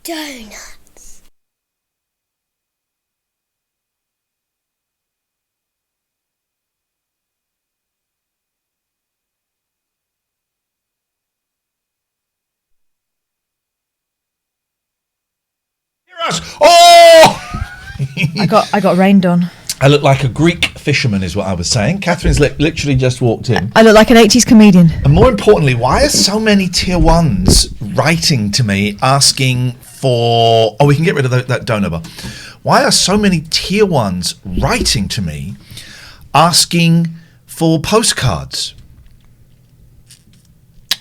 Donuts. Oh! I got rained on. I look like a Greek fisherman is what I was saying. Catherine's literally just walked in. I look like an 80s comedian. And more importantly, why are so many tier ones writing to me asking for... Oh, we can get rid of that donor bar. Why are so many tier ones writing to me asking for postcards?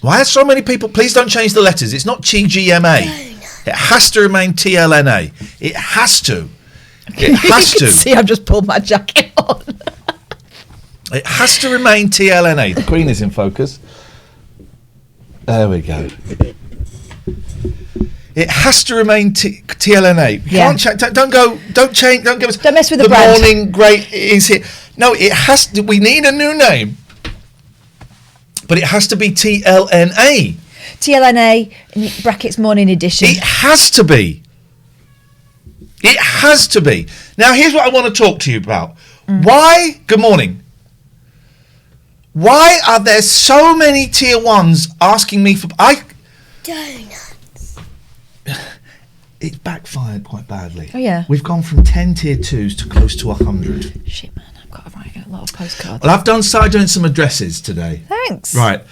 Why are so many people... Please don't change the letters. It's not TGMA. It has to remain TLNA. It has to. It has to. See, I've just pulled my jacket on. It has to remain TLNA. The Queen is in focus. There we go. It has to remain TLNA. Yeah. Don't change. Don't give us. Don't mess with the brand. Morning great is here. No, it has to. We need a new name, but it has to be TLNA. TLNA in brackets morning edition. It has to be. It has to be. Now, here's what I want to talk to you about. Why? Good morning. Why are there so many tier ones asking me for... Donuts. It's backfired quite badly. Oh, yeah. We've gone from 10 tier 2s to close to 100. Shit, man, I've got to write a lot of postcards. Well, I've started doing some addresses today. Thanks. Right.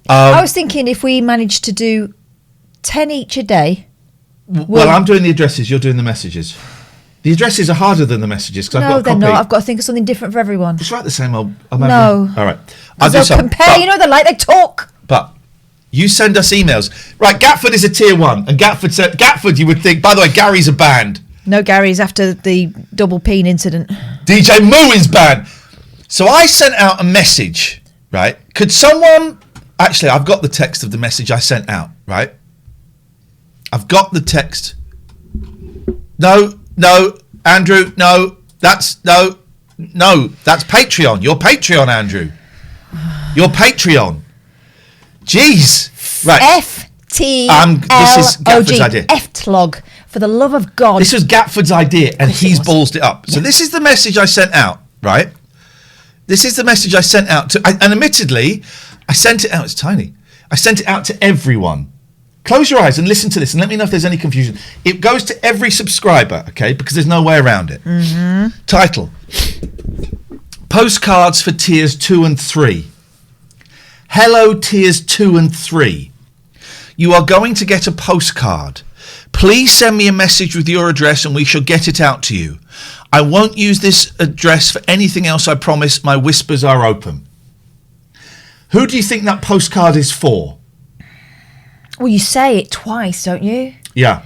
I was thinking if we managed to do 10 each a day... Well, I'm doing the addresses, you're doing the messages. The addresses are harder than the messages because I've got a copy. No, they're not. I've got to think of something different for everyone. It's right the same old... No. All right. They'll compare, you know, they're like they talk. But you send us emails. Right, Gatford is a tier 1. And Gatford said... Gatford, you would think... By the way, Gary's a band. No, Gary's after the double peen incident. DJ Moo is banned. So I sent out a message, right? Could someone... Actually, I've got the text of the message I sent out, right? I've got the text. No, Andrew, no. That's Patreon. Your Patreon, Andrew. Your Patreon. Jeez. Right. F-T-L-O-G. This is Gatford's idea. F-tlog. For the love of God. This was Gatford's idea, and he's ballsed it up. So this is the message I sent out, right? This is the message I sent out to... And admittedly, I sent it out... It's tiny. I sent it out to everyone. Close your eyes and listen to this and let me know if there's any confusion. It goes to every subscriber, okay? Because there's no way around it. Mm-hmm. Title. Postcards for tiers 2 and 3. Hello, tiers 2 and 3. You are going to get a postcard. Please send me a message with your address and we shall get it out to you. I won't use this address for anything else, I promise. My whispers are open. Who do you think that postcard is for? Well, you say it twice, don't you? Yeah.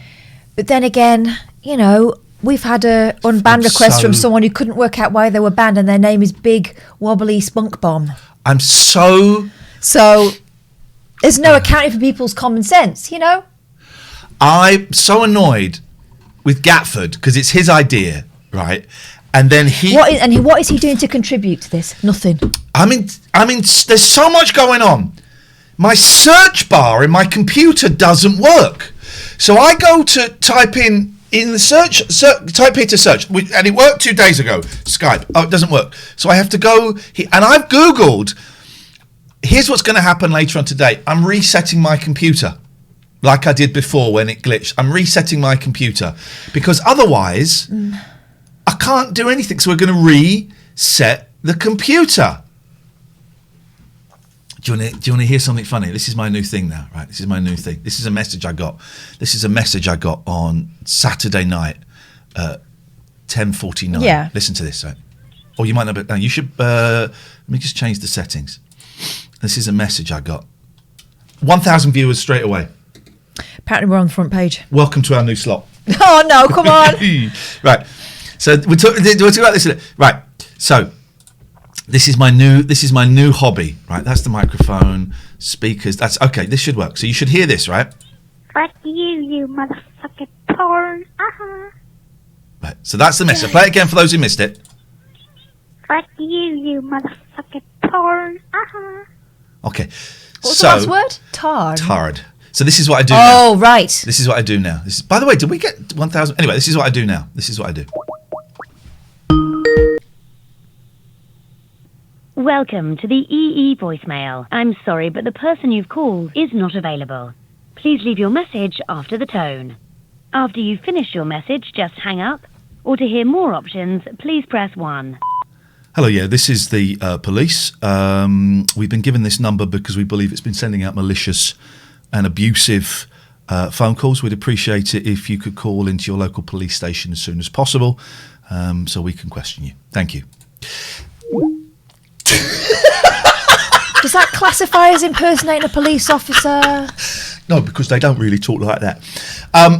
But then again, you know, we've had a unban request from someone who couldn't work out why they were banned and their name is Big Wobbly Spunk Bomb. I'm so... So there's no accounting for people's common sense, you know? I'm so annoyed with Gatford because it's his idea, right? And then what is he doing to contribute to this? Nothing. I mean, there's so much going on. My search bar in my computer doesn't work. So I go to type in the type here to search, and it worked 2 days ago, Skype. Oh, it doesn't work. So I have to go here, and I've Googled, here's what's going to happen later on today. I'm resetting my computer like I did before when it glitched. I'm resetting my computer because otherwise I can't do anything. So we're going to reset the computer. Do you want to hear something funny? This is my new thing now, right? This is my new thing. This is a message I got. This is a message I got on Saturday night, 10:49. Yeah. Listen to this, right? Or you might not, but no, you should. Let me just change the settings. This is a message I got. 1,000 viewers straight away. Apparently we're on the front page. Welcome to our new slot. Oh no, come on. Right. So we're talking about this. Right. So this is my new hobby. Right. That's the microphone, speakers. That's okay. This should work. So you should hear this, right? Fuck you motherfucking porn. Right. So that's the message. Play it again for those who missed it. Fuck you motherfucking porn. Okay. What was the last word? Tard. Tard. So this is what I do now. Oh, right. This is what I do now. By the way, did we get 1,000? Anyway, this is what I do now. This is what I do. Welcome to the EE voicemail. I'm sorry, but the person you've called is not available. Please leave your message after the tone. After you've finished your message, just hang up. Or to hear more options, please press 1. Hello, yeah, this is the police. We've been given this number because we believe it's been sending out malicious and abusive phone calls. We'd appreciate it if you could call into your local police station as soon as possible so we can question you. Thank you. Does that classify as impersonating a police officer? No, because they don't really talk like that.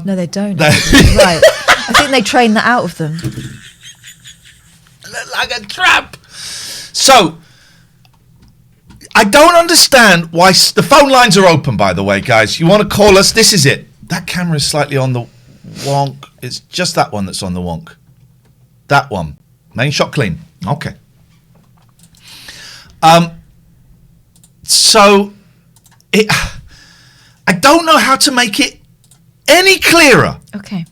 No, they don't. Right. I think they train that out of them. Like a trap. So, I don't understand why the phone lines are open, by the way, guys. You want to call us? This is it. That camera's slightly on the wonk. It's just that one that's on the wonk. That one. Main shot clean. Okay. So, I don't know how to make it any clearer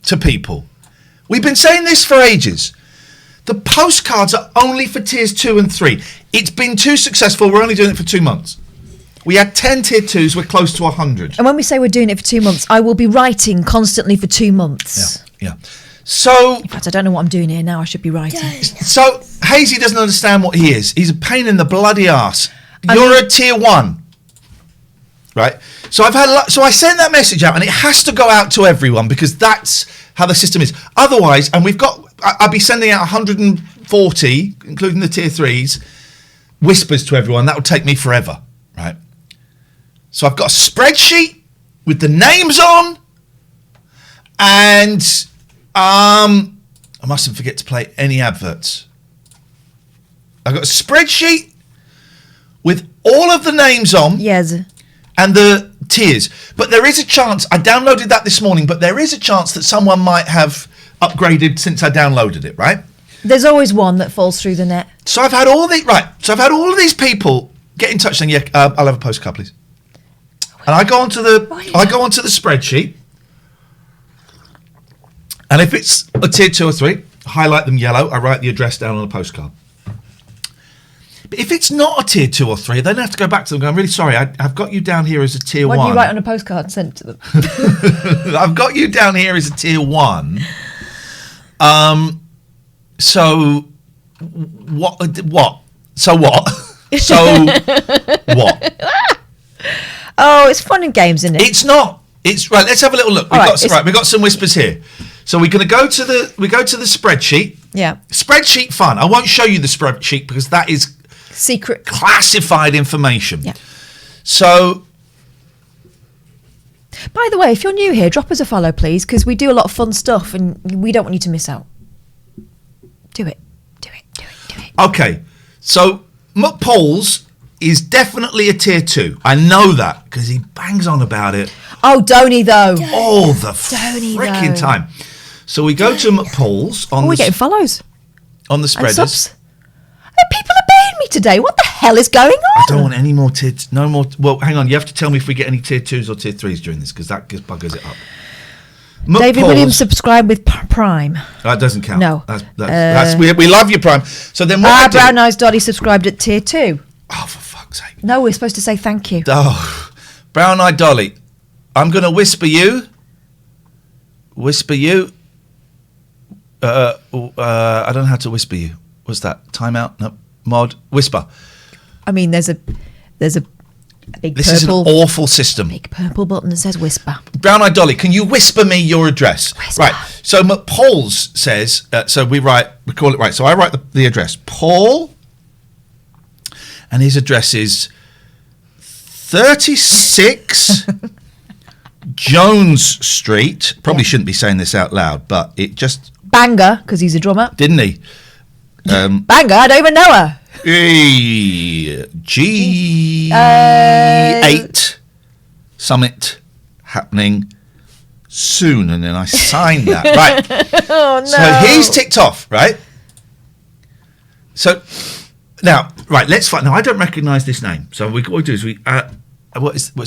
to people. We've been saying this for ages. The postcards are only for tiers 2 and 3. It's been too successful. We're only doing it for 2 months. We had 10 tier 2s. We're close to 100. And when we say we're doing it for 2 months, I will be writing constantly for 2 months. Yeah. So, in fact, I don't know what I'm doing here now. I should be writing. So, Hazy doesn't understand what he is. He's a pain in the bloody arse. You're a tier 1. Right? So I sent that message out, and it has to go out to everyone because that's how the system is. Otherwise, and I'll be sending out 140, including the tier 3s, whispers to everyone. That would take me forever, right? So I've got a spreadsheet with the names on, and I mustn't forget to play any adverts. I've got a spreadsheet with all of the names on. Yes. And the tiers. But there is a chance, I downloaded that this morning, but there is a chance that someone might have upgraded since I downloaded it, right? There's always one that falls through the net. So I've had all of these people get in touch saying, yeah, I'll have a postcard, please. And I go onto the spreadsheet. And if it's a tier 2 or 3, highlight them yellow, I write the address down on a postcard. But if it's not a tier 2 or 3, then I have to go back to them and go, I'm really sorry, I've got you down here as a tier 1. What do you write on a postcard and send it to them? I've got you down here as a tier 1. So what? So what? So what? Oh, it's fun and games, isn't it? It's not. It's right. Let's have a little look. We've got some whispers here. So we're going to go to the spreadsheet. Yeah. Spreadsheet fun. I won't show you the spreadsheet because that is secret classified information. Yeah. So, by the way, if you're new here, drop us a follow, please, because we do a lot of fun stuff and we don't want you to miss out. Do it. Okay. So, McPaul's is definitely a tier 2. I know that because he bangs on about it. Oh, don't he, though? All the freaking time. So we go to McPaul's on we're getting follows. On the spreaders. People are paying me today. What the hell is going on? I don't want any more tier... No more... Well, hang on. You have to tell me if we get any tier 2s or tier 3s during this because that just buggers it up. David Williams subscribed with Prime. That doesn't count. No. That's we love you, Prime. So then what Brown Eyes Dolly subscribed at tier 2. Oh, for fuck's sake. No, we're supposed to say thank you. Oh, Brown Eyed Dolly. I'm going to whisper you. I don't know how to whisper you. What's that? Timeout? No. Mod. Whisper. I mean, there's a big This is an awful system. Big purple button that says whisper. Brown Eyed Dolly, can you whisper me your address? Whisper. Right. So Paul's says, so we call it right. So I write the address. Paul, and his address is 36 Jones Street. Probably shouldn't be saying this out loud, but it just... Banger, because he's a drummer. Didn't he? Banger, I don't even know her. G8 Summit happening soon, and then I signed that. Right. Oh, no. So he's ticked off, right? So now, right, let's find. Now I don't recognise this name. So what we do is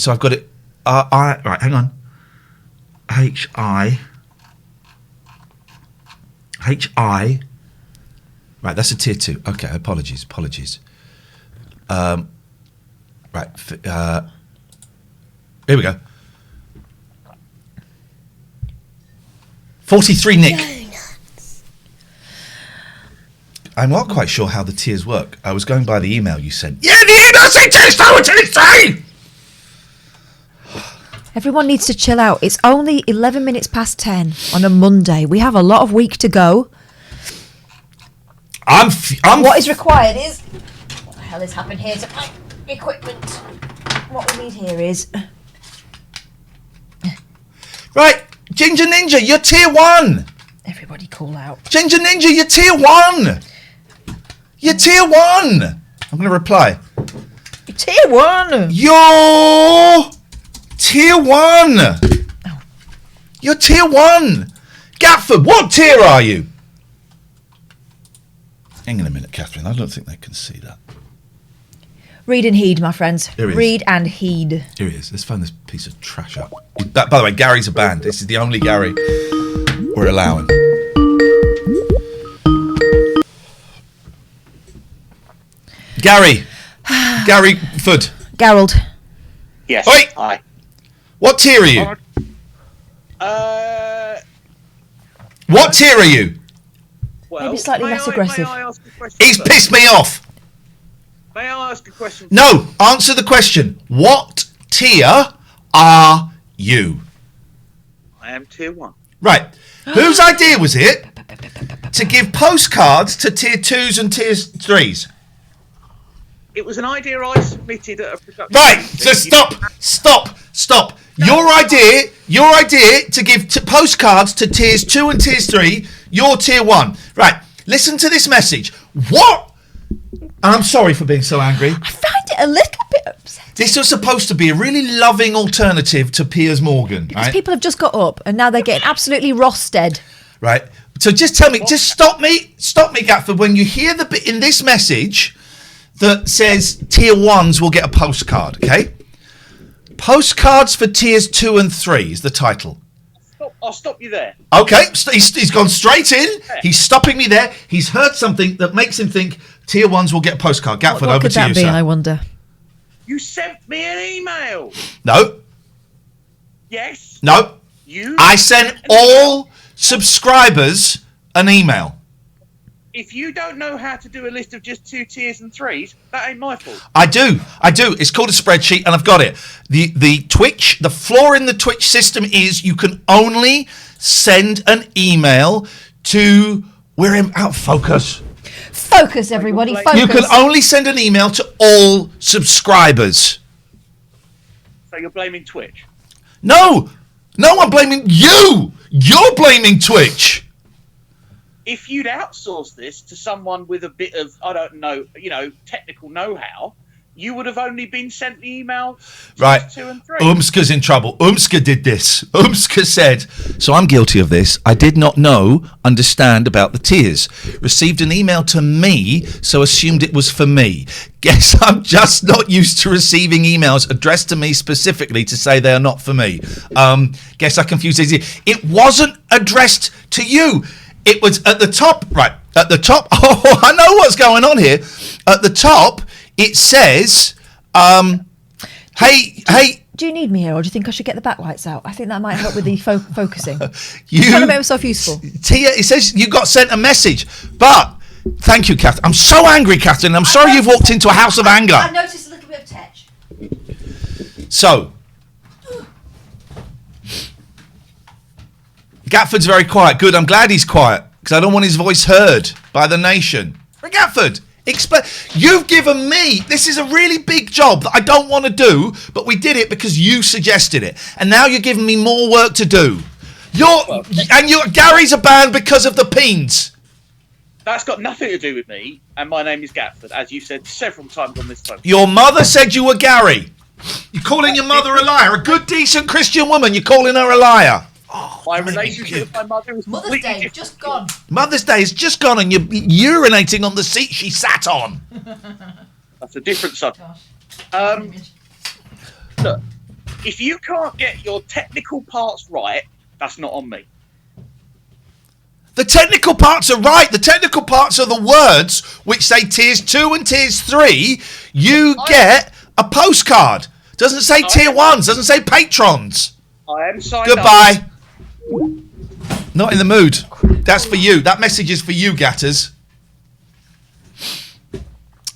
so I've got it. Right, hang on. H-I. Right, that's a tier 2. Okay, apologies. Right, here we go. 43 Nick. I'm not quite sure how the tiers work. I was going by the email you sent. Yeah, the email said tier 2. Everyone needs to chill out. It's only 11 minutes past 10 on a Monday. We have a lot of week to go. What is required is... What the hell has happened here to my equipment? What we need here is... Right, Ginger Ninja, you're tier 1. Everybody call out. Ginger Ninja, you're tier 1. You're tier 1. I'm going to reply. Tier 1. You're tier 1. Oh. You're tier 1. Gatford, what tier are you? Hang on a minute, Catherine. I don't think they can see that. Read and heed, my friends. Here he is. Read and heed. Here he is. Let's find this piece of trash up. By the way, Gary's a band. This is the only Gary we're allowing. Gary Food. Gerald. Yes. Oi! Hi. What tier are you? What tier are you? Well, Maybe slightly less aggressive. May I ask a question He's first? pissed me off. May I ask a question? No, answer the question. What tier are you? I am tier 1. Right. Whose idea was it to give postcards to tier 2s and tier 3s? It was an idea I submitted at a production. Right. So stop. Your idea to give postcards to tiers 2 and tiers 3. You're tier 1. Right. Listen to this message. What? I'm sorry for being so angry. I find it a little bit upsetting. This was supposed to be a really loving alternative to Piers Morgan, Because right? people have just got up and now they're getting absolutely roasted. Right. So just tell me, just stop me, Gatford, when you hear the bit in this message that says tier 1s will get a postcard, okay? Postcards for tiers 2 and 3 is the title. I'll stop you there. Okay, he's gone straight in. He's stopping me there. He's heard something that makes him think tier 1s will get a postcard. Gatford, What over could to that you, be, sir. I wonder? You sent me an email. No. Yes. No. You. I sent all subscribers an email. If you don't know how to do a list of just 2 tiers and 3s, that ain't my fault. I do. It's called a spreadsheet, and I've got it. The flaw in the Twitch system is you can only send an email to... We're out of focus. Focus, everybody, focus. You can only send an email to all subscribers. So you're blaming Twitch? No, I'm blaming you. You're blaming Twitch. If you'd outsourced this to someone with a bit of, I don't know, technical know-how, you would have only been sent the email Right. 2 and 3. Umska's in trouble. Umska did this. Umska said, so I'm guilty of this. I did not understand about the tiers. Received an email to me, so assumed it was for me. Guess I'm just not used to receiving emails addressed to me specifically to say they are not for me. Guess I confused it. It wasn't addressed to you. It was at the top, right? At the top. Oh, I know what's going on here. At the top, it says, hey. Do you need me here, or do you think I should get the backlights out? I think that might help with the focusing. You trying to make myself useful. Tia, it says you got sent a message, but thank you, Catherine. I'm so angry, Catherine. I'm sorry you've walked into a house of anger. I noticed a little bit of touch. So, Gatford's very quiet. Good, I'm glad he's quiet, because I don't want his voice heard by the nation. But Gatford, you've given me, this is a really big job that I don't want to do, but we did it because you suggested it. And now you're giving me more work to do. Gary's a band because of the Peens. That's got nothing to do with me, and my name is Gatford, as you said several times on this phone. Your mother said you were Gary. You're calling your mother a liar. A good, decent Christian woman, you're calling her a liar. My relationship with my mother is Mother's completely Day, different. just gone. Mother's Day is just gone and you're urinating on the seat she sat on. That's a different subject. Look, If you can't get your technical parts right, that's not on me. The technical parts are right. The technical parts are the words which say tiers 2 and tiers 3. You get a postcard. Doesn't say tier 1s. Doesn't say patrons. I am signed Goodbye. Not in the mood. That's for you. That message is for you, Gatters.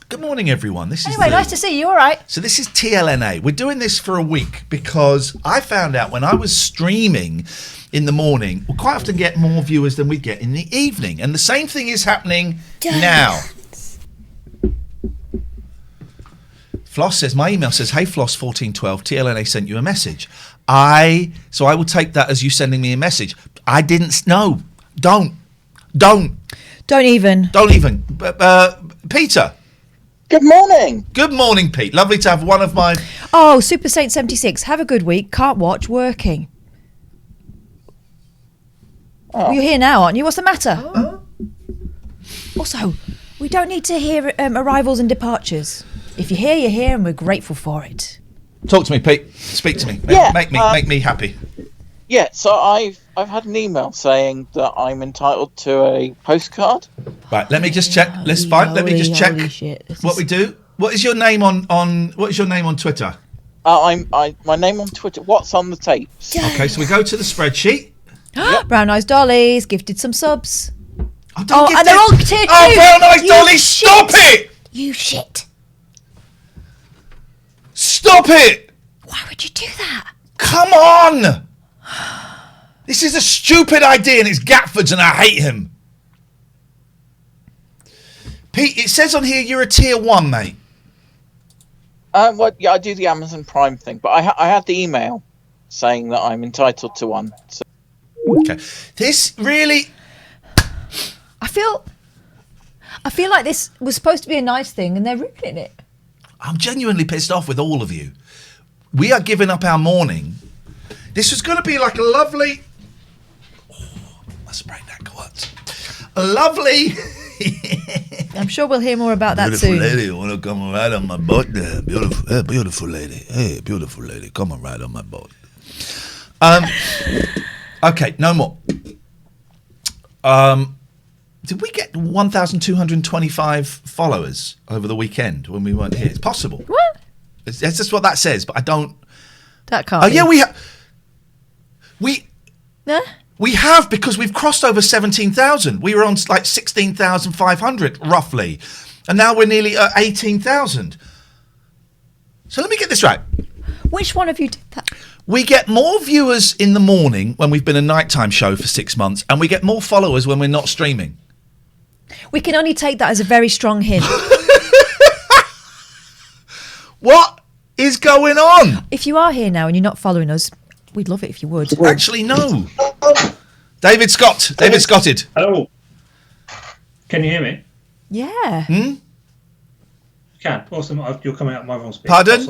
Good morning, everyone. Anyway, nice to see you. All right. So this is TLNA. We're doing this for a week because I found out when I was streaming in the morning, we quite often get more viewers than we get in the evening. And the same thing is happening now. Floss says, my email says, hey Floss 1412, TLNA sent you a message. So I will take that as you sending me a message. I didn't know. Don't even. Peter. Good morning. Good morning, Pete. Lovely to have one of my... Oh, Super Saint 76. Have a good week. Can't watch. Working. Oh. Well, you're here now, aren't you? What's the matter? Also, we don't need to hear arrivals and departures. If you're here, you're here, and we're grateful for it. Talk to me, Pete. Speak to me. Yeah, make me happy. Yeah, so I've had an email saying that I'm entitled to a postcard. Right, let me just check. Let's find. Let me just check what we do. What is your name on Twitter? My name on Twitter. What's on the tapes? Okay, so we go to the spreadsheet. Yep. Brown Eyes Dollies gifted some subs. And they're all tier 2. Oh, Brown Eyes Dollies, stop it! You shit. Stop it! Why would you do that? Come on! This is a stupid idea, and it's Gatford's, and I hate him. Pete, it says on here you're a tier 1, mate. Well, yeah, I do the Amazon Prime thing, but I had the email saying that I'm entitled to one. So. Okay, this really... I feel like this was supposed to be a nice thing, and they're ruining it. I'm genuinely pissed off with all of you. We are giving up our morning. This was going to be like a lovely... let's break that quote. A lovely... I'm sure we'll hear more about that soon. Beautiful lady, you want to come ride on my boat there? Beautiful lady. Hey, beautiful lady, come and ride on my boat. Okay, no more. Did we get 1,225 followers over the weekend when we weren't here? It's possible. What? It's just what that says, but I don't... That can't Oh, be. yeah, we have... Huh? We have, because we've crossed over 17,000. We were on like 16,500 roughly, and now we're nearly at 18,000. So let me get this right. Which one of you did that? We get more viewers in the morning when we've been a nighttime show for 6 months, and we get more followers when we're not streaming. We can only take that as a very strong hint. What is going on? If you are here now and you're not following us, we'd love it if you would. Actually, no. David Scotted. Hello. Can you hear me? Yeah. Can. Awesome. You're coming out of my wrong speaker. Pardon?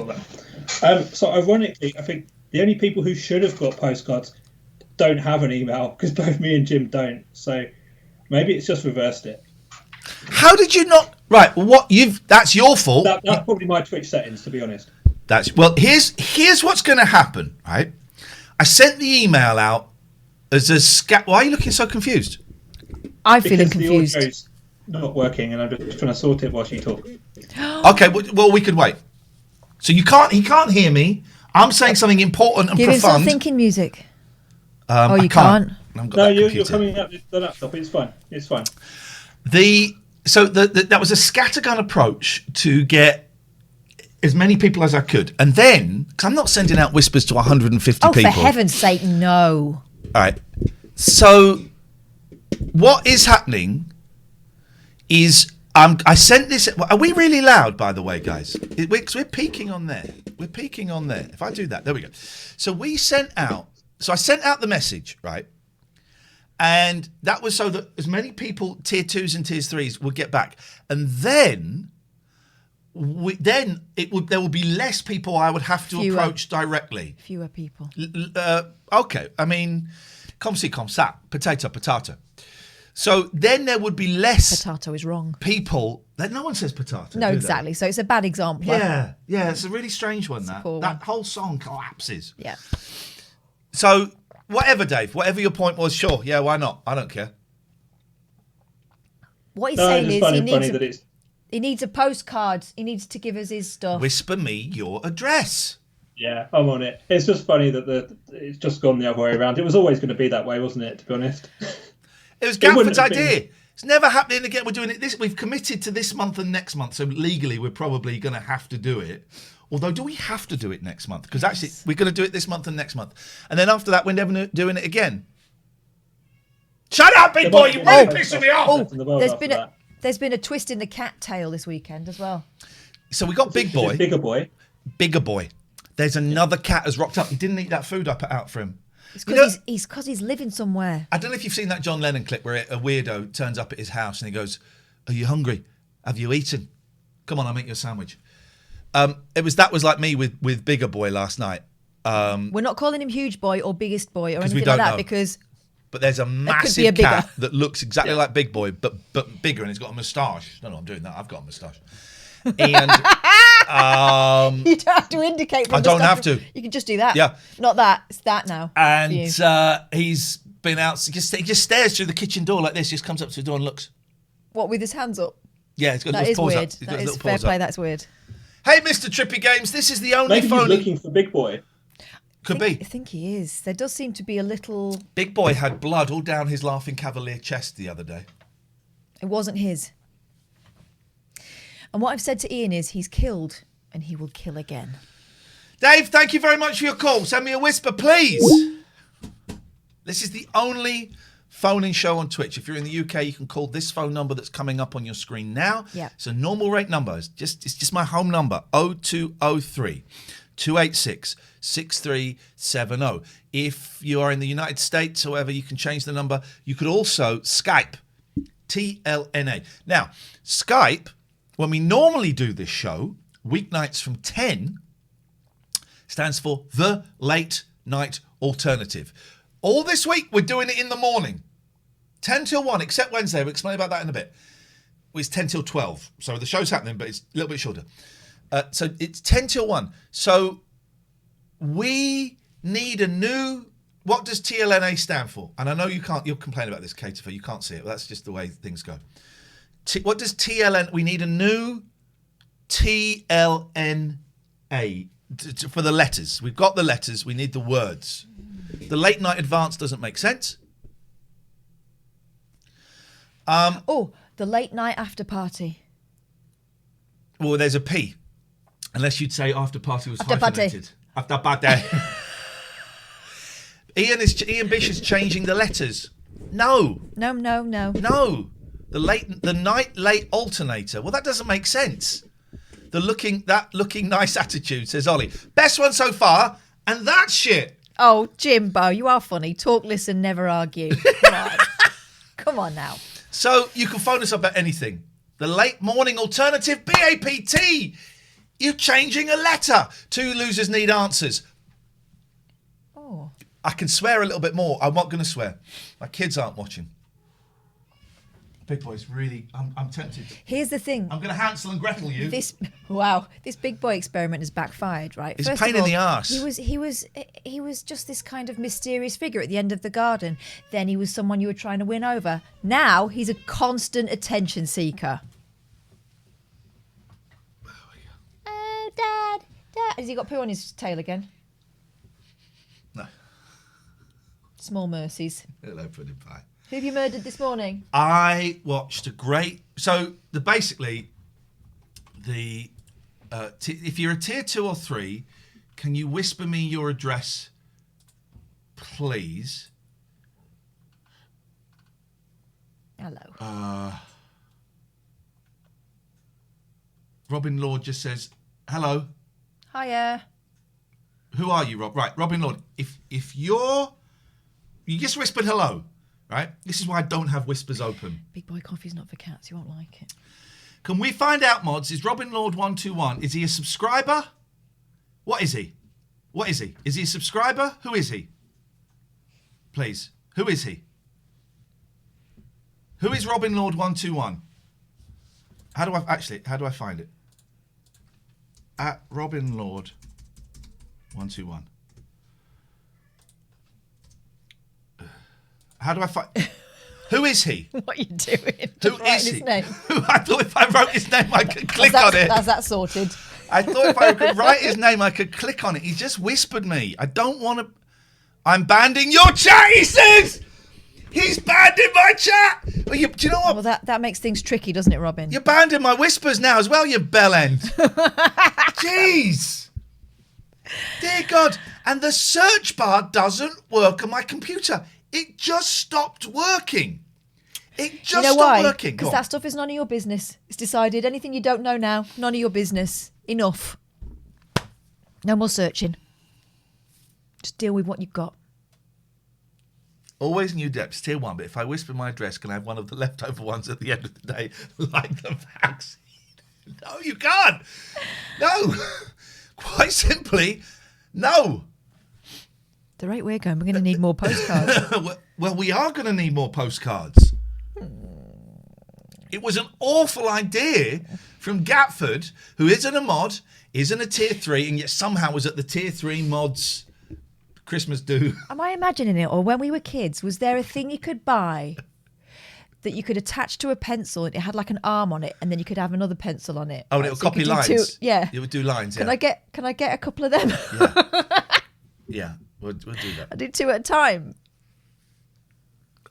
So ironically, I think the only people who should have got postcards don't have an email, because both me and Jim don't. So maybe it's just reversed it. How did you not? Right. That's your fault. That's probably my Twitch settings, to be honest. Here's what's going to happen. Right. I sent the email out as a scat. Why are you looking so confused? I'm feeling Because confused. the audio's not working, and I'm just trying to sort it whilst you talk. Okay. Well, we could wait. So he can't hear me. I'm saying something important and Give him some profound. thinking music. You you can't. No, you're coming out the laptop. It's fine. It's fine. That was a scattergun approach to get as many people as I could, and then because I'm not sending out whispers to 150 Oh, people. for heaven's sake, no! All right. So what is happening is I sent this. Are we really loud, by the way, guys? We're peaking on there. We're peaking on there. If I do that, there we go. So I sent out the message, right? And that was so that as many people, tier 2s and tier 3s, would get back. And then there will be less people I would have to approach directly. Fewer people. Okay. I mean, comme ci, comme ça. Potato, potato. So then there would be less Potato is wrong. people. No one says potato. No, do they? exactly. So it's a bad example. Yeah, it's a really strange one. That poor that one. whole song collapses. Yeah. So whatever, Dave. Whatever your point was, sure. Yeah, why not? I don't care. What he's No, saying it's is funny that it's. he needs a postcard. He needs to give us his stuff. Whisper me your address. Yeah, I'm on it. It's just funny that it's just gone the other way around. It was always going to be that way, wasn't it? To be honest. It was wouldn't Gafford's have been- idea. It's never happening again. We're doing it this. We've committed to this month and next month, so legally we're probably going to have to do it. Although, do we have to do it next month? Because actually, we're going to do it this month and next month, and then after that, we're never doing it again. Shut up, big boy! You're really pissing me off. There's been a twist in the cat tail this weekend as well. So we got Big Boy, Bigger boy. Bigger Boy. There's another cat has rocked up. He didn't eat that food I put out for him. It's because he's living somewhere. I don't know if you've seen that John Lennon clip where a weirdo turns up at his house and he goes, "Are you hungry? Have you eaten? Come on, I'll make you a sandwich." That was like me with Bigger Boy last night. We're not calling him Huge Boy or Biggest Boy or 'Cause we anything like don't that know. because But there's a could be massive a bigger. cat that looks exactly like Big Boy, but bigger, and he's got a moustache. No, I'm doing that. I've got a moustache. And you don't have to indicate. I don't have to. You can just do that. Yeah. Not that. It's that now. And for you. he's been out. He just stares through the kitchen door like this. Just comes up to the door and looks. What, with his hands up? Yeah, he's got That his is paws weird. up. He's got That his is little fair paws play. up. That's weird. Hey, Mr. Trippy Games, this is the only Maybe he's phone. looking for Big Boy. Could I be. think he is. There does seem to be a little. Big Boy had blood all down his Laughing Cavalier chest the other day. It wasn't his. And what I've said to Ian is he's killed and he will kill again. Dave, thank you very much for your call. Send me a whisper, please. This is the only phone-in show on Twitch. If you're in the UK, you can call this phone number that's coming up on your screen now. Yeah. It's a normal rate number. It's just my home number, 0203 286 6370. If you are in the United States, however, you can change the number. You could also Skype, TLNA. Now, Skype, when we normally do this show, weeknights from 10, stands for The Late Night Alternative. All this week, we're doing it in the morning. 10 till 1, except Wednesday. We'll explain about that in a bit. It's 10 till 12. So the show's happening, but it's a little bit shorter. So it's 10 till 1. So we need a new... What does TLNA stand for? And I know you can't... You'll complain about this, Caterfer. You can't see it, but that's just the way things go. What does TLN... We need a new TLNA for the letters. We've got the letters. We need the words. The late night advance doesn't make sense. The late night after party. Well, there's a P. Unless you'd say after party was After party. hyphenated. After party. Ian Bish is changing the letters. No. No. No. The night late alternator. Well, that doesn't make sense. Looking nice attitude, says Ollie. Best one so far, and that's shit. Oh, Jimbo, you are funny. Talk, listen, never argue. Come on. Come on now. So you can phone us up about anything. The late morning alternative, BAPT. You're changing a letter. 2 losers need answers. Oh. I can swear a little bit more. I'm not going to swear. My kids aren't watching. Big Boy's really... I'm tempted. Here's the thing. I'm going to Hansel and Gretel you. This Big Boy experiment has backfired, right? It's First a pain of all, in the arse. He was just this kind of mysterious figure at the end of the garden. Then he was someone you were trying to win over. Now he's a constant attention seeker. Oh, Dad. Has he got poo on his tail again? No. Small mercies. Hello, pudding pie. Who have you murdered this morning? I watched a great... So, if you're a tier 2 or 3, can you whisper me your address, please? Hello. Robin Lord just says, hello. Hiya. Who are you, Rob? Right, Robin Lord. If you're... You just whispered hello, right? This is why I don't have whispers open. Big Boy coffee's not for cats. You won't like it. Can we find out, mods, is Robin Lord 121, is he a subscriber? What is he? What is he? Is he a subscriber? Who is he? Please. Who is he? Who is Robin Lord 121? How do I find it? At Robin Lord 121. How do I find? Who is he? What are you doing? Who Just writing is his he? name. I thought if I wrote his name, I could click on it. That's that sorted. I thought if I could write his name, I could click on it. He just whispered me. I don't want to. I'm banning your chat, he says! He's banned in my chat! Well, do you know what? Well, that makes things tricky, doesn't it, Robin? You're banned in my whispers now as well, you bellend. Jeez. Dear God. And the search bar doesn't work on my computer. It just stopped working. It just stopped working. Because that stuff is none of your business. It's decided. Anything you don't know now, none of your business. Enough. No more searching. Just deal with what you've got. Always new depths, tier 1, but if I whisper my address, can I have one of the leftover ones at the end of the day, like the vaccine? No, you can't. No. Quite simply, no. The rate we're going, we're going to need more postcards. Well, we are going to need more postcards. It was an awful idea from Gatford, who isn't a mod, isn't a tier 3, and yet somehow was at the tier 3 mods Christmas do. Am I imagining it? Or when we were kids, was there a thing you could buy that you could attach to a pencil and it had like an arm on it, and then you could have another pencil on it? Oh, and it would copy lines. Yeah. It would do lines, yeah. Can I get a couple of them? Yeah, we'll do that. I do 2 at a time.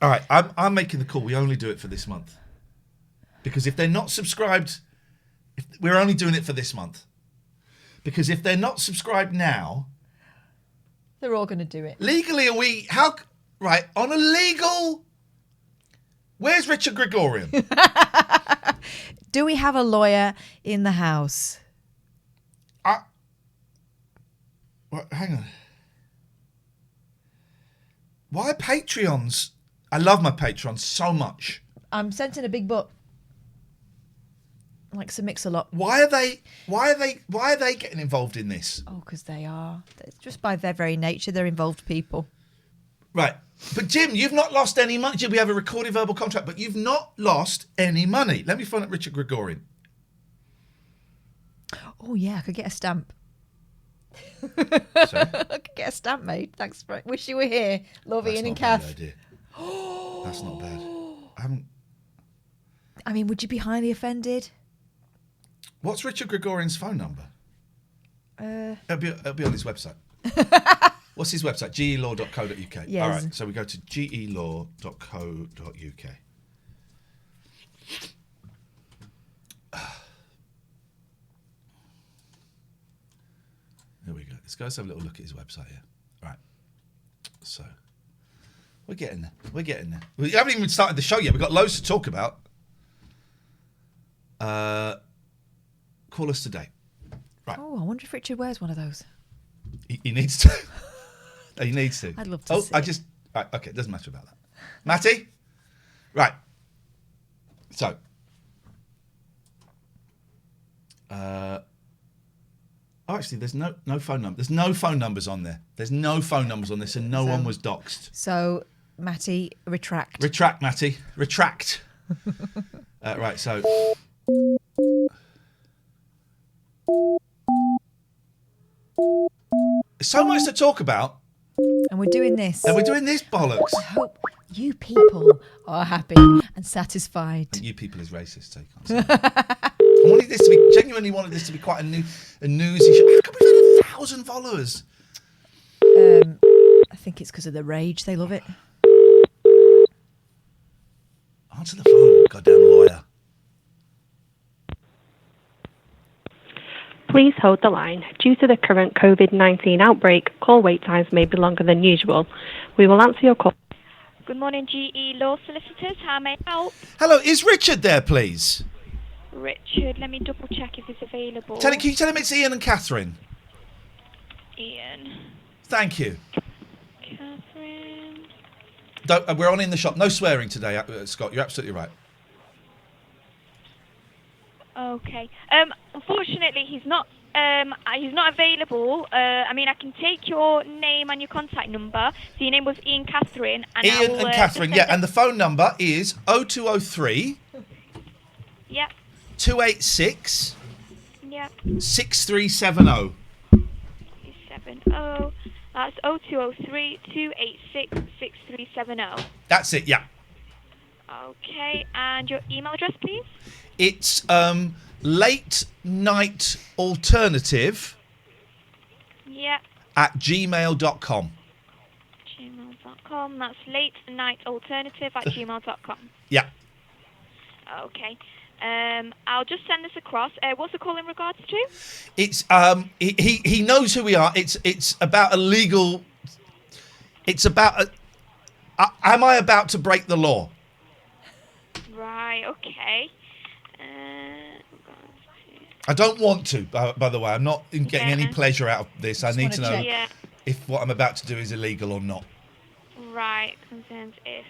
All right, I'm making the call. We only do it for this month. Because if they're not subscribed, we're only doing it for this month. Because if they're not subscribed now... They're all going to do it. Legally, on a legal... Where's Richard Gregorian? Do we have a lawyer in the house? Hang on. Why Patreons? I love my Patreons so much. I'm sensing a big butt. Like Sir Mix-a-Lot. Why are they getting involved in this? Oh, because they are. Just by their very nature, they're involved people. Right. But Jim, you've not lost any money. Jim, we have a recorded verbal contract, but you've not lost any money. Let me phone up Richard Gregorian. Oh, yeah, I could get a stamp. Sorry? I could get a stamp made. Thanks. Wish you were here. Love Ian and Kath. That's not bad. I mean, would you be highly offended? What's Richard Gregorian's phone number? It'll be on his website. What's his website? gelaw.co.uk. Yes. All right, so we go to gelaw.co.uk. There we go. Let's go have a little look at his website here. Right. So, we're getting there. We haven't even started the show yet. We've got loads to talk about. Call us today. Right. Oh, I wonder if Richard wears one of those. He needs to. He needs to. I'd love to see it. Right, okay, it doesn't matter about that. Matty? Right. So. Actually, there's no phone number. There's no phone numbers on there. There's no phone numbers on this, and no one was doxed. So, Matty, retract. Retract, Matty. Retract. Right, so... So much to talk about. And we're doing this. And we're doing this bollocks. I hope you people are happy and satisfied. And you people is racist, so you can't say that. Genuinely wanted this to be quite a newsy show. How come we've had 1,000 followers? I think it's because of the rage. They love it. Answer the phone, goddamn lawyer. Please hold the line. Due to the current COVID-19 outbreak, call wait times may be longer than usual. We will answer your call. Good morning, GE Law Solicitors. How may I help? Hello, is Richard there, please? Richard, let me double check if he's available. Can you tell him it's Iain and Katherine? Ian. Thank you. Katherine. We're on In the Shop. No swearing today, Scott. You're absolutely right. Okay. Unfortunately, he's not He's not available. I mean, I can take your name and your contact number. So your name was Ian Katherine. And Ian and Katherine, yeah. just And the phone number is 0203 Yep. 286 Yep. 6370. 370. That's 0203 286 6370. That's it, yeah. Okay, and your email address, please? It's late night alternative Yep. at gmail.com. Gmail.com. That's late night alternative at gmail.com. Yeah. Okay. I'll just send this across. What's the call in regards to? It's he knows who we are. It's about a legal. It's about am I about to break the law? Right. Okay. I don't want to. By the way, I'm not getting any pleasure out of this. I need to know if what I'm about to do is illegal or not. Right. Concerns if.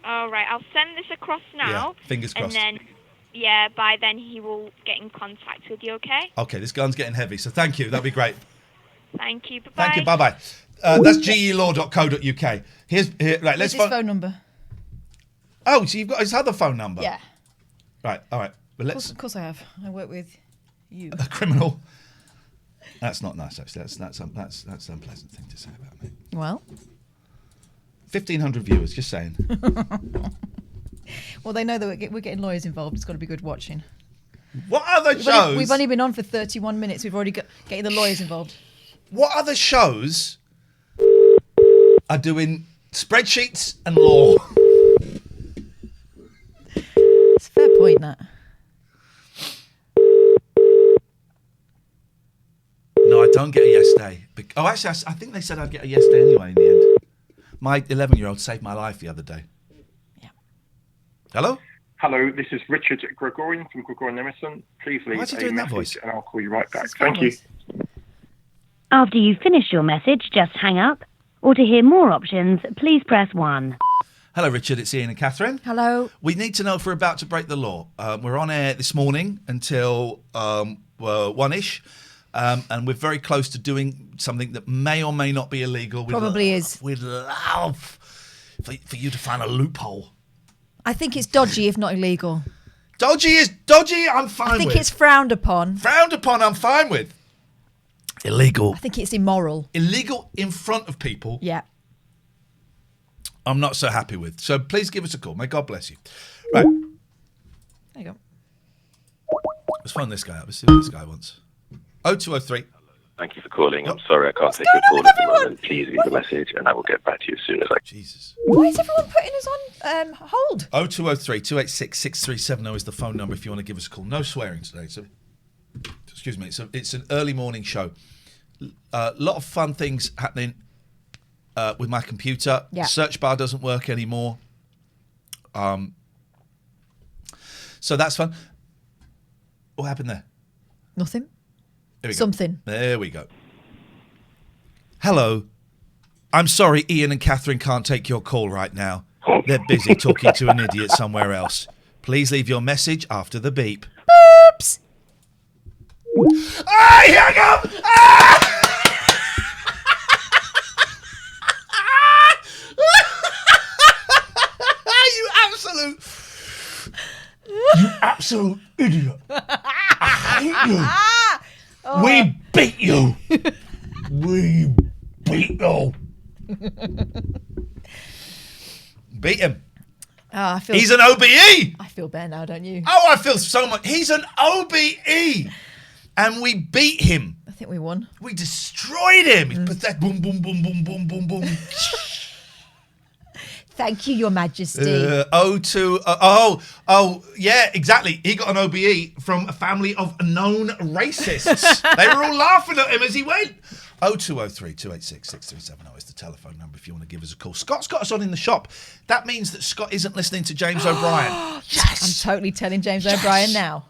All right. I'll send this across now. Yeah, fingers crossed. And then, by then he will get in contact with you. Okay. Okay, this gun's getting heavy, so thank you. That'd be great. Thank you. Bye-bye. Thank you. Bye-bye. That's gelaw.co.uk. Right, let's Here's his phone number. Oh, so you've got his other phone number? Yeah. Right, all right. But Of course I have. I work with you. A criminal. That's not nice, actually. That's an unpleasant thing to say about me. Well. 1,500 viewers, just saying. Well, they know that we're getting lawyers involved. It's got to be good watching. What other shows? We've only been on for 31 minutes. We've already got getting the lawyers involved. What other shows are doing spreadsheets and law? It's a fair point, that. No, I don't get a yes day. Oh, actually, I think they said I'd get a yes day anyway in the end. My 11-year-old saved my life the other day. Yeah. Hello? Hello, this is Richard Gregorian from Gregorian Emerson. Please leave a message and I'll call you right back. Thank you. After you've finished your message, just hang up. Or to hear more options, please press 1. Hello, Richard. It's Ian and Katherine. Hello. We need to know if we're about to break the law. We're on air this morning until 1-ish. And we're very close to doing something that may or may not be illegal. Probably is. We'd love for you to find a loophole. I think it's dodgy, if not illegal. Dodgy is dodgy. I'm fine with. I think it's frowned upon. Frowned upon. I'm fine with. Illegal. I think it's immoral. Illegal in front of people. Yeah. I'm not so happy with. So please give us a call. May God bless you. Right. There you go. Let's phone this guy up. Let's see what this guy wants. 0203. Thank you for calling. I'm sorry I can't take your call at the moment. Please leave a message and I will get back to you as soon as I can. Jesus. Why is everyone putting us on hold? 0203 286 6370 is the phone number if you want to give us a call. No swearing today. So, excuse me. It's an early morning show. A lot of fun things happening with my computer. Yeah. Search bar doesn't work anymore. So that's fun. What happened there? Nothing. There we go. Something. There we go. Hello. I'm sorry Ian and Katherine can't take your call right now. They're busy talking to an idiot somewhere else. Please leave your message after the beep. Oops. I hung up! Ah! You absolute idiot. I hate you. Oh. We beat you. We beat you. Beat him. Oh, He's an OBE. I feel better now, don't you? Oh, I feel so much. He's an OBE. And we beat him. I think we won. We destroyed him. He's pathetic. Boom, boom, boom, boom, boom, boom, boom. Thank you, Your Majesty. Yeah, exactly. He got an OBE from a family of known racists. They were all laughing at him as he went. 0203 286 6370 is the telephone number if you want to give us a call. Scott's got us on in the shop. That means that Scott isn't listening to James O'Brien. Yes! I'm totally telling James O'Brien now.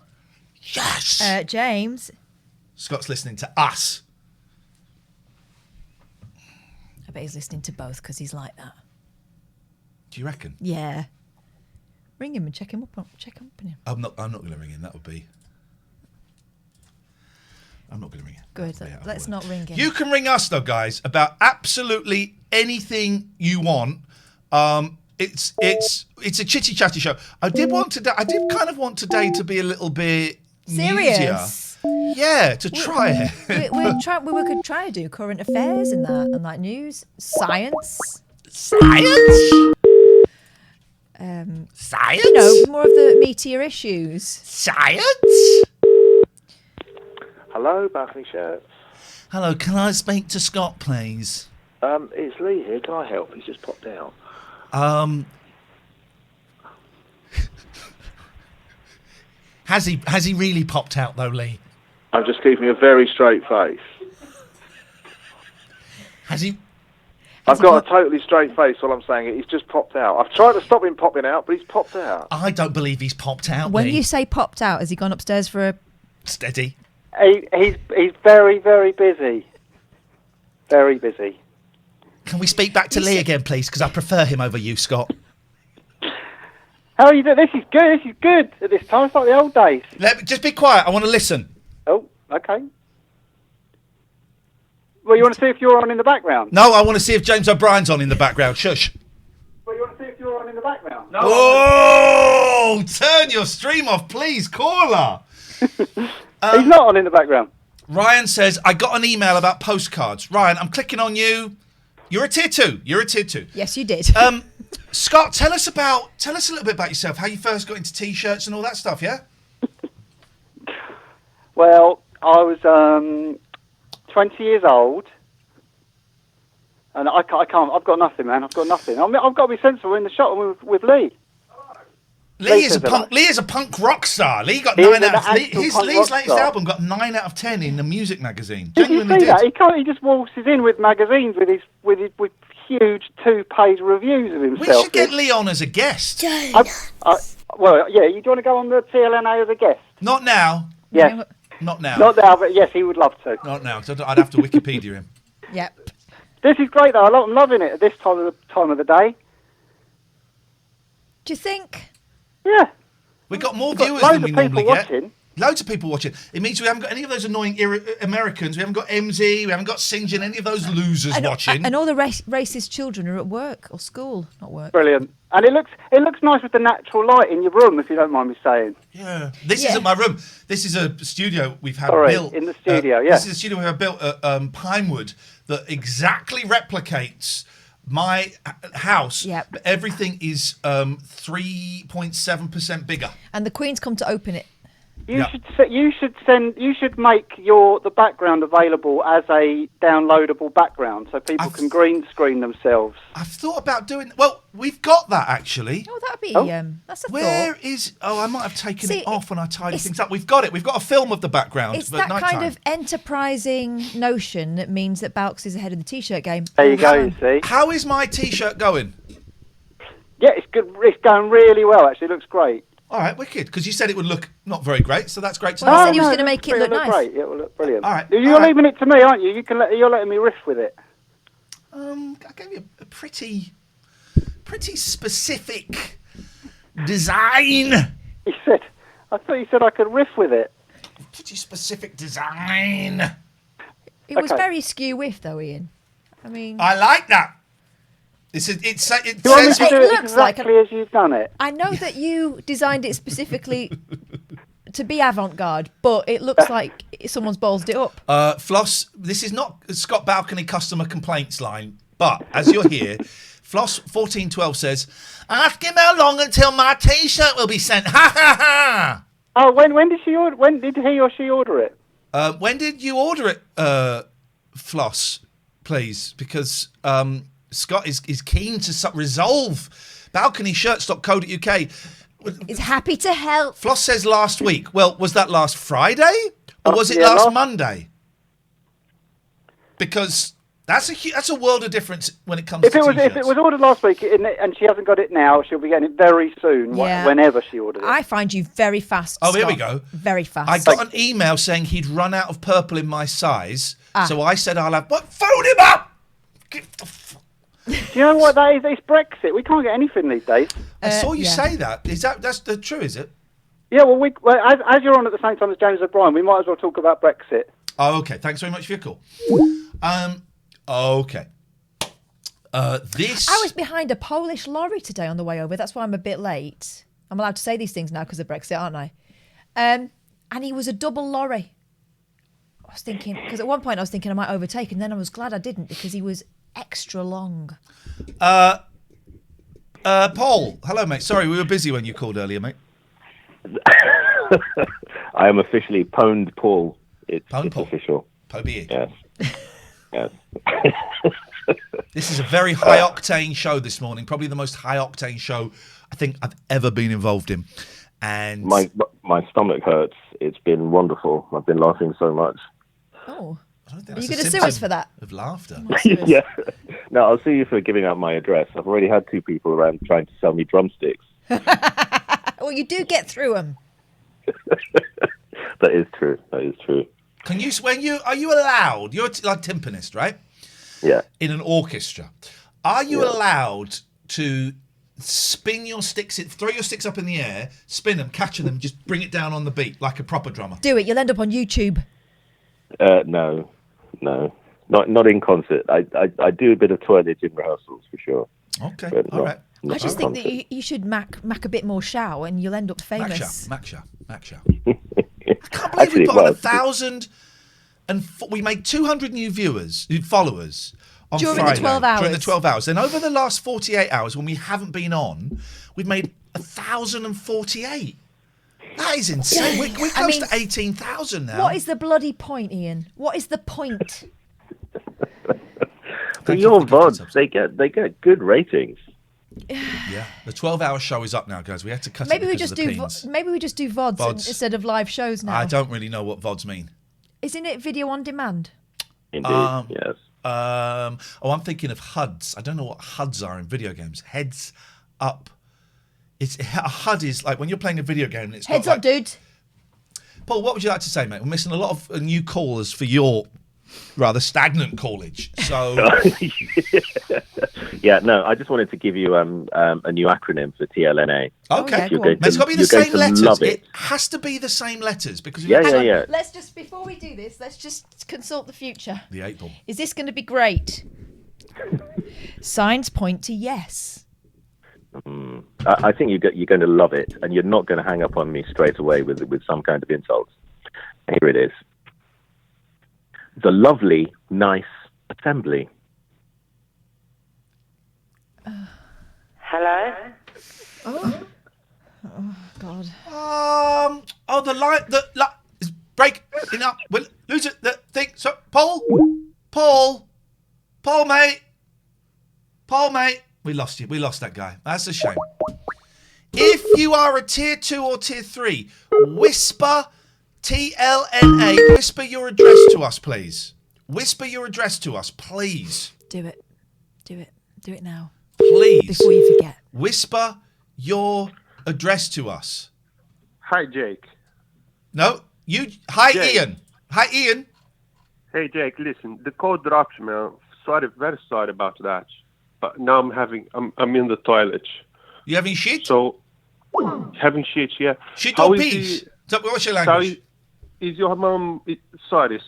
Yes! James. Scott's listening to us. I bet he's listening to both because he's like that. Do you reckon? Yeah. Ring him and check him up on him. I'm not going to ring him. That would be I'm not going to ring it. Good. Let's not ring him. You can ring us though, guys, about absolutely anything you want. It's a chitty chatty show. I did kind of want today to be a little bit serious. newsier. Yeah, to try it. We could try to do current affairs and that, and like news, science. Science. Science. You know, more of the meatier issues. Science. Hello, Balcony Shirts. Hello, can I speak to Scott, please? It's Lee here. Can I help? He's just popped out. Has he really popped out though, Lee? I'm just keeping a very straight face. Has he? I've got a totally straight face. All I'm saying is he's just popped out. I've tried to stop him popping out, but he's popped out. I don't believe he's popped out. When Lee. you say popped out, has he gone upstairs for a steady? He's very, very busy. Very busy. Can we speak back to Lee again, please? Because I prefer him over you, Scott. How are you doing? This is good. This is good at this time. It's like the old days. Just be quiet. I want to listen. Oh, okay. Well, you want to see if you're on in the background? No, I want to see if James O'Brien's on in the background. Shush. Well, you want to see if you're on in the background? No. Oh, turn your stream off, please, caller. He's not on in the background. Ryan says, I got an email about postcards. Ryan, I'm clicking on you. You're a tier 2. You're a tier 2. Yes, you did. Scott, tell us a little bit about yourself, how you first got into T-shirts and all that stuff, yeah? Well, I was 20 years old, and I can't. I've got nothing, man. I've got nothing. I've got to be sensible in the shot with Lee. Lee is a punk rock star. Lee got 9 out of Lee's latest album got 9 out of 10 in the music magazine. Did you see that? He just waltzes in with magazines with huge 2-page reviews of himself. We should get Lee on as a guest. Well, yeah. You want to go on the TLNA as a guest? Not now. Yes. Not now. Not now, but yes, he would love to. Not now, because I'd have to Wikipedia him. Yep. This is great, though. I'm loving it at this time of the day. Do you think? Yeah. We've got more viewers than we normally get. Watching. Loads of people watching. It means we haven't got any of those annoying Americans. We haven't got MZ. We haven't got St. John. Any of those losers watching. And all the racist children are at work or school, not work. Brilliant. And it looks nice with the natural light in your room, if you don't mind me saying. Yeah. This isn't my room. This is a studio we've had built. In the studio, yeah. This is a studio we have built at Pinewood that exactly replicates my house. Yep. But everything is 3.7% bigger. And the Queen's come to open it. You should make the background available as a downloadable background so people can green screen themselves. I've thought about doing. Well, we've got that actually. Oh, that'd be that's a Where thought. is? Oh, I might have taken it off when I tidied things up. We've got it. We've got a film of the background. It's but that kind of enterprising notion that means that Balks is ahead of the T-shirt game. There you go. You see. How is my T-shirt going? Yeah, it's good. It's going really well. Actually, it looks great. All right, wicked. Because you said it would look not very great, so that's great to know. know. You said you was going to make it look nice. Great. It will look brilliant. All right. You're leaving it to me, aren't you? You're letting me riff with it. I gave you a pretty specific design. I thought you said I could riff with it. Pretty specific design. It was very skew whiff, though, Ian. I mean, I like that. It looks exactly as you've done it. I know that you designed it specifically to be avant-garde, but it looks like someone's ballsed it up. Floss, this is not Scott Balcony customer complaints line, but as you're here, Floss 1412 says, ask him how long until my T-shirt will be sent. Ha ha ha! Oh, when did she order? When did he or she order it? When did you order it, Floss? Please, because Scott is keen to resolve. Balconyshirts.co.uk is happy to help. Floss says last week. Well, was that last Friday or was it last Monday? Because that's a world of difference when it comes to T-shirts. If it was ordered last week and she hasn't got it now, she'll be getting it very soon. Yeah. Whenever she orders it. I find you very fast. Oh, Scott. here we go. Very fast. I got an email saying he'd run out of purple in my size, so I said I'll have. What? Phone him up. Do you know what that is? It's Brexit. We can't get anything these days. I saw you say that. That's true? Is it? Yeah. Well, as you're on at the same time as James O'Brien, we might as well talk about Brexit. Oh, okay. Thanks very much for your call. Okay. This. I was behind a Polish lorry today on the way over. That's why I'm a bit late. I'm allowed to say these things now because of Brexit, aren't I? And he was a double lorry. I was thinking, because at one point I was thinking I might overtake, and then I was glad I didn't because he was extra long. Paul, hello, mate. Sorry, we were busy when you called earlier, mate. I am officially pwned Paul. It's Paul. official. Pobie. Yes. Yes. This is a very high-octane show this morning. Probably the most high-octane show I think I've ever been involved in. And my stomach hurts. It's been wonderful. I've been laughing so much. Oh. Are you going to sue us for that? Of laughter. Yeah. No, I'll sue you for giving out my address. I've already had 2 people around trying to sell me drumsticks. Well, you do get through them. That is true. Can you? Are you allowed? You're like timpanist, right? Yeah. In an orchestra, are you allowed to spin your sticks? Throw your sticks up in the air, spin them, catch them, just bring it down on the beat like a proper drummer. Do it. You'll end up on YouTube. No, not in concert. I do a bit of twirlage in rehearsals for sure. Okay, all right. I just think that you should mac a bit more show, and you'll end up famous. Mac show. I can't believe we put on 1,000 and we made 200 new followers on During Friday. the 12 hours. During the 12 hours. Then over the last 48 hours, when we haven't been on, we've made 1,048. That is insane. We're close to 18,000 now. What is the bloody point, Ian? What is the point? For your VODs, they get good ratings. Yeah, the 12-hour show is up now, guys. We had to cut Maybe it we because just of the do pings. maybe we just do VODs instead of live shows now. I don't really know what VODs mean. Isn't it video on demand? Indeed, yes. I'm thinking of HUDs. I don't know what HUDs are in video games. Heads up. A HUD is like when you're playing a video game. And it's Heads up, dude. Paul, what would you like to say, mate? We're missing a lot of new callers for your rather stagnant callage. So, yeah, no, I just wanted to give you a new acronym for TLNA. Okay, it's got to be the same letters. It has to be the same letters because yeah. Let's just before we do this, let's just consult the future. The 8 ball. Is this going to be great? Signs point to yes. I think you're going to love it, and you're not going to hang up on me straight away with some kind of insult. Here it is. The lovely, nice assembly. Hello? Oh God. The line is breaking up. We'll lose it. The thing. So, Paul, mate. We lost you. We lost that guy. That's a shame. If you are a tier 2 or tier 3, whisper TLNA. Whisper your address to us, please. Whisper your address to us, please. Do it. Do it now. Please. Before you forget. Whisper your address to us. Hi, Jake. No, you. Hi, Jake. Ian. Hi, Ian. Hey, Jake. Listen, the code dropped, man. Sorry, very sorry about that. But now I'm in the toilet. You having shit? So, having shit, yeah. Shit or peas? What's your language? Is your mom? Sorry.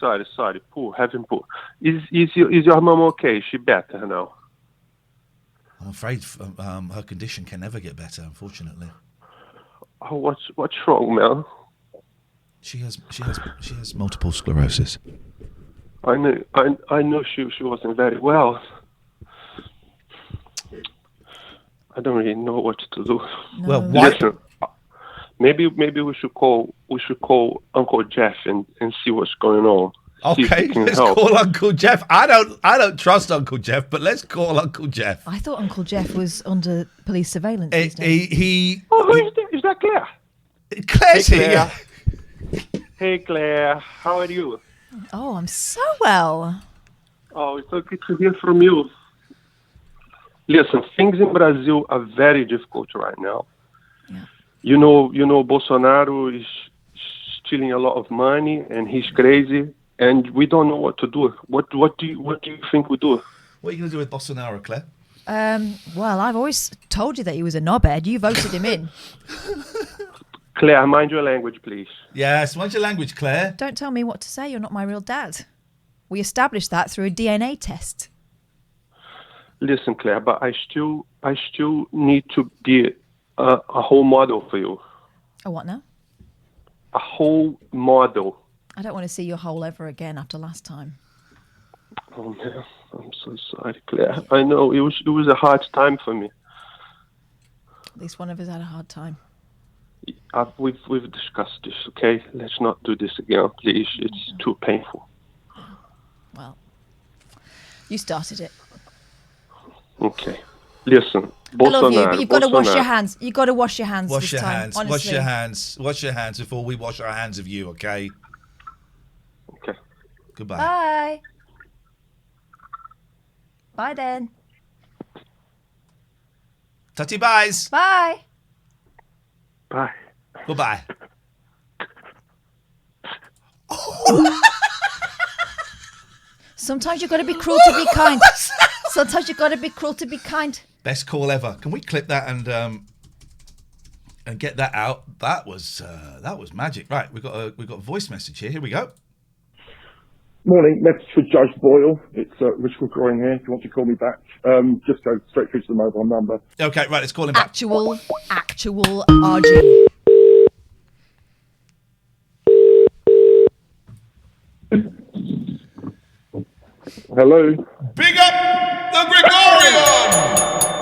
Poo, having poo. Is your mom okay? Is she better now? I'm afraid her condition can never get better, unfortunately. Oh, what's wrong, man? She has multiple sclerosis. I know she wasn't very well. I don't really know what to do. No. Well, why? Listen, maybe we should call Uncle Jeff and see what's going on. Okay, let's call Uncle Jeff. I don't trust Uncle Jeff, but let's call Uncle Jeff. I thought Uncle Jeff was under police surveillance. Is that Claire? Claire's here. Hey Claire, how are you? Oh, I'm so well. Oh, it's so good to hear from you. Listen, things in Brazil are very difficult right now. Yeah. You know, Bolsonaro is stealing a lot of money, and he's crazy, and we don't know what to do. What do you think we do? What are you going to do with Bolsonaro, Claire? Well, I've always told you that he was a knobhead. You voted him in. Claire, mind your language, please. Yes, mind your language, Claire. Don't tell me what to say. You're not my real dad. We established that through a DNA test. Listen, Claire, but I still need to be a whole model for you. A what now? A whole model. I don't want to see your hole ever again after last time. Oh man, I'm so sorry, Claire. I know it was a hard time for me. At least one of us had a hard time. We've discussed this, okay? Let's not do this again, please. It's too painful. Well, you started it. Okay. Listen, I love you, but you've got to wash your hands. You've got to wash your hands Wash your time, hands. honestly. Wash your hands. Wash your hands before we wash our hands of you, okay? Okay. Goodbye. Bye. Bye then. Tutty buys. Bye. Bye. Goodbye. Sometimes you've got to be cruel to be kind. Sometimes you've got to be cruel to be kind. Best call ever. Can we clip that and get that out? That was magic. Right, we've got a voice message here. Here we go. Morning, message for Judge Boyle. It's Rich McCroy here. If you want to call me back, just go straight through to the mobile number. Okay, right, let's call him back. Actual RG. Hello. Big up the Gregorian!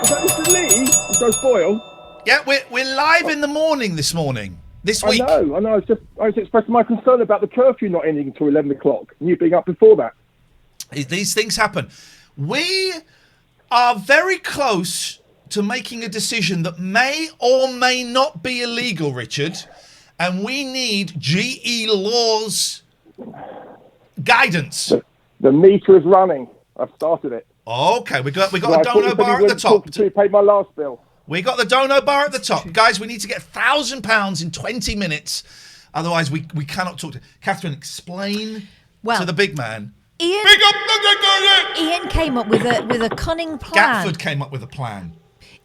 Is that Mr. Lee? Judge Boyle? Yeah, we're live in the morning this morning. This week. I know. I was expressing my concern about the curfew not ending until 11 o'clock, and you being up before that. These things happen. We are very close to making a decision that may or may not be illegal, Richard, and we need GE Law's guidance. The meter is running. I've started it. Okay, we got Well, a dono bar at the top. To pay my last bill. We got the dono bar at the top. Guys, we need to get £1,000 in 20 minutes. Otherwise, we cannot talk to... Katherine, explain to the big man. Iain, Big up the Gregorian! Iain came up with a cunning plan. Gatford came up with a plan.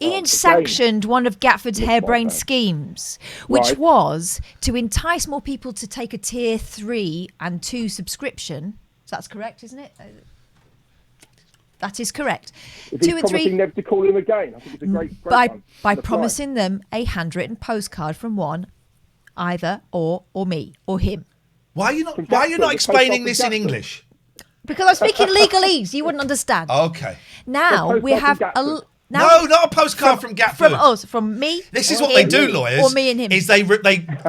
Iain sanctioned one of Gatford's harebrained schemes, which was to entice more people to take a tier 3 and 2 subscription. So that's correct, isn't it? That is correct. If 2 and 3 never to call him again, I think it's a great one. by promising them a handwritten postcard from one, either or me or him. Why are you not explaining this in English? Because I'm speaking legalese, you wouldn't understand. Okay. Now we have no, not a postcard from Gatford. From us, from me. This is what they do, lawyers. Or me and him. Is they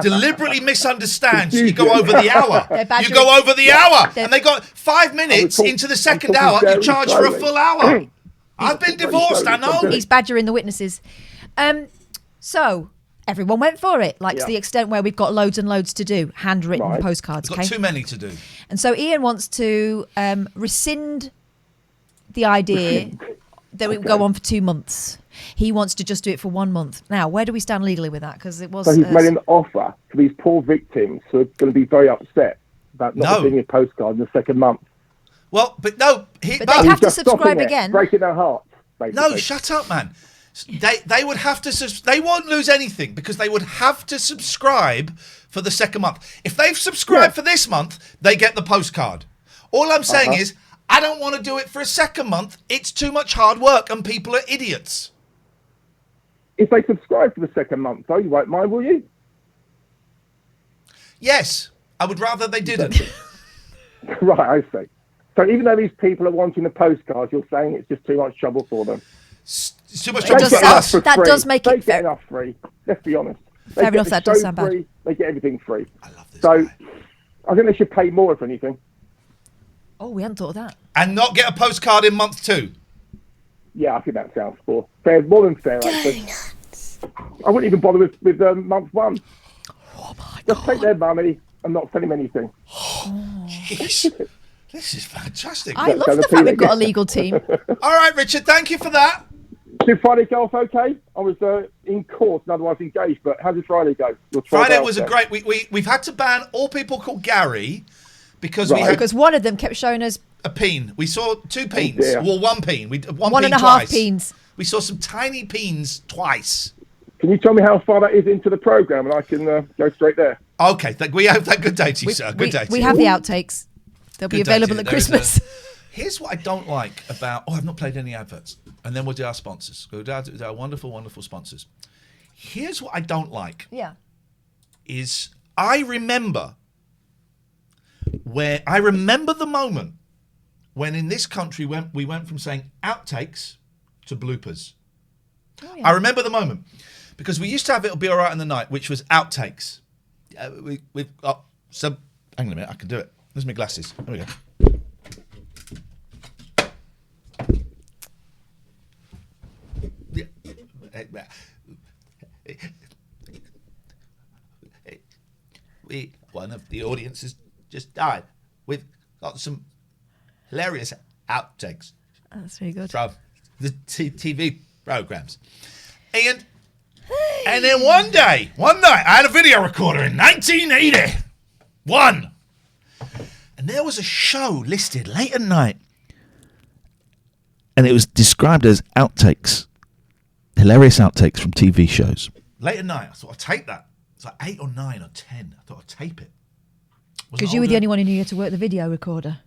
deliberately misunderstand. So you go over the hour. You go over the hour, and they got 5 minutes into the second hour. You charge for a full hour. I've been divorced. I know. He's badgering the witnesses. So everyone went for it, to the extent where we've got loads and loads to do, handwritten postcards. We've got too many to do. And so Iain wants to rescind the idea that we go on for 2 months. He wants to just do it for 1 month. Now, where do we stand legally with that? Because it was. So he's made an offer to these poor victims who are going to be very upset about not receiving a postcard in the second month. Well, but no. But they'd have to subscribe again. Breaking their hearts. Basically. No, shut up, man. They would have to. They won't lose anything because they would have to subscribe for the second month. If they've subscribed for this month, they get the postcard. All I'm saying is, I don't want to do it for a second month. It's too much hard work, and people are idiots. If they subscribe for the second month, though, you won't mind, will you? Yes, I would rather they didn't. Right, I see. So even though these people are wanting the postcards, you're saying it's just too much trouble for them. It's too much trouble for us. That does make they it get enough free. Let's be honest. Fair enough. That does sound free, bad. They get everything free. I love this. So I think they should pay more, if anything. Oh, we hadn't thought of that. And not get a postcard in month 2. Yeah, I think that sounds fair. More than fair, actually. I wouldn't even bother with month 1. Oh my God. Just take their money and not send him anything. Jeez. This is fantastic. I love the fact we've got a legal team. All right, Richard, thank you for that. Did Friday go off okay? I was in court and otherwise engaged, but how did Friday go? Friday was a great... We've had to ban all people called Gary because because one of them kept showing us a peen. We saw 2 peens. Well, 1 peen. One and peen a half twice. peens. We saw some tiny peens twice. Can you tell me how far that is into the programme, and I can go straight there? Okay, we have that. Good day to you, sir. Good day to We you. have the outtakes. They'll be Good day to available you. at There is Christmas. Here's what I don't like about... Oh, I've not played any adverts. And then we'll do our sponsors. We'll do our wonderful, wonderful sponsors. Here's what I don't like. Yeah. Is I remember the moment when in this country we went from saying outtakes to bloopers. Oh, yeah. I remember the moment because we used to have It'll Be Alright in the Night, which was outtakes. So hang on a minute, I can do it. There's my glasses. There we go. One of the audiences just died. We've got some hilarious outtakes. That's very good. From the TV programs. And then one night, I had a video recorder in 1981. And there was a show listed late at night. And it was described as outtakes. Hilarious outtakes from TV shows. Late at night, I thought I'd tape that. It's like 8 or 9 or 10. I thought I'd tape it. Because you were the only one who knew how to work the video recorder.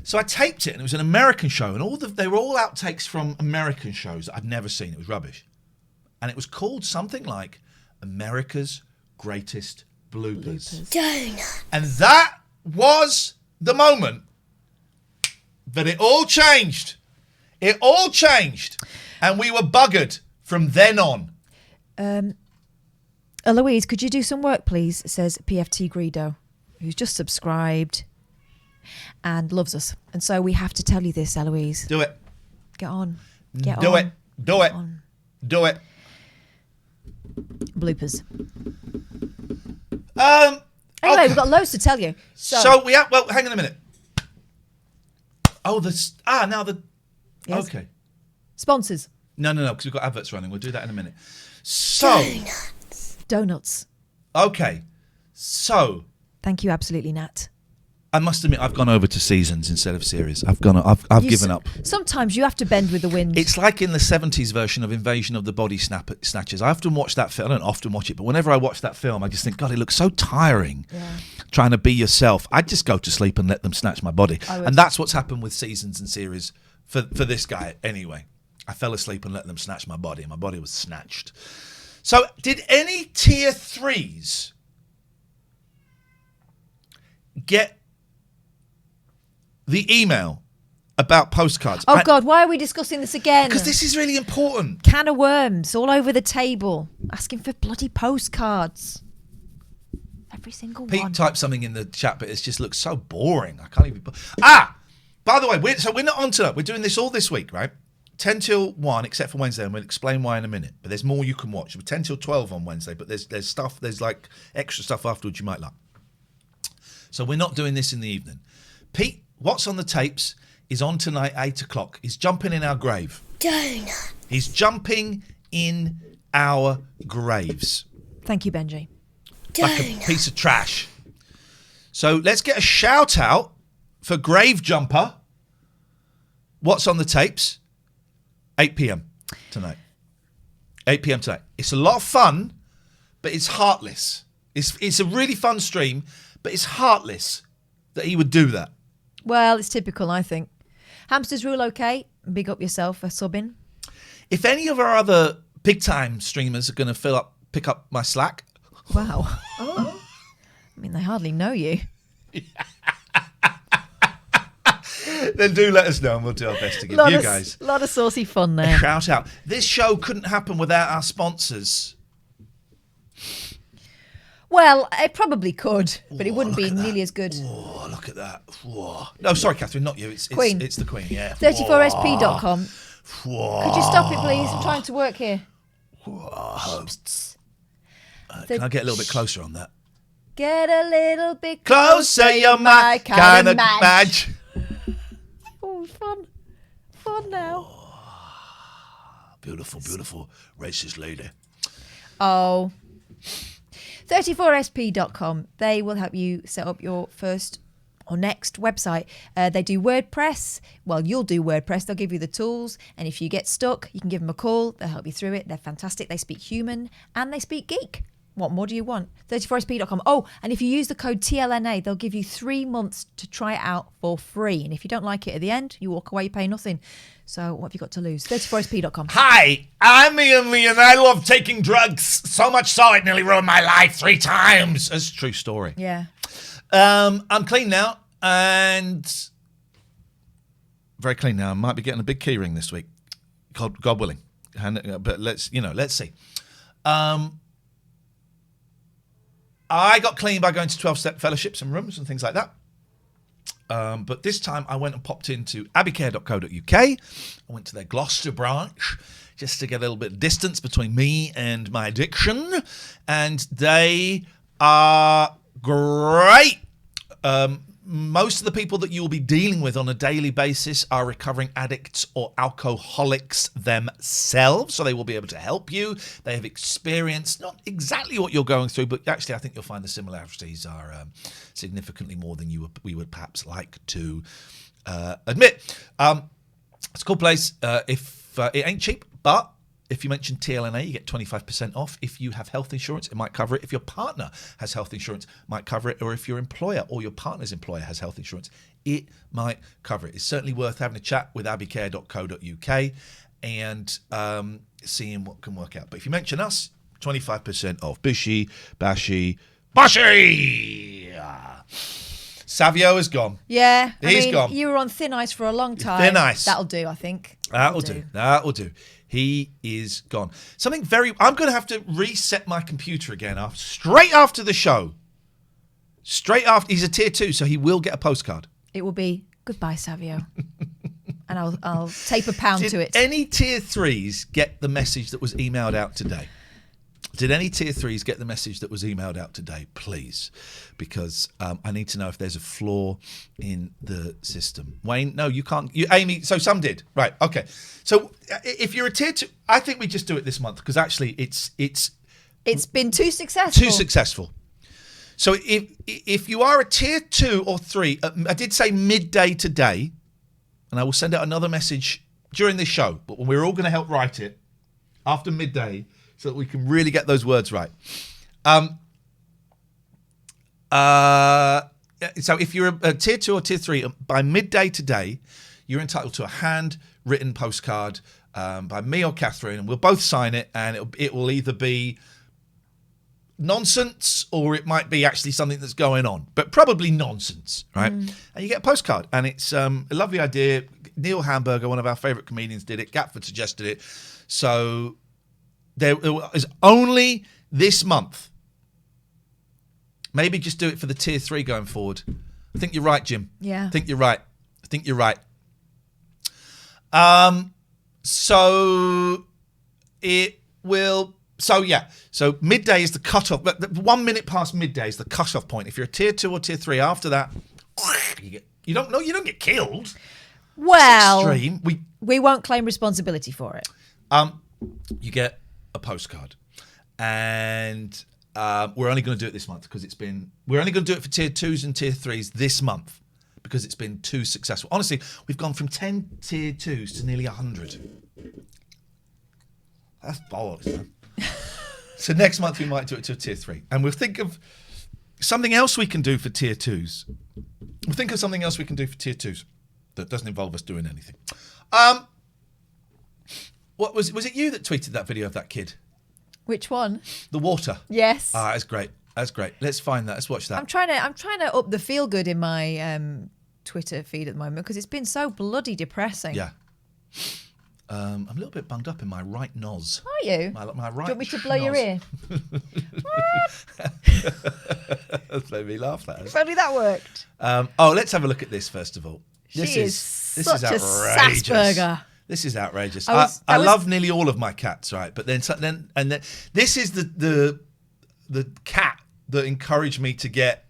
So I taped it, and it was an American show, and they were all outtakes from American shows that I'd never seen. It was rubbish. And it was called something like America's Greatest Bloopers. Donut. And that was the moment that it all changed. It all changed. And we were buggered from then on. Eloise, could you do some work, please? Says PFT Greedo, who's just subscribed and loves us. And so we have to tell you this, Eloise. Do it. Get on. Do it. Do it. Do it. Bloopers. Anyway, okay. We've got loads to tell you. So we have... Well, hang on a minute. Oh, now the... Yes. Okay. Sponsors. No, because we've got adverts running. We'll do that in a minute. So... Donuts. Okay. So... Thank you, absolutely, Nat. I must admit, I've gone over to seasons instead of series. I've given up. Sometimes you have to bend with the wind. It's like in the 70s version of Invasion of the Body Snatchers. I often watch that film. I don't often watch it, but whenever I watch that film, I just think, God, it looks so tiring. Yeah. Trying to be yourself. I'd just go to sleep and let them snatch my body. And that's what's happened with seasons and series for this guy anyway. I fell asleep and let them snatch my body, and my body was snatched. So, did any tier 3s get the email about postcards? Oh, God, why are we discussing this again? Because this is really important. Can of worms all over the table, asking for bloody postcards. Every single Pete one. typed something in the chat, but it just looks so boring. I can't even... By the way, we're not on to that. We're doing this all this week, right? 10 till 1, except for Wednesday, and we'll explain why in a minute. But there's more you can watch. We're 10 till 12 on Wednesday, but there's stuff, there's like extra stuff afterwards you might like. So we're not doing this in the evening. Pete, what's on the tapes is on tonight, 8 o'clock. He's jumping in our grave. Donut. He's jumping in our graves. Thank you, Benji. Like a piece of trash. So let's get a shout out for Grave Jumper. What's on the tapes? 8 p.m. tonight. 8 p.m. tonight. It's a lot of fun, but it's heartless. It's a really fun stream, but it's heartless that he would do that. Well, it's typical, I think. Hamsters rule okay. Big up yourself for subbing. If any of our other big-time streamers are going to pick up my slack... Wow. Oh. I mean, they hardly know you. Then do let us know and we'll do our best to give you guys a lot of saucy fun there. a shout out. This show couldn't happen without our sponsors. Well, it probably could, but it wouldn't be nearly as good. Oh, look at that. Whoa. No, sorry, Catherine, not you. It's Queen. It's the Queen, yeah. 34sp.com. Whoa. Could you stop it, please? I'm trying to work here. Can I get a little bit closer on that? Get a little bit Closer, you're my kind of badge. Oh, fun. Fun now. Beautiful, beautiful racist lady. Oh. 34sp.com. They will help you set up your first or Next website. They do WordPress. Well, you'll do WordPress. They'll give you the tools. And if you get stuck, you can give them a call. They'll help you through it. They're fantastic. They speak human and they speak geek. What more do you want? 34sp.com. Oh, and if you use the code TLNA, they'll give you 3 months to try it out for free. And if you don't like it at the end, you walk away, you pay nothing. So what have you got to lose? 34sp.com. Hi, I'm Iain Lee and I love taking drugs. So much so it nearly ruined my life 3 times. That's a true story. Yeah. I'm clean now and very clean now. I might be getting a big key ring this week. God willing. But let's see. I got clean by going to 12-step fellowships and rooms and things like that. But this time I went and popped into abbeycare.co.uk. I went to their Gloucester branch just to get a little bit of distance between me and my addiction. And they are great. Most of the people that you will be dealing with on a daily basis are recovering addicts or alcoholics themselves, so they will be able to help you. They have experienced not exactly what you're going through, but actually I think you'll find the similarities are significantly more than we would perhaps like to admit. It's a cool place. If it ain't cheap, but if you mention TLNA, you get 25% off. If you have health insurance, it might cover it. If your partner has health insurance, it might cover it. Or if your employer or your partner's employer has health insurance, it might cover it. It's certainly worth having a chat with abbeycare.co.uk and seeing what can work out. But if you mention us, 25% off. Bishy, Bashy, Bashy! Savio is gone. Yeah. He's gone. You were on thin ice for a long time. Thin ice. That'll do, I think. That'll do. He is gone. I'm going to have to reset my computer again straight after the show. Straight after. He's a tier 2, so he will get a postcard. It will be goodbye, Savio. And I'll tape a pound to it. Did any tier 3s get the message that was emailed out today? Did any tier 3s get the message that was emailed out today? Please. Because I need to know if there's a flaw in the system. Wayne, no, you can't. Amy, so some did. Right, okay. So if you're a tier 2, I think we just do it this month because actually it's been too successful. Too successful. So if you are a tier 2 or 3, I did say midday today, and I will send out another message during this show, but we're all going to help write it after midday, so that we can really get those words right. So if you're a tier 2 or tier 3, by midday today, you're entitled to a handwritten postcard by me or Katherine, and we'll both sign it, and it will either be nonsense or it might be actually something that's going on, but probably nonsense, right? And you get a postcard, and it's a lovely idea. Neil Hamburger, one of our favourite comedians, did it. Gatford suggested it. So there is only this month. Maybe just do it for the tier 3 going forward. I think you're right, Jim. Yeah. I think you're right. So it will. So yeah. So midday is the cutoff. But 1 minute past midday is the cutoff point. If you're a tier 2 or tier 3, after that, you don't get killed. Well, it's extreme. We won't claim responsibility for it. You get a postcard, and we're only going to do it this month because we're only going to do it for tier 2s and tier 3s this month because it's been too successful. Honestly, we've gone from 10 tier 2s to nearly 100. That's bollocks, man. So next month we might do it to a tier 3, and we'll think of something else we can do for tier 2s. That doesn't involve us doing anything. What was it you that tweeted that video of that kid? Which one? The water. Yes. That's great. Let's find that. Let's watch that. I'm trying to up the feel good in my Twitter feed at the moment because it's been so bloody depressing. Yeah. I'm a little bit bunged up in my right nose. Are you? My right. Do you want me to blow your ear? That's made me laugh. That. If only that worked. Let's have a look at this first of all. This is outrageous. A sassburger. This is outrageous. I love nearly all of my cats, right? But then this is the cat that encouraged me to get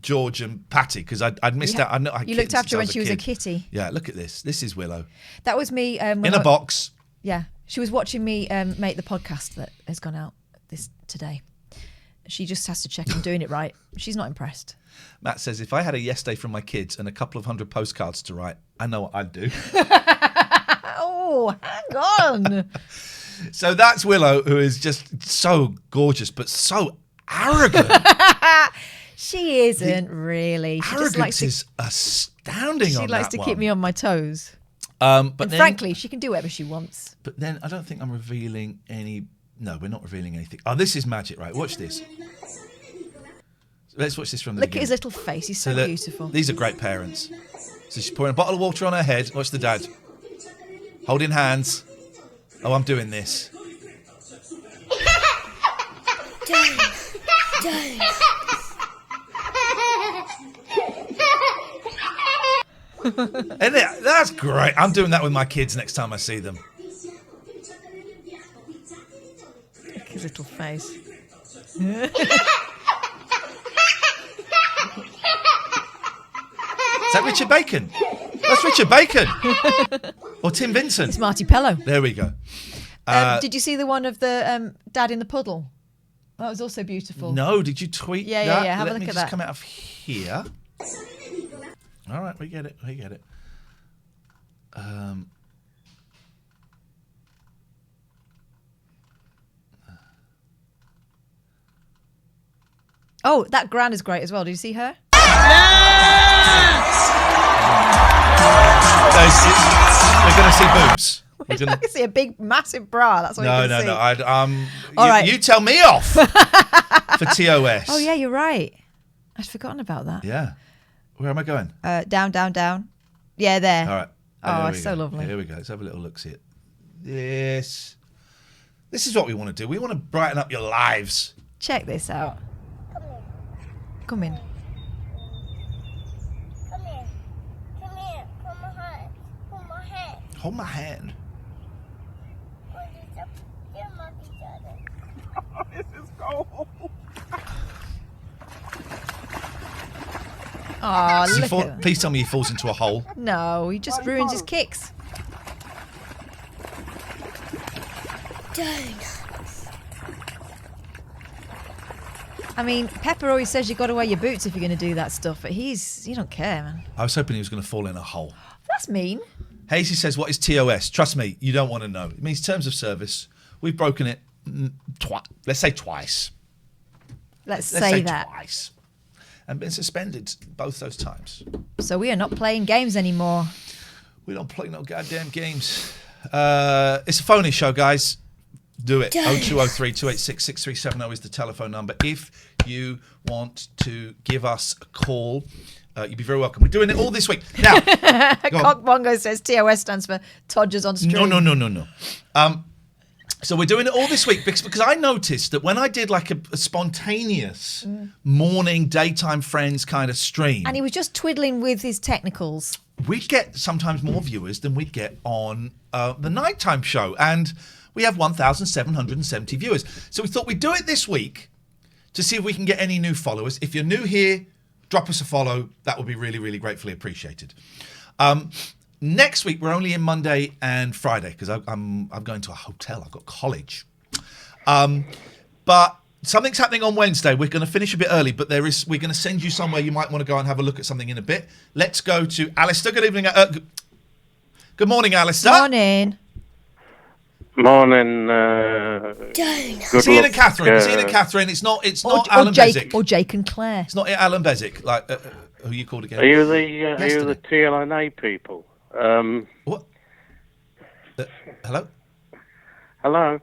George and Patty because I'd missed out. You looked after her when she was a kitty. Yeah, look at this. This is Willow. That was me in a box. Yeah, she was watching me make the podcast that has gone out today. She just has to check I'm doing it right. She's not impressed. Matt says, if I had a yes day from my kids and a couple of 100 postcards to write, I know what I'd do. Oh, hang on. So that's Willow, who is just so gorgeous, but so arrogant. She isn't really. She just likes Arrogance to, is astounding she on likes that to keep me on my toes. But And then, frankly, she can do whatever she wants. But then I don't think I'm revealing any... No, we're not revealing anything. Oh, this is magic, right? Watch this. Let's watch this from the Look beginning. at his little face. He's so look, beautiful. These are great parents. So she's pouring a bottle of water on her head. Watch the dad. Holding hands. Oh, I'm doing this. Isn't it? That's great. I'm doing that with my kids next time I see them. Look at his little face. Is that Richard Bacon? That's Richard Bacon. Or Tim Vincent. It's Marty Pello. There we go. Did you see the one of the dad in the puddle? That was also beautiful. No, did you tweet Yeah, that? yeah. Have a Let look me at just that. come out of here. All right, we get it. Oh, that Gran is great as well. Did you see her? We're going to see boobs. I can see a big, massive bra. That's what you can see. No. All right. You tell me off for TOS. Oh, yeah, you're right. I'd forgotten about that. Yeah. Where am I going? Down. Yeah, there. All right. Oh, There it's we so go. lovely. Here we go. Let's have a little look. See it. This is what we want to do. We want to brighten up your lives. Check this out. Come in. Hold my hand. This is cold. Oh, Does he look fall- at him. Please tell me he falls into a hole. No, he just ruins his kicks. Dang. I mean, Pepper always says you've got to wear your boots if you're going to do that stuff, but he don't care, man. I was hoping he was going to fall in a hole. That's mean. Hazy says, what is TOS? Trust me, you don't want to know. It means terms of service. We've broken it let's say twice. Let's Let's say that. twice. And been suspended both those times. So we are not playing games anymore. We don't play no goddamn games. It's a phone-in show, guys. Do it. 0203 286 6370 is the telephone number. If you want to give us a call, you'd be very welcome. We're doing it all this week. Now, go on. Cockbongo says TOS stands for Todgers on Stream. No. So we're doing it all this week because I noticed that when I did like a spontaneous morning, daytime friends kind of stream, And he was just twiddling with his technicals. we'd get sometimes more viewers than we'd get on the nighttime show. And we have 1,770 viewers. So we thought we'd do it this week to see if we can get any new followers. If you're new here, drop us a follow. That would be really, really gratefully appreciated. Next week, we're only in Monday and Friday because I'm going to a hotel. I've got college. But something's happening on Wednesday. We're going to finish a bit early, but we're going to send you somewhere you might want to go and have a look at something in a bit. Let's go to Alistair. Good evening. Good morning, Alistair. Morning. Morning. It's Iain and Katherine. It's Iain and Katherine. It's not Alan Bezic. Or Jake and Claire. It's not Alan Bezic. Like who you called again? Are you the TLNA people? What? Hello. Hello.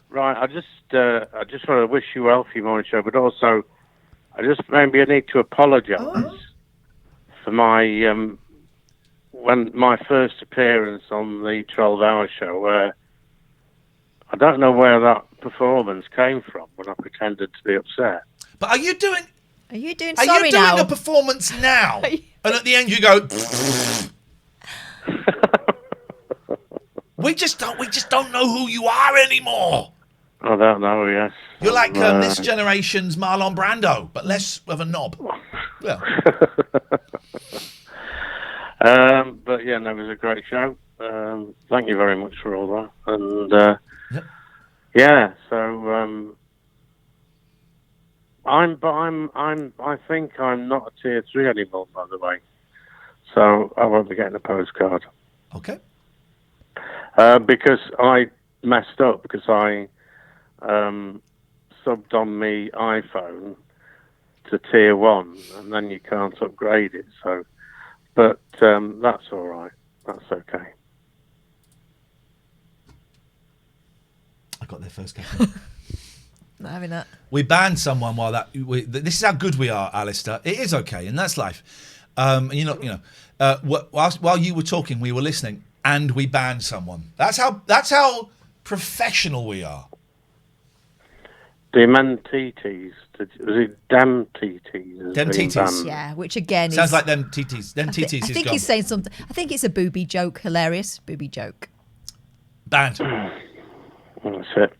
Right. I just want to wish you well for your morning show, but also I need to apologise for my my first appearance on the 12-hour show, where I don't know where that performance came from when I pretended to be upset. But are you doing sorry now? a performance now? And at the end you go. we just don't know who you are anymore. I don't know. Yes. You're like this generation's Marlon Brando, but less of a knob. Well. But yeah, no, it was a great show. Thank you very much for all that. And yeah, so I think I'm not a tier 3 anymore, by the way. So I won't be getting a postcard. Okay. Because I messed up because I subbed on my iPhone to tier 1, and then you can't upgrade it. So, but that's all right. That's okay. I got there first, Katherine. Not having that. We banned someone while that. This is how good we are, Alistair. It is okay, and that's life. While you were talking, we were listening, and we banned someone. That's how professional we are. Dem TTs. Was it Dem TTs? Dem TTs. Yeah, which again sounds is, like them TTs. Them TTs is I think gone. he's saying something. I think it's a booby joke. Hilarious booby joke. Banned. That's it.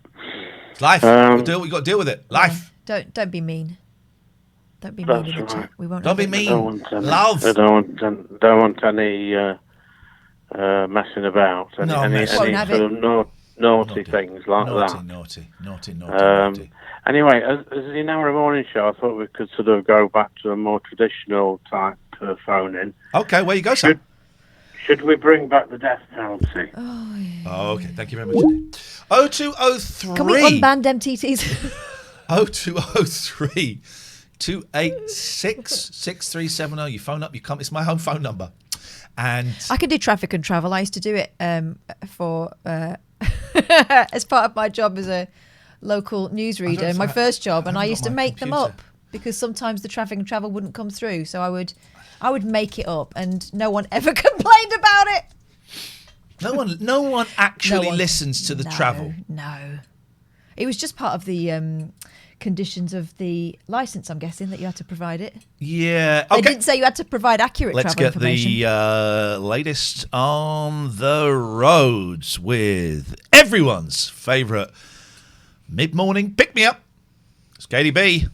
It's life. We got to deal with it. Life. Don't be mean. Don't be mean in the chat. We won't. Don't be mean. Love. I don't want any messing about. Any sort of naughty things like that. Naughty. Anyway, as in our morning show, I thought we could sort of go back to a more traditional type phone-in. Okay, where you go, sir? Should we bring back the death penalty? Oh, okay. Thank you very much. 0203. Can we unban them TTs? 0203 286 6370. You phone up. You come. It's my home phone number. And I can do traffic and travel. I used to do it for as part of my job as a local newsreader in my first job, and I used to make them up because sometimes the traffic and travel wouldn't come through. So I would make it up, and no one ever complained about it. No one actually listens to the travel. No, it was just part of the conditions of the license. I'm guessing that you had to provide it. Yeah. They didn't say you had to provide accurate Let's travel get information. the latest on the roads with everyone's favourite mid-morning pick-me-up. It's Katie B.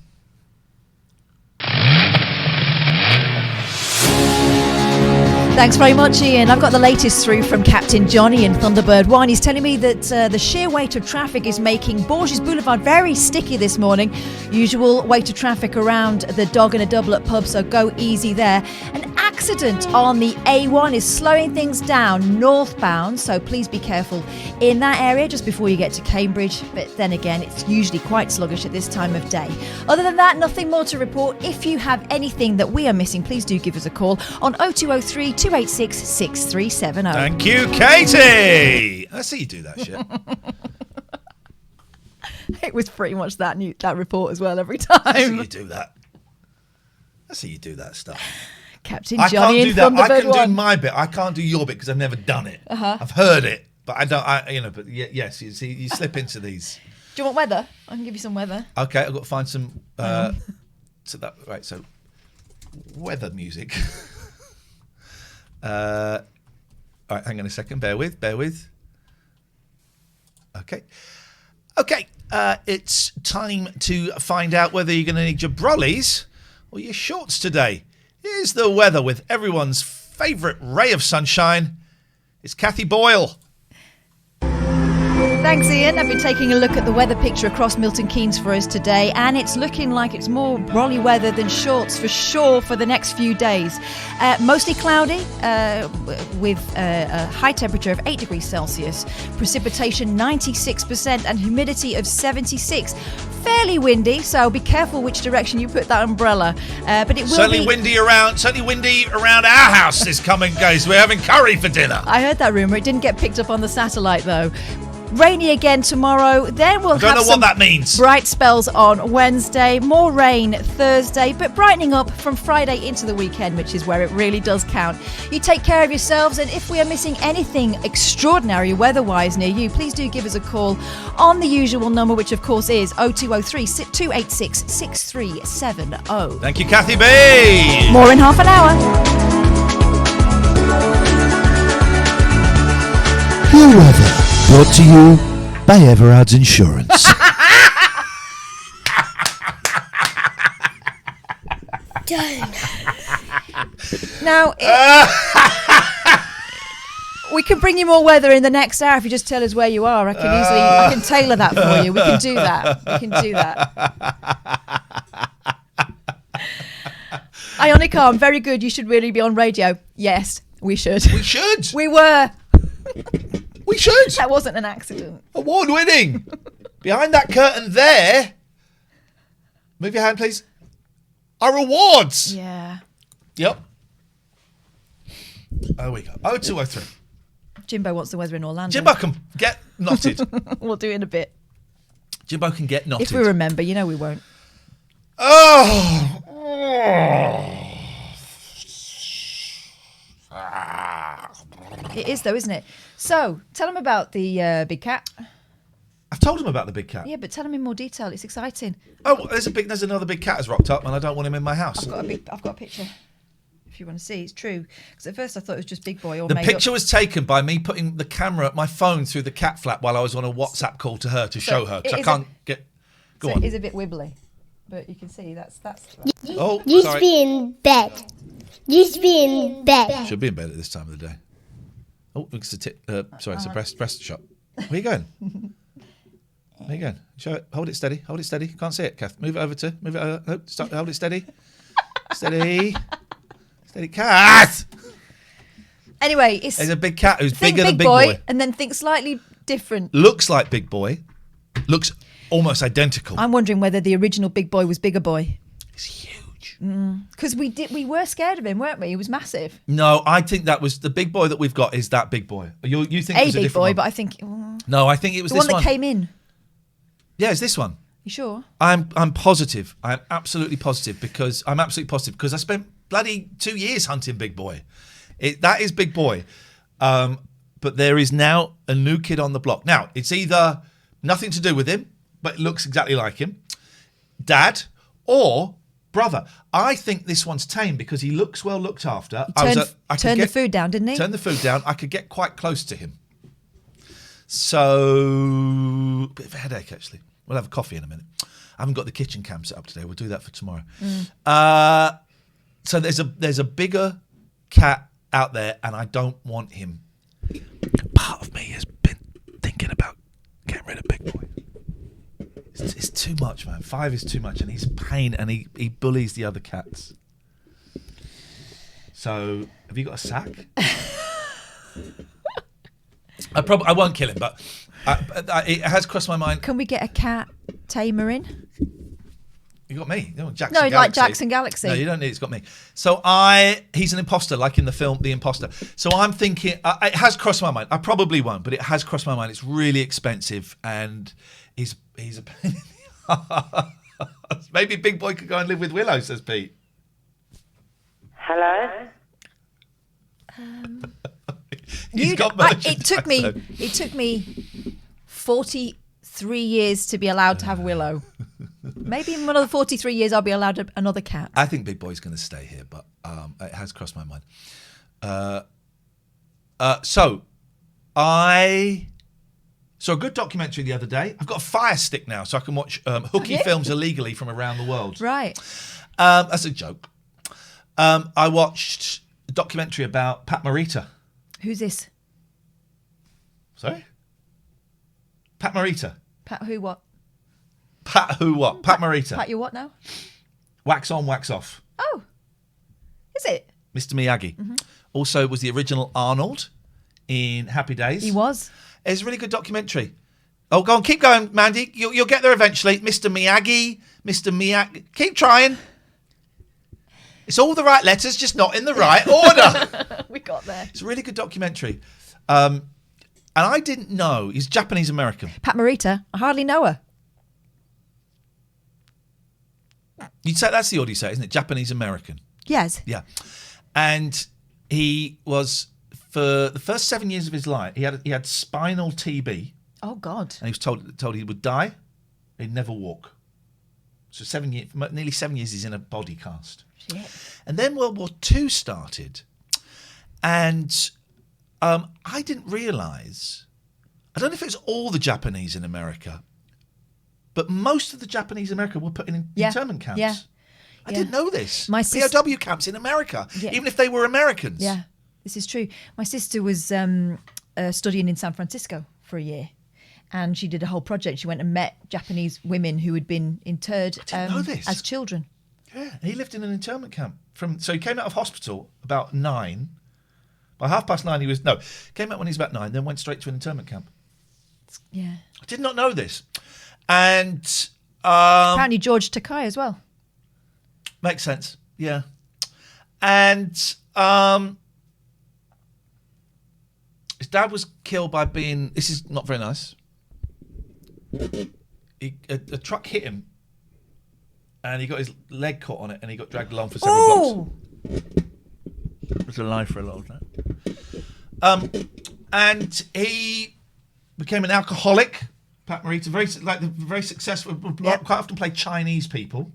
Thanks very much, Ian. I've got the latest through from Captain Johnny in Thunderbird 1. He's telling me that the sheer weight of traffic is making Borges Boulevard very sticky this morning. Usual weight of traffic around the Dog and a Double at pub, so go easy there. An accident on the A1 is slowing things down northbound, so please be careful in that area just before you get to Cambridge. But then again, it's usually quite sluggish at this time of day. Other than that, nothing more to report. If you have anything that we are missing, please do give us a call on 0203 286 6370. Thank you, Katie. I see you do that shit. It was pretty much that report as well every time. I see you do that. I see you do that stuff. Captain Johnny in Thunderbird 1. I can do my bit. I can't do your bit because I've never done it. I've heard it, but I don't. But yes, you see, you slip into these. Do you want weather? I can give you some weather. Okay, I've got to find some. So weather music. All right, hang on a second. Bear with. Okay. It's time to find out whether you're going to need your brollies or your shorts today. Here's the weather with everyone's favourite ray of sunshine. It's Kathy Boyle. Thanks, Ian. I've been taking a look at the weather picture across Milton Keynes for us today, and it's looking like it's more brolly weather than shorts for sure for the next few days. Mostly cloudy with a high temperature of 8 degrees Celsius, precipitation 96% and humidity of 76%. Fairly windy, so be careful which direction you put that umbrella. But it will certainly windy around our house this coming days. We're having curry for dinner. I heard that rumour. It didn't get picked up on the satellite though. Rainy again tomorrow. Then we'll have some what that means. Bright spells on Wednesday. More rain Thursday, but brightening up from Friday into the weekend, which is where it really does count. You take care of yourselves, and if we are missing anything extraordinary weather-wise near you, please do give us a call on the usual number, which of course is 0203 286 6370. Thank you, Kathy B. More in half an hour. Your weather. Brought to you by Everard's Insurance. Done. Now, we can bring you more weather in the next hour if you just tell us where you are. I can tailor that for you. We can do that. Ionicar, very good. You should really be on radio. Yes, we should. We should. We were. We should. That wasn't an accident. Award-winning. Behind that curtain there, move your hand, please, are awards. Yeah. Yep. There we go. 0203. Jimbo wants the weather in Orlando. Jimbo can get knotted. We'll do it in a bit. Jimbo can get knotted. If we remember, you know we won't. Oh. It is though, isn't it? So, tell them about the big cat. I've told him about the big cat. Yeah, but tell them in more detail. It's exciting. Oh, there's another big cat has rocked up, and I don't want him in my house. I've got a picture. If you want to see, it's true. Because at first I thought it was just Big Boy. The picture was taken by me putting the camera, my phone, through the cat flap while I was on a WhatsApp call to her to show her. Because I can't get. Go on. It is a bit wibbly, but you can see that's. Oh, You sorry. should be in bed. You should be in bed. Should be in bed at this time of the day. Oh, it's a sorry, it's a breast shot. Where you going? Where you going? Show it. Hold it steady. Hold it steady. Can't see it, Kath. Move it over. No, stop. Hold it steady. Steady. Steady, Kath. Anyway, there's a big cat who's think bigger than Big Boy. And then think slightly different. Looks like Big Boy. Looks almost identical. I'm wondering whether the original Big Boy was Bigger Boy. It's huge. Because we were scared of him, weren't we? He was massive. No, I think that was the Big Boy that we've got. Is that Big Boy? You think it was a Big different Boy, one? but I think No, I think it was the this one that one. came in. Yeah, it's this one. You sure? I'm positive. I'm absolutely positive because I spent bloody 2 years hunting Big Boy. That is Big Boy. But there is now a new kid on the block. Now, it's either nothing to do with him, but it looks exactly like him, dad, or brother. I think this one's tame because he looks well looked after. Turned the food down, didn't he? Turned the food down. I could get quite close to him. So, bit of a headache actually. We'll have a coffee in a minute. I haven't got the kitchen cam set up today. We'll do that for tomorrow. So there's a bigger cat out there, and I don't want him. Part of me has been thinking about getting rid of Big Boy. It's too much, man. 5 is too much, and he's a pain, and he bullies the other cats. So, have you got a sack? I won't kill him, but it has crossed my mind. Can we get a cat tamer in? You got me. No, Jackson No, Galaxy. like Jackson Galaxy. No, you don't need it. It's got me. So he's an imposter, like in the film The Imposter. So I'm thinking, it has crossed my mind. I probably won't, but it has crossed my mind. It's really expensive, and he's a pain in the arse. Maybe Big Boy could go and live with Willow, says Pete. Hello? It took me 43 years to be allowed to have Willow. Maybe in another 43 years I'll be allowed another cat. I think Big Boy's going to stay here, but it has crossed my mind. So I saw a good documentary the other day. I've got a Fire Stick now, so I can watch hooky films illegally from around the world. Right. That's a joke. I watched a documentary about Pat Morita. Who's this? Sorry? Pat Morita. Pat who what? Pat who what? Pat Morita. Pat you what now? Wax on, wax off. Oh. Is it? Mr. Miyagi. Mm-hmm. Also was the original Arnold in Happy Days. He was. It's a really good documentary. Oh, go on, keep going, Mandy. You'll get there eventually. Mr. Miyagi. Keep trying. It's all the right letters, just not in the right order. We got there. It's a really good documentary. And I didn't know. He's Japanese-American. Pat Morita. I hardly know her. You'd say that's the order you say, isn't it? Japanese-American. Yes. Yeah. And he was, for the first 7 years of his life, he had spinal TB. Oh, God. And he was told he would die. He'd never walk. So nearly 7 years he's in a body cast. Shit. And then World War II started. And I didn't realise, I don't know if it's all the Japanese in America, but most of the Japanese in America were put in internment camps. Yeah. I didn't know this. POW camps in America, Yeah. even if they were Americans. Yeah, this is true. My sister was studying in San Francisco for a year, and she did a whole project. She went and met Japanese women who had been interred know this. as children. Yeah, he lived in an internment camp So he came out of hospital about 9. By 9:30 he was came out when he was about 9, then went straight to an internment camp. Yeah. I did not know this, and apparently George Takei as well. Makes sense. Yeah, and his dad was killed by being. This is not very nice. A truck hit him, and he got his leg caught on it, and he got dragged along for several blocks. It was alive for a lot of that. And he became an alcoholic. Pat Morita, very successful. Quite often played Chinese people.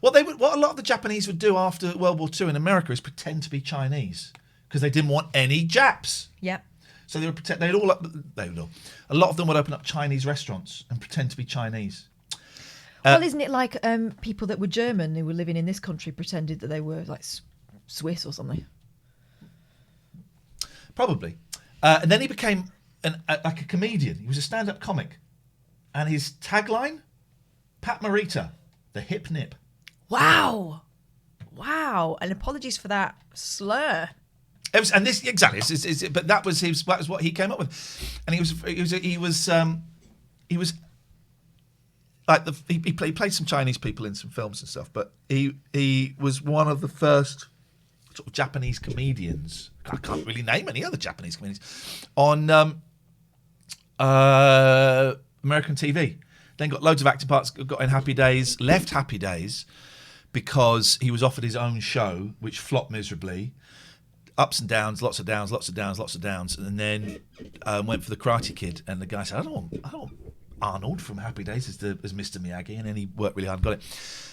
What a lot of the Japanese would do after World War II in America is pretend to be Chinese because they didn't want any Japs. Yeah. So they would pretend. A lot of them would open up Chinese restaurants and pretend to be Chinese. Well, isn't it like people that were German who were living in this country pretended that they were like Swiss or something? Probably. And then he became like a comedian. He was a stand-up comic. And his tagline, Pat Morita, the hip nip. Wow. And apologies for that slur. But that was what he came up with. And he played some Chinese people in some films and stuff, but he was one of the first sort of Japanese comedians. I can't really name any other Japanese comedians on American TV. Then got loads of acting parts. Got in Happy Days. Left Happy Days because he was offered his own show, which flopped miserably. Ups and downs, lots of downs, and then went for the Karate Kid. And the guy said, "I don't want Arnold from Happy Days as Mr. Miyagi," and then he worked really hard and got it,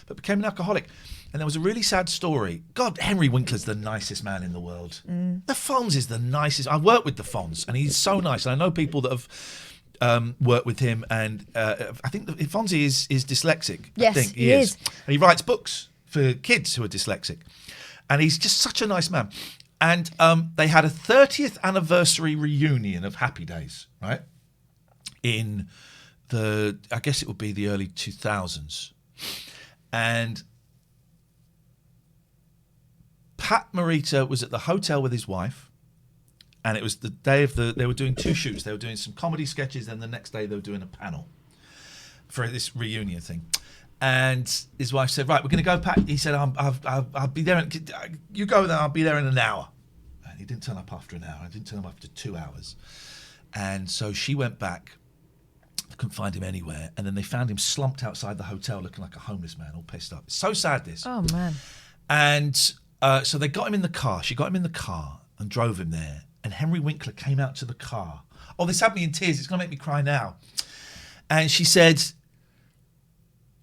but became an alcoholic. And there was a really sad story. God, Henry Winkler's the nicest man in the world. The Fonz is the nicest. I worked with the Fonz, and he's so nice. And I know people that have worked with him, and I think Fonzie is dyslexic. Yes, I think he is. And he writes books for kids who are dyslexic, and he's just such a nice man. And they had a 30th anniversary reunion of Happy Days, right? In I guess it would be the early 2000s. And Pat Morita was at the hotel with his wife, and it was the day of they were doing 2 shoots. They were doing some comedy sketches, and the next day they were doing a panel for this reunion thing. And his wife said, "Right, we're going to go, Pat." He said, I'll be there. You go there, I'll be there in an hour. And he didn't turn up after an hour. He didn't turn up after 2 hours. And so she went back. Couldn't find him anywhere. And then they found him slumped outside the hotel looking like a homeless man, all pissed up. It's so sad, this. Oh, man. And so they got him in the car. She got him in the car and drove him there. And Henry Winkler came out to the car. Oh, this had me in tears. It's going to make me cry now. And she said,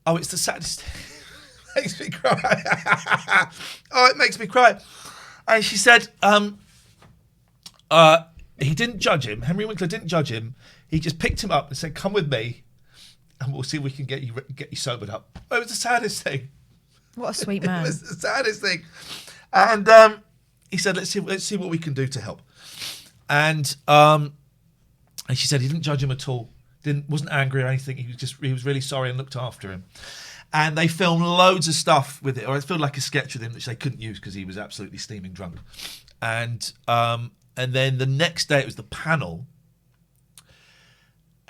"Oh, it's the saddest thing." Makes me cry. Oh, it makes me cry. And she said, he didn't judge him. Henry Winkler didn't judge him. He just picked him up and said, "Come with me, and we'll see if we can get you sobered up." It was the saddest thing. What a sweet man. It was the saddest thing. And he said, let's see what we can do to help. And she said he didn't judge him at all. Wasn't angry or anything. He was really sorry and looked after him. And they filmed loads of stuff with it, or it felt like a sketch with him which they couldn't use because he was absolutely steaming drunk. And then the next day it was the panel.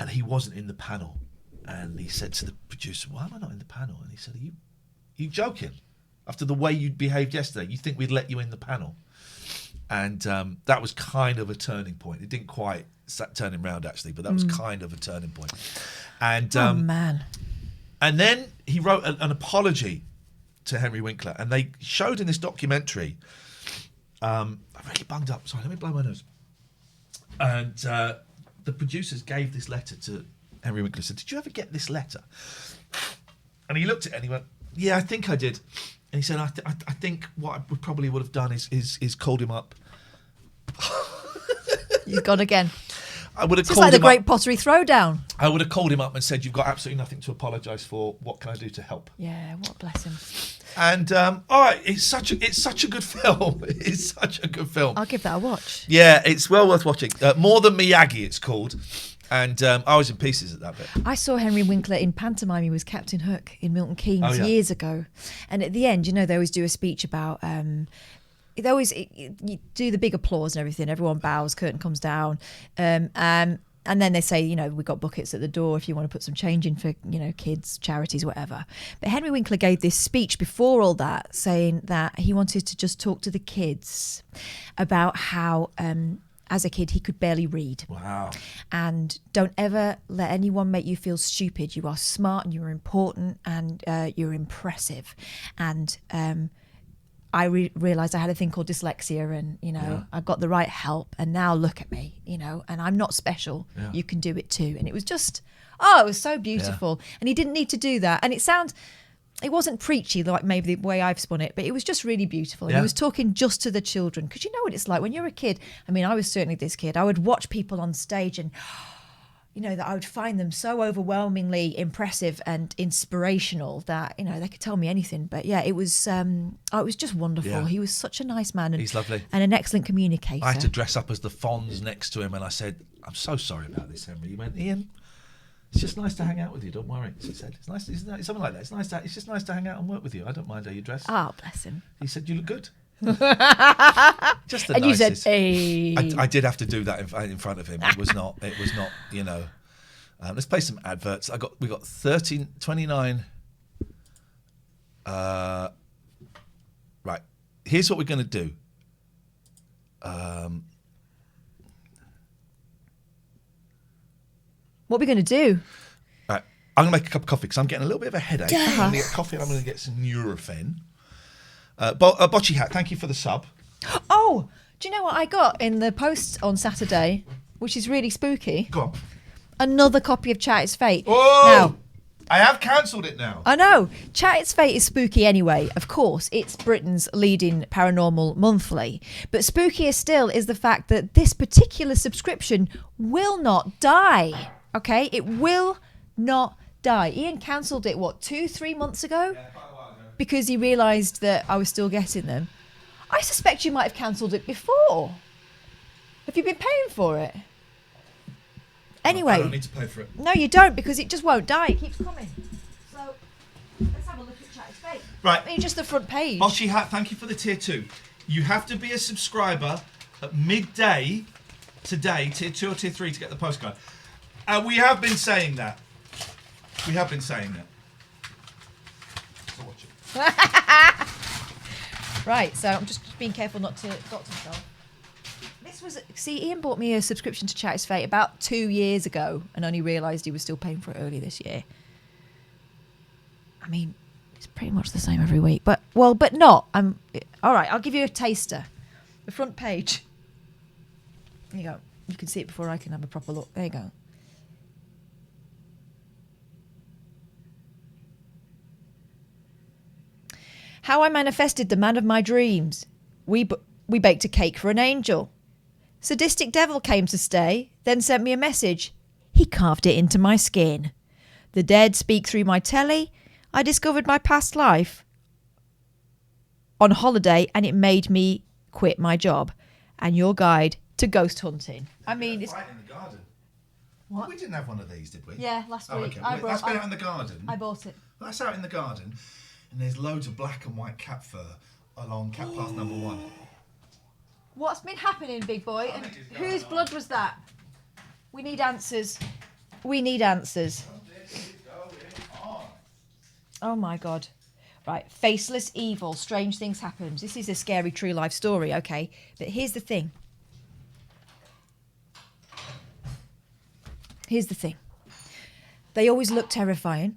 And he wasn't in the panel. And he said to the producer, "Why am I not in the panel?" And he said, Are you joking? After the way you behaved yesterday, you think we'd let you in the panel? And that was kind of a turning point. It didn't quite turn him round, actually, but that was kind of a turning point. And oh, man. And then he wrote an apology to Henry Winkler. And they showed in this documentary, I'm really bunged up. Sorry, let me blow my nose. And the producers gave this letter to Henry Winkler. Said, "Did you ever get this letter?" And he looked at it and he went, "Yeah, I think I did." And he said, I think what I probably would have done is called him up." You've gone again. I would have it's called like the him Great up. Pottery Throwdown. I would have called him up and said, "You've got absolutely nothing to apologise for. What can I do to help?" Yeah, what bless him. And it's such a good film. It's such a good film. I'll give that a watch. Yeah, it's well worth watching. More Than Miyagi, it's called. And I was in pieces at that bit. I saw Henry Winkler in pantomime. He was Captain Hook in Milton Keynes years ago. And at the end, you know, they always do a speech about... they always you do the big applause and everything. Everyone bows, curtain comes down. And then they say, you know, we've got buckets at the door if you want to put some change in for, you know, kids, charities, whatever. But Henry Winkler gave this speech before all that, saying that he wanted to just talk to the kids about how, as a kid, he could barely read. Wow. And don't ever let anyone make you feel stupid. You are smart and you're important and you're impressive. And I realised I had a thing called dyslexia, and, you know, I got the right help, and now look at me, you know, and I'm not special. Yeah. You can do it too. And it was just, it was so beautiful. Yeah. And he didn't need to do that. And it wasn't preachy like maybe the way I've spun it, but it was just really beautiful. And he was talking just to the children, because you know what it's like when you're a kid. I mean, I was certainly this kid. I would watch people on stage and... you know, that I would find them so overwhelmingly impressive and inspirational that, you know, they could tell me anything. But yeah, it was just wonderful. Yeah. He was such a nice man. And, he's lovely. And an excellent communicator. I had to dress up as the Fonz next to him, and I said, I'm so sorry about this, Henry. He went, Ian, it's just nice to hang out with you, don't worry. He said, it's nice, isn't it? Something like that. It's just nice to hang out and work with you. I don't mind how you dress. Oh, bless him. He said, you look good. Just the and nicest. You said, hey. I did have to do that in front of him. It was not, you know. Let's play some adverts. We got 29. Right. Here's what we're going to do. What are we going to do? Right. I'm going to make a cup of coffee because I'm getting a little bit of a headache. I'm going to get coffee and I'm going to get some Nurofen. Bocce Hat, thank you for the sub. Oh, do you know what I got in the post on Saturday, which is really spooky? Go on. Another copy of Chat It's Fate. Oh, now, I have cancelled it now. I know. Chat It's Fate is spooky anyway. Of course, it's Britain's leading paranormal monthly. But spookier still is the fact that this particular subscription will not die. Okay? It will not die. Iain cancelled it, 2-3 months ago? Yeah, quite a while ago. Because he realised that I was still getting them. I suspect you might have cancelled it before. Have you been paying for it? Anyway. I don't need to pay for it. No, you don't, because it just won't die. It keeps coming. So, let's have a look at Chat It's Fate. Right. I mean, just the front page. Bocce Hat, thank you for the tier 2. You have to be a subscriber at midday today, tier 2 or tier 3, to get the postcard. We have been saying that. So watch it. Right, so I'm just being careful not to dox myself. Iain bought me a subscription to Chat It's Fate about 2 years ago and only realised he was still paying for it early this year. I mean, it's pretty much the same every week, but not. All right, I'll give you a taster. The front page. There you go. You can see it before I can have a proper look. There you go. How I manifested the man of my dreams. We baked a cake for an angel. Sadistic devil came to stay, then sent me a message. He carved it into my skin. The dead speak through my telly. I discovered my past life on holiday, and it made me quit my job. And your guide to ghost hunting. I mean, it's... Right in the garden. What? We didn't have one of these, did we? Yeah, last week. Okay. That's been out in the garden. I bought it. Well, that's out in the garden, and there's loads of black and white cat fur along cat path number 1. What's been happening, big boy? And whose blood was that? We need answers. We need answers. Oh my God. Right, faceless evil, strange things happen. This is a scary true life story, okay? But here's the thing. Here's the thing. They always look terrifying.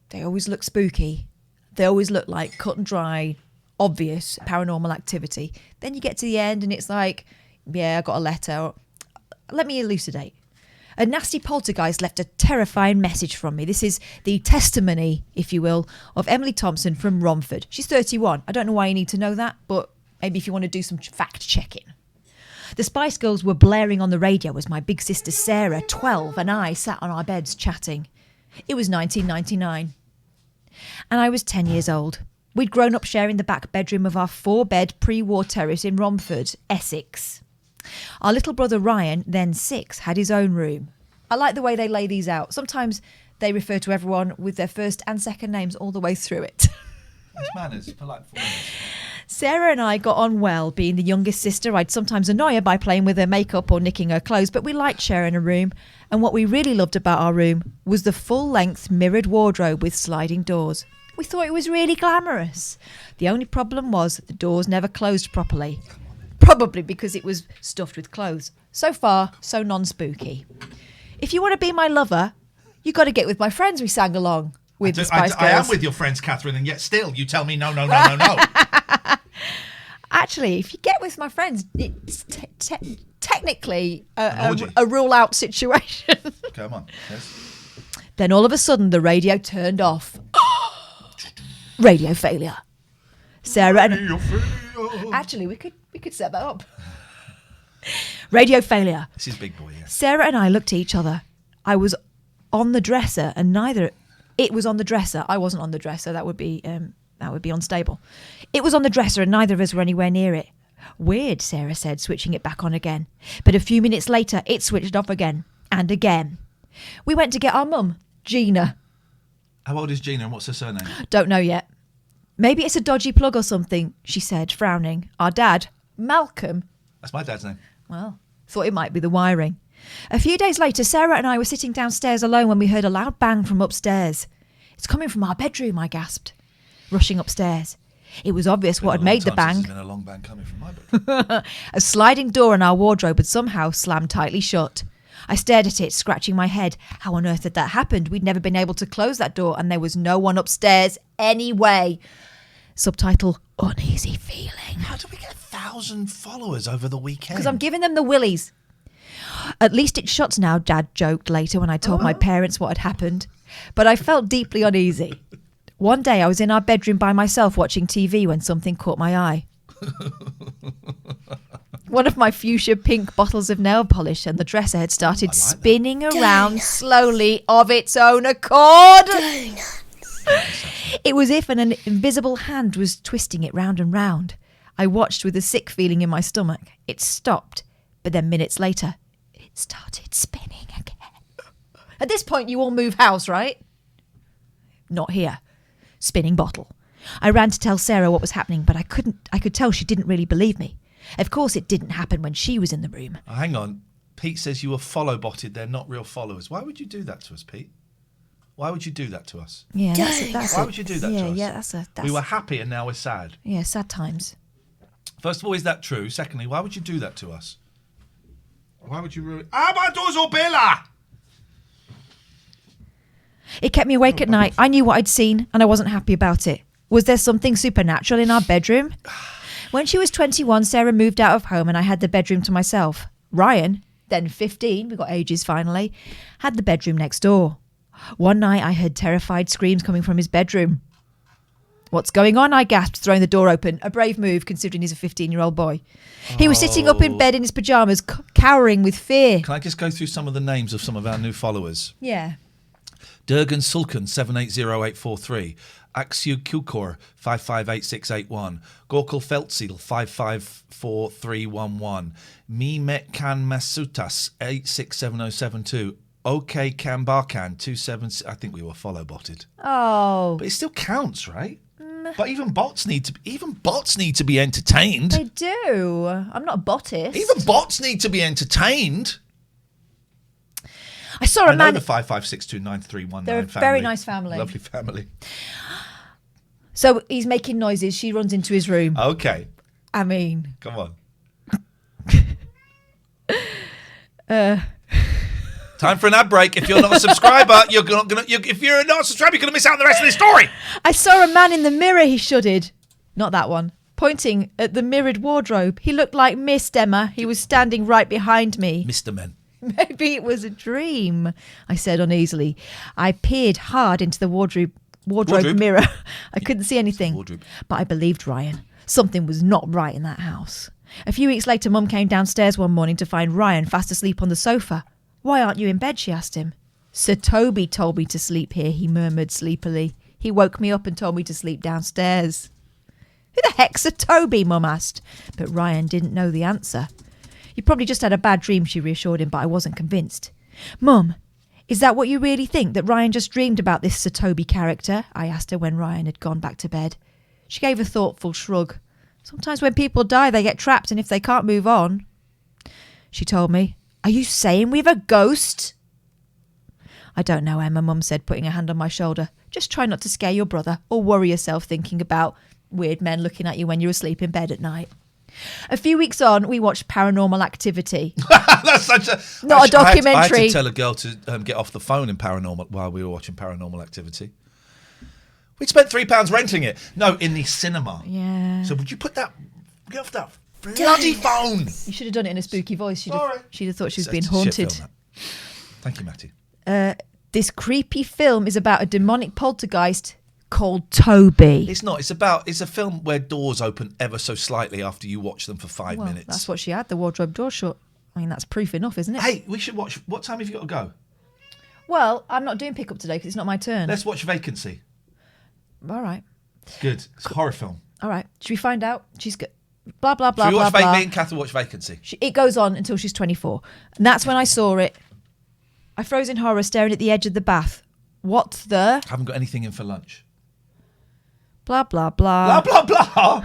They always look spooky. They always look like cut and dry, obvious paranormal activity. Then you get to the end and it's like, yeah, I got a letter. Let me elucidate. A nasty poltergeist left a terrifying message from me. This is the testimony, if you will, of Emily Thompson from Romford. She's 31. I don't know why you need to know that, but maybe if you want to do some fact checking. The Spice Girls were blaring on the radio as my big sister Sarah, 12, and I sat on our beds chatting. It was 1999. And I was 10 years old. We'd grown up sharing the back bedroom of our 4-bed pre-war terrace in Romford, Essex. Our little brother Ryan, then 6, had his own room. I like the way they lay these out. Sometimes they refer to everyone with their first and second names all the way through it. It's manners, polite manners. Sarah and I got on well. Being the youngest sister, I'd sometimes annoy her by playing with her makeup or nicking her clothes, but we liked sharing a room. And what we really loved about our room was the full-length mirrored wardrobe with sliding doors. We thought it was really glamorous. The only problem was that the doors never closed properly. Probably because it was stuffed with clothes. So far, so non-spooky. If you want to be my lover, you got to get with my friends, we sang along with the Spice Girls. I am with your friends, Catherine, and yet still you tell me no. Actually, if you get with my friends, it's technically a rule-out situation. Come on. Yes. Then all of a sudden, the radio turned off. Radio failure. Sarah and... Actually, we could set that up. Radio failure. This is big boy, yeah. Sarah and I looked at each other. I was on the dresser, and it was on the dresser. I wasn't on the dresser. That would be unstable. It was on the dresser, and neither of us were anywhere near it. Weird, Sarah said, switching it back on again. But a few minutes later, it switched off again and again. We went to get our mum, Gina. How old is Gina, and what's her surname? Don't know yet. Maybe it's a dodgy plug or something, she said, frowning. Our dad, Malcolm. That's my dad's name. Well, thought it might be the wiring. A few days later, Sarah and I were sitting downstairs alone when we heard a loud bang from upstairs. It's coming from our bedroom, I gasped, rushing upstairs. It was obvious what had made the bang. It's been a long bang coming from my bedroom. A sliding door in our wardrobe had somehow slammed tightly shut. I stared at it, scratching my head. How on earth had that happened? We'd never been able to close that door, and there was no one upstairs anyway. Subtitle, uneasy feeling. How did we get 1,000 followers over the weekend? Because I'm giving them the willies. At least it shuts now, Dad joked later when I told my parents what had happened. But I felt deeply uneasy. One day I was in our bedroom by myself watching TV when something caught my eye. One of my fuchsia pink bottles of nail polish, and the dresser had started spinning around slowly of its own accord. It was if an invisible hand was twisting it round and round. I watched with a sick feeling in my stomach. It stopped, but then minutes later, it started spinning again. At this point, you all move house, right? Not here. Spinning bottle. I ran to tell Sarah what was happening, but I could tell she didn't really believe me. Of course, it didn't happen when she was in the room. Oh, hang on. Pete says you were follow-botted. They're not real followers. Why would you do that to us, Pete? Why would you do that to us? Yeah, that's Why would you do that to us? Yeah, that's we were happy and now we're sad. Yeah, sad times. First of all, is that true? Secondly, why would you do that to us? Why would you ruin... Bella! It kept me awake at night. I knew what I'd seen, and I wasn't happy about it. Was there something supernatural in our bedroom? When she was 21, Sarah moved out of home, and I had the bedroom to myself. Ryan, then 15, we got ages finally, had the bedroom next door. One night, I heard terrified screams coming from his bedroom. What's going on? I gasped, throwing the door open. A brave move, considering he's a 15-year-old boy. He was sitting up in bed in his pyjamas, cowering with fear. Can I just go through some of the names of some of our new followers? Yeah. Durgan Sulkan 780843, Axu Kilkor 558681, Gorkal Feltsil 554311, Mimet Kan Masutas 867072, OK Kambarkan 27. I think we were follow botted. Oh. But it still counts, right? But even bots need to be entertained. They do. I'm not a botist. Even bots need to be entertained. I saw a man. I know the 5562931. They're a very nice family. Lovely family. So he's making noises. She runs into his room. Okay. I mean, come on. Time for an ad break. If you're not a subscriber, you're not gonna miss out on the rest of this story. I saw a man in the mirror. He shuddered. Not that one. Pointing at the mirrored wardrobe. He looked like Mist Emma. He was standing right behind me. Mr. Men. Maybe it was a dream, I said uneasily. I peered hard into the wardrobe mirror. I couldn't see anything, but I believed Ryan. Something was not right in that house. A few weeks later, Mum came downstairs one morning to find Ryan fast asleep on the sofa. Why aren't you in bed, she asked him. Sir Toby told me to sleep here, he murmured sleepily. He woke me up and told me to sleep downstairs. Who the heck's Sir Toby, Mum asked, but Ryan didn't know the answer. You probably just had a bad dream, she reassured him, but I wasn't convinced. Mum, is that what you really think, that Ryan just dreamed about this Sir Toby character? I asked her when Ryan had gone back to bed. She gave a thoughtful shrug. Sometimes when people die, they get trapped, and if they can't move on... She told me, are you saying we've a ghost? I don't know, Emma, Mum said, putting a hand on my shoulder. Just try not to scare your brother or worry yourself thinking about weird men looking at you when you're asleep in bed at night. A few weeks on, we watched Paranormal Activity. That's such a... Not a documentary. I had to tell a girl to get off the phone in Paranormal while we were watching Paranormal Activity. We'd spent £3 renting it. No, in the cinema. Yeah. So would you get off that bloody phone? You should have done it in a spooky voice. She'd have thought she was being It's a haunted. shit film, that. Thank you, Matty. This creepy film is about a demonic poltergeist called Toby. It's not. It's a film where doors open ever so slightly after you watch them for 5 minutes. That's what she had, the wardrobe door shut. I mean, that's proof enough, isn't it? Hey, we should watch... What time have you got to go? Well, I'm not doing pickup today because it's not my turn. Let's watch Vacancy. All right. Good. It's a horror film. All right. Should we find out? She's good. Blah, blah, blah, Should we blah, watch blah. Me and Kath will watch Vacancy. It goes on until she's 24. And that's when I saw it. I froze in horror, staring at the edge of the bath. What the? Haven't got anything in for lunch. Blah, blah, blah. Blah, blah, blah.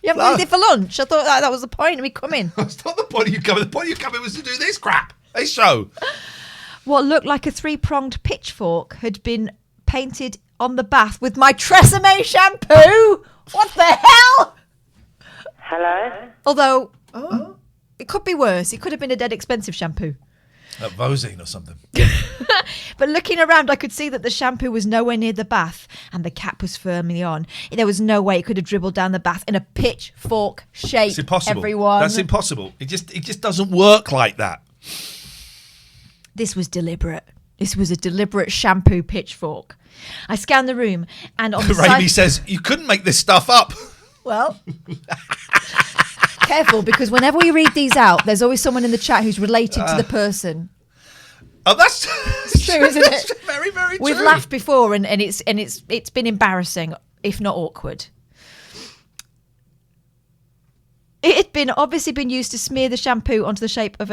You haven't got anything for lunch? I thought that was the point of me coming. That's not the point of you coming. The point of you coming was to do this crap. This show. What looked like a 3-pronged pitchfork had been painted on the bath with my Tresemme shampoo. What the hell? Hello? Although, it could be worse. It could have been a dead expensive shampoo. Like Vosine or something. But looking around, I could see that the shampoo was nowhere near the bath and the cap was firmly on. There was no way it could have dribbled down the bath in a pitchfork shape. It's impossible. Everyone. That's impossible. It just doesn't work like that. This was deliberate. This was a deliberate shampoo pitchfork. I scanned the room and on the Raimi says, you couldn't make this stuff up. Well, careful, because whenever we read these out, there's always someone in the chat who's related to the person. Oh, that's true, isn't that's it? Very, very true. We've laughed before, and it's been embarrassing, if not awkward. It had been obviously been used to smear the shampoo onto the shape of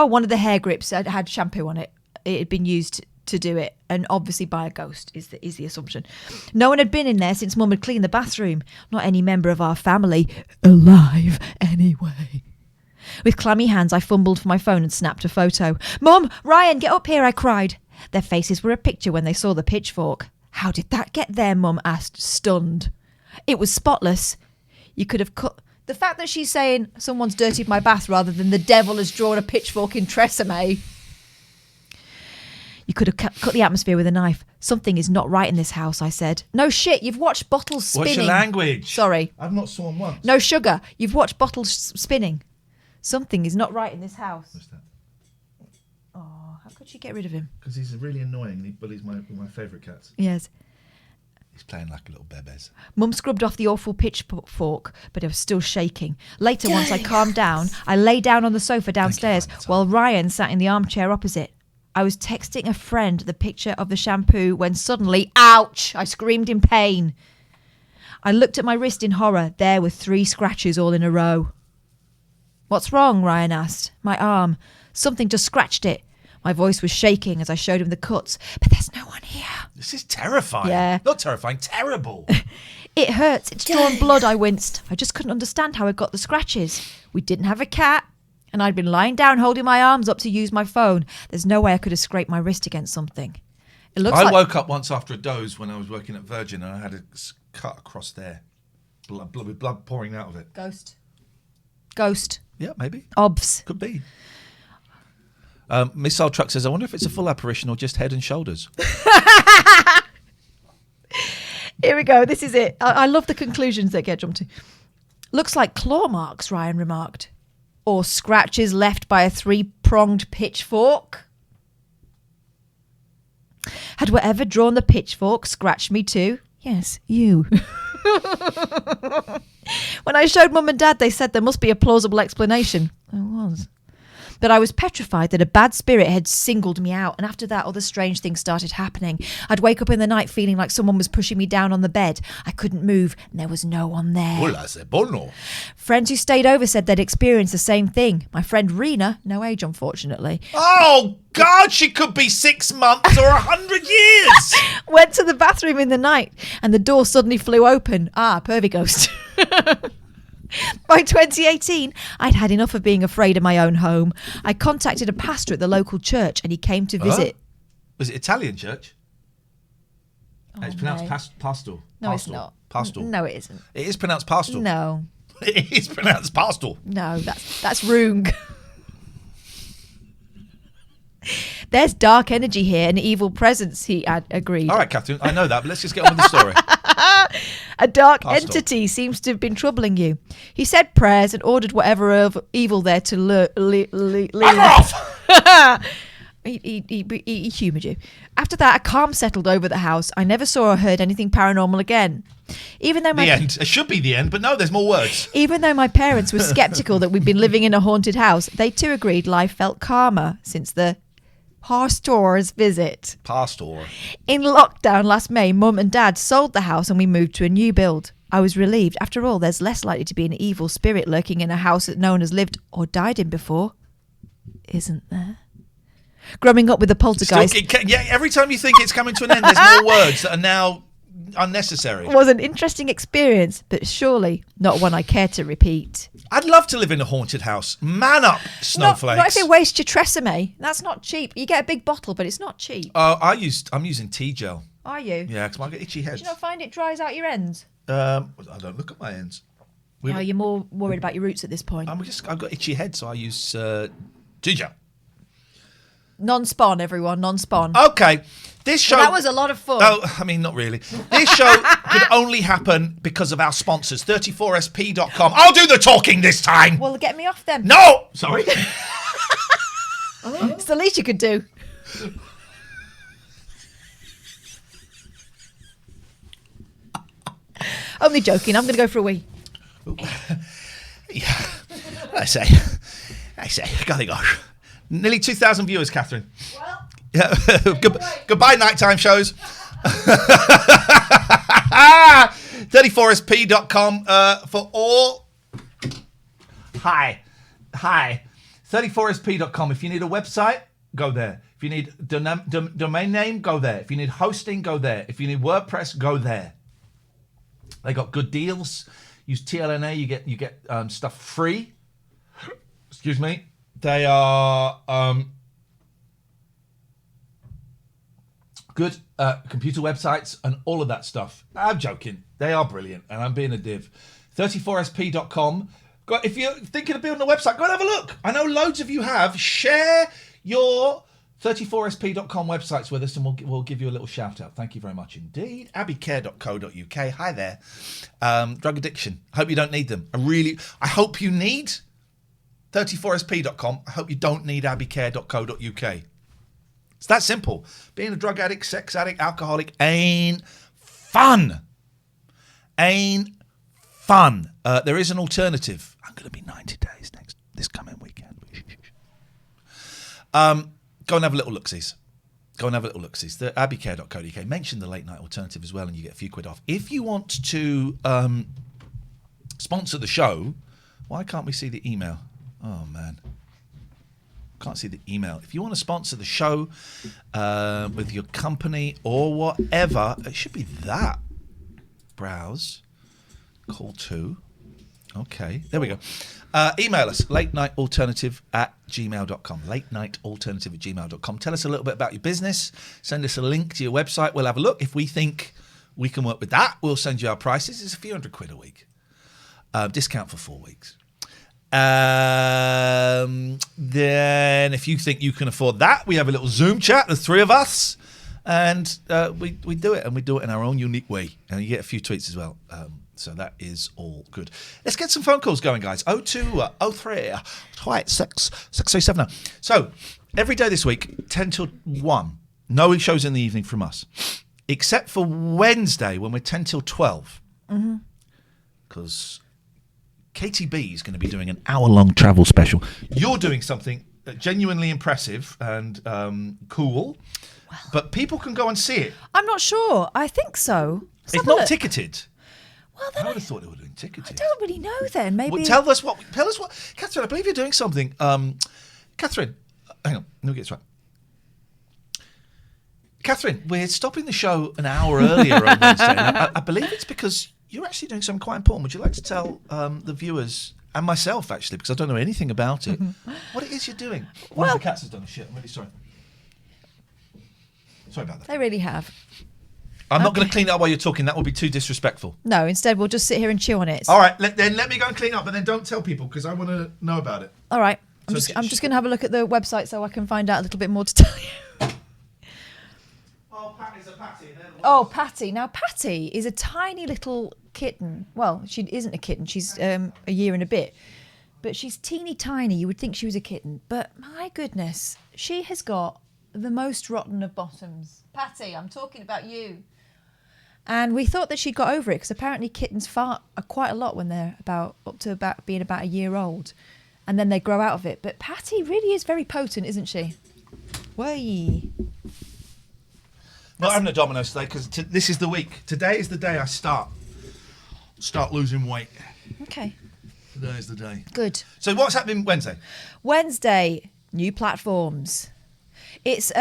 one of the hair grips had shampoo on it. It had been used to do it, and obviously by a ghost is the assumption. No one had been in there since Mum had cleaned the bathroom. Not any member of our family alive anyway. With clammy hands, I fumbled for my phone and snapped a photo. Mum, Ryan, get up here, I cried. Their faces were a picture when they saw the pitchfork. How did that get there, Mum asked, stunned. It was spotless. You could have cut... The fact that she's saying someone's dirtied my bath rather than the devil has drawn a pitchfork in Tresemme. You could have cut the atmosphere with a knife. Something is not right in this house, I said. No shit, you've watched bottles spinning. What's your language? Sorry. I've not sawn once. No sugar, you've watched bottles spinning. Something is not right in this house. What's that? Oh, how could you get rid of him? Because he's really annoying and he bullies my favourite cats. Yes. He's playing like a little bebes. Mum scrubbed off the awful pitchfork, but I was still shaking. Later, once I calmed down, I lay down on the sofa downstairs while Ryan sat in the armchair opposite. I was texting a friend the picture of the shampoo when suddenly, ouch, I screamed in pain. I looked at my wrist in horror. There were 3 scratches all in a row. What's wrong? Ryan asked. My arm. Something just scratched it. My voice was shaking as I showed him the cuts. But there's no one here. This is terrifying. Yeah. Not terrifying, terrible. It hurts. It's drawn blood, I winced. I just couldn't understand how I got the scratches. We didn't have a cat. And I'd been lying down holding my arms up to use my phone. There's no way I could have scraped my wrist against something. It looks I like... woke up once after a doze when I was working at Virgin and I had a cut across there. Blood pouring out of it. Ghost. Yeah, maybe. Obvs. Could be. Missile Truck says, I wonder if it's a full apparition or just head and shoulders. Here we go. This is it. I love the conclusions that get jumped to. Looks like claw marks, Ryan remarked. Or scratches left by a 3-pronged pitchfork. Had whatever drawn the pitchfork scratched me too? Yes, you. When I showed Mum and Dad, they said there must be a plausible explanation. There was. But I was petrified that a bad spirit had singled me out, and after that, other strange things started happening. I'd wake up in the night feeling like someone was pushing me down on the bed. I couldn't move, and there was no one there. Hola, c'est bueno. Friends who stayed over said they'd experienced the same thing. My friend Rena, no age unfortunately, Oh, God, she could be 6 months or 100 years. went to the bathroom in the night, and the door suddenly flew open. Pervy ghost. By 2018, I'd had enough of being afraid of my own home. I contacted a pastor at the local church, and he came to visit. Was it Italian church? It's pronounced pastor. No, it's not. Pastor. No, it isn't. It is pronounced pastor. No. It is pronounced pastor. No, that's wrong. There's dark energy here and evil presence, he agreed. All right, Catherine, I know that, but let's just get on with the story. A dark Pastor. entity seems to have been troubling you. He said prayers and ordered whatever of evil there to leave. He humoured you. After that, a calm settled over the house. I never saw or heard anything paranormal again. Even though The end. It should be the end, but no, there's more words. Even though my parents were sceptical that we'd been living in a haunted house, they too agreed life felt calmer since the pastor's visit. Pastor. In lockdown last May, Mum and Dad sold the house and we moved to a new build. I was relieved. After all, there's less likely to be an evil spirit lurking in a house that no one has lived or died in before. Isn't there? Growing up with a poltergeist Every time you think it's coming to an end, there's more words that are now unnecessary. was an interesting experience, but surely not one I care to repeat. I'd love to live in a haunted house. Man up, snowflakes. Not if it wastes your Tresemme. That's not cheap. You get a big bottle, but it's not cheap. I'm using tea gel. Are you? Yeah, because I get itchy heads. Do you not find it dries out your ends? I don't look at my ends. You're more worried about your roots at this point. I've got itchy head, so I use tea gel. Non-spawn, everyone. Non-spawn. Okay. This show... Well, that was a lot of fun. Oh, I mean, not really. This show could only happen because of our sponsors, 34sp.com. I'll do the talking this time. Well, get me off them. No! Sorry. It's the least you could do. Only joking. I'm going to go for a wee. Yeah. I say, golly gosh. Nearly 2,000 viewers, Catherine. Well, yeah. Goodbye, nighttime shows. 34sp.com for all. Hi. 34sp.com. If you need a website, go there. If you need domain name, go there. If you need hosting, go there. If you need WordPress, go there. They got good deals. Use TLNA, you get stuff free. Excuse me. They are good computer websites and all of that stuff. I'm joking. They are brilliant, and I'm being a div. 34sp.com. If you're thinking of building a website, go and have a look. I know loads of you have. Share your 34sp.com websites with us, and we'll give you a little shout out. Thank you very much indeed. abbycare.co.uk. Hi there. Drug addiction. I hope you don't need them. I hope you need 34sp.com. I hope you don't need abbycare.co.uk. It's that simple. Being a drug addict, sex addict, alcoholic ain't fun. Ain't fun. There is an alternative. I'm going to be 90 days this coming weekend. Go and have a little look-sees. The abbycare.co.uk. Mention the late night alternative as well, and you get a few quid off. If you want to sponsor the show, why can't we see the email? Oh, man. Can't see the email. If you want to sponsor the show with your company or whatever, it should be that. Browse. Call to. Okay, there we go. Email us, latenightalternative@gmail.com. latenightalternative@gmail.com. Tell us a little bit about your business. Send us a link to your website. We'll have a look. If we think we can work with that, we'll send you our prices. It's a few £100 a week. Discount for 4 weeks. Then if you think you can afford that, we have a little Zoom chat, the three of us, and we do it, and we do it in our own unique way, and you get a few tweets as well. So that is all good. Let's get some phone calls going, guys. 0203 286 6370. So every day this week, 10 till 1, no shows in the evening from us, except for Wednesday when we're 10 till 12. Because KTB is going to be doing an hour-long travel special. You're doing something genuinely impressive and cool. But people can go and see it. I'm not sure. I think so. It's not ticketed. Well, then I would have thought it would have been ticketed. I don't really know then. Maybe. Well, tell us what. Katherine, I believe you're doing something. Katherine, hang on. Let me get this right. Katherine, we're stopping the show an hour earlier on Wednesday. I believe it's because you're actually doing something quite important. Would you like to tell the viewers and myself, actually, because I don't know anything about it, what it is you're doing? One of the cats has done a shit. I'm really sorry. Sorry about that. They really have. I'm not going to clean it up while you're talking. That would be too disrespectful. No, instead we'll just sit here and chew on it. All right, then let me go and clean up, but then don't tell people because I want to know about it. All right. I'm just going to have a look at the website so I can find out a little bit more to tell you. Oh, Patty's a Patty. Oh, Patty. Now, Patty is a tiny little kitten. Well, she isn't a kitten. She's a year and a bit. But she's teeny tiny. You would think she was a kitten. But my goodness, she has got the most rotten of bottoms. Patty, I'm talking about you. And we thought that she got over it because apparently kittens fart quite a lot when they're up to being about a year old. And then they grow out of it. But Patty really is very potent, isn't she? Way. Not having a Domino's today because this is the week. Today is the day I start losing weight. Okay. Today is the day. Good. So what's happening Wednesday? Wednesday, new platforms. It's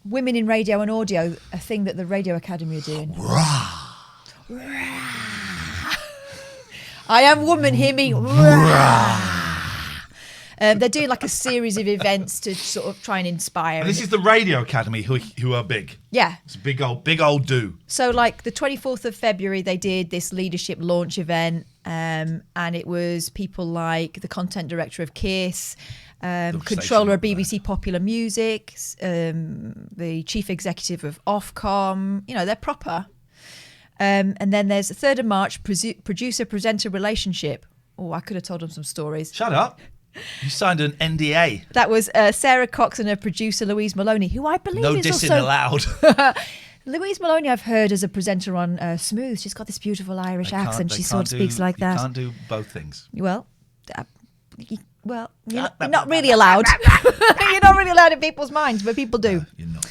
Women in Radio and Audio, a thing that the Radio Academy are doing. I am woman, hear me. They're doing like a series of events to sort of try and inspire. And this is the Radio Academy who are big. Yeah. It's a big old do. So like the 24th of February, they did this leadership launch event and it was people like the content director of KISS, controller of BBC Popular Music, the chief executive of Ofcom. You know, they're proper. And then there's the 3rd of March, producer-presenter relationship. Oh, I could have told them some stories. Shut up. You signed an NDA. That was Sarah Cox and her producer Louise Maloney, who I believe no is dissing also... allowed. Louise Maloney, I've heard as a presenter on Smooth. She's got this beautiful Irish accent. She sort of speaks like that. You can't do both things. Well, you're not really allowed. You're not really allowed in people's minds, but people do. You're not.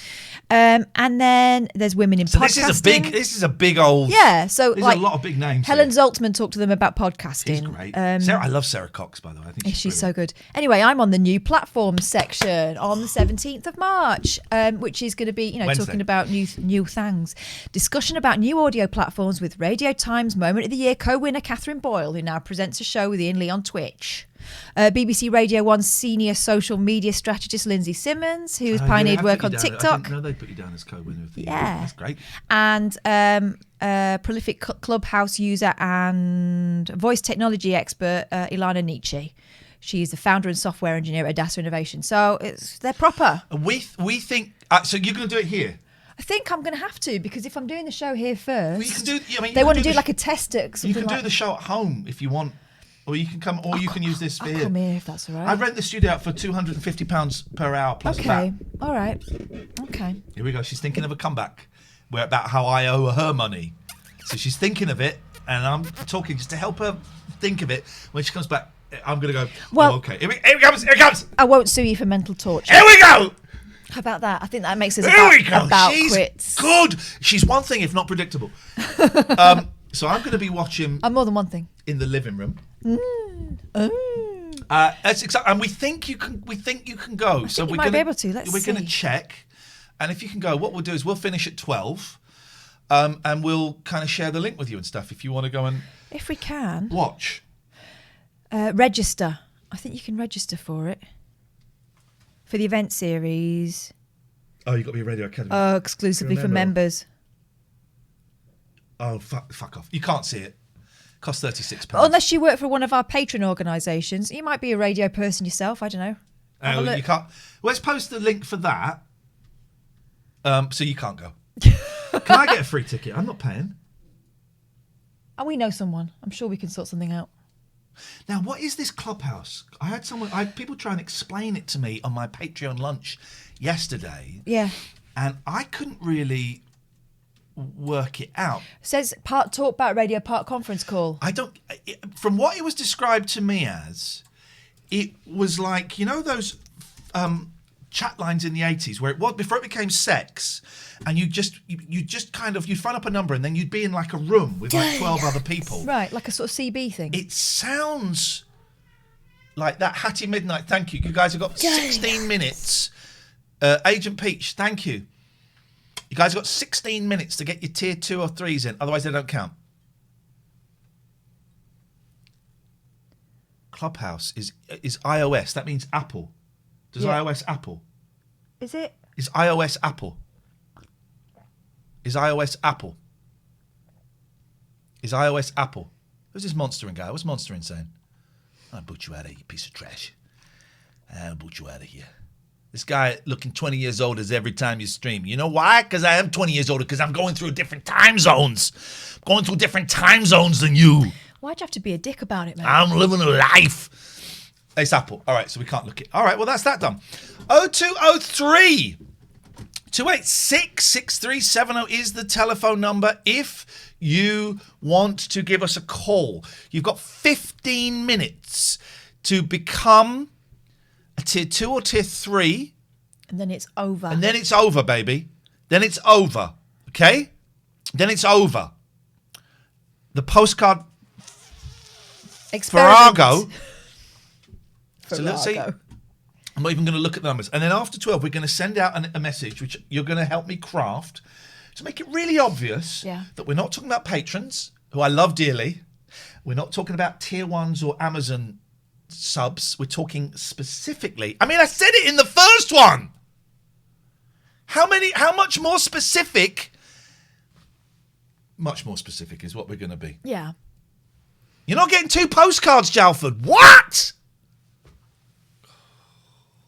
And then there's women in podcasting. This is a big old. Yeah, so there's like a lot of big names. Helen Zaltzman talked to them about podcasting. She's great. I love Sarah Cox, by the way. I think she's so good. Anyway, I'm on the new platforms section on the 17th of March, which is going to be, Wednesday. talking about new things. Discussion about new audio platforms with Radio Times Moment of the Year co-winner Katherine Boyle, who now presents a show with Iain Lee on Twitch. BBC Radio 1 senior social media strategist Lindsay Simmons, who's pioneered work on TikTok. I didn't know they put you down as co-winner of the year. That's great. And prolific Clubhouse user and voice technology expert Ilana Nietzsche. She's the founder and software engineer at Adassa Innovation. So they're proper. We think. So you're going to do it here? I think I'm going to have to, because if I'm doing the show here first, well, you can do. They want to do like a test at. You can do the show at home if you want. Or you can come, or you can use this I'll here. come here if that's all right. I rent the studio out for £250 per hour plus VAT. Okay, all right. Okay. Here we go. She's thinking of a comeback. We're about how I owe her money. So she's thinking of it, and I'm talking just to help her think of it. When she comes back, I'm going to go, well, okay, here it comes. I won't sue you for mental torture. Here we go. How about that? I think that makes us about she's quits. Good. She's one thing, if not predictable. So I'm going to be watching. I'm more than one thing. In the living room. That's exactly, and we think you can. We think you can go. So we might be able to. We're going to check, and if you can go, what we'll do is we'll finish at 12, and we'll kind of share the link with you and stuff. If you want to go and if we can watch, register. I think you can register for it for the event series. Oh, you've got to be a Radio Academy. Oh, exclusively for members. Oh, fuck off! You can't see it. Costs £36. Unless you work for one of our patron organisations, you might be a radio person yourself. I don't know. Oh, you can't. Well, let's post the link for that. So you can't go. Can I get a free ticket? I'm not paying. And we know someone. I'm sure we can sort something out. Now, what is this Clubhouse? I had people try and explain it to me on my Patreon lunch yesterday. Yeah. And I couldn't really work it out. Says part talk about radio, part conference call. From what it was described to me as, it was like, you know those chat lines in the 80s where it was before it became sex, and you'd phone up a number and then you'd be in like a room with like 12 other people. Right, like a sort of CB thing. It sounds like that. Hattie Midnight, thank you. You guys have got 16 minutes. Agent Peach, thank you. You guys have got 16 minutes to get your tier 2 or 3s in, otherwise they don't count. Clubhouse is iOS. That means Apple. Does iOS Apple? Is it? Is iOS Apple? Is iOS Apple? Is iOS Apple? Who's this monstering guy? What's monstering saying? I'll boot you out of here, you piece of trash. I'll boot you out of here. This guy looking 20 years older every time you stream. You know why? Because I am 20 years older, because I'm going through different time zones. I'm going through different time zones than you. Why'd you have to be a dick about it, man? I'm living a life. It's Apple. All right, so we can't look it. All right, well, that's that done. 0203 286 6370 is the telephone number if you want to give us a call. You've got 15 minutes to become a tier 2 or tier 3. And then it's over. And then it's over, baby. Then it's over. Okay? Then it's over. The postcard Farrago. So let's see. I'm not even going to look at the numbers. And then after 12, we're going to send out a message, which you're going to help me craft, to make it really obvious that we're not talking about patrons, who I love dearly. We're not talking about tier 1s or Amazon subs. We're talking specifically. I mean, I said it in the first one. How much more specific? Much more specific is what we're going to be. Yeah. You're not getting 2 postcards, Jalford. What?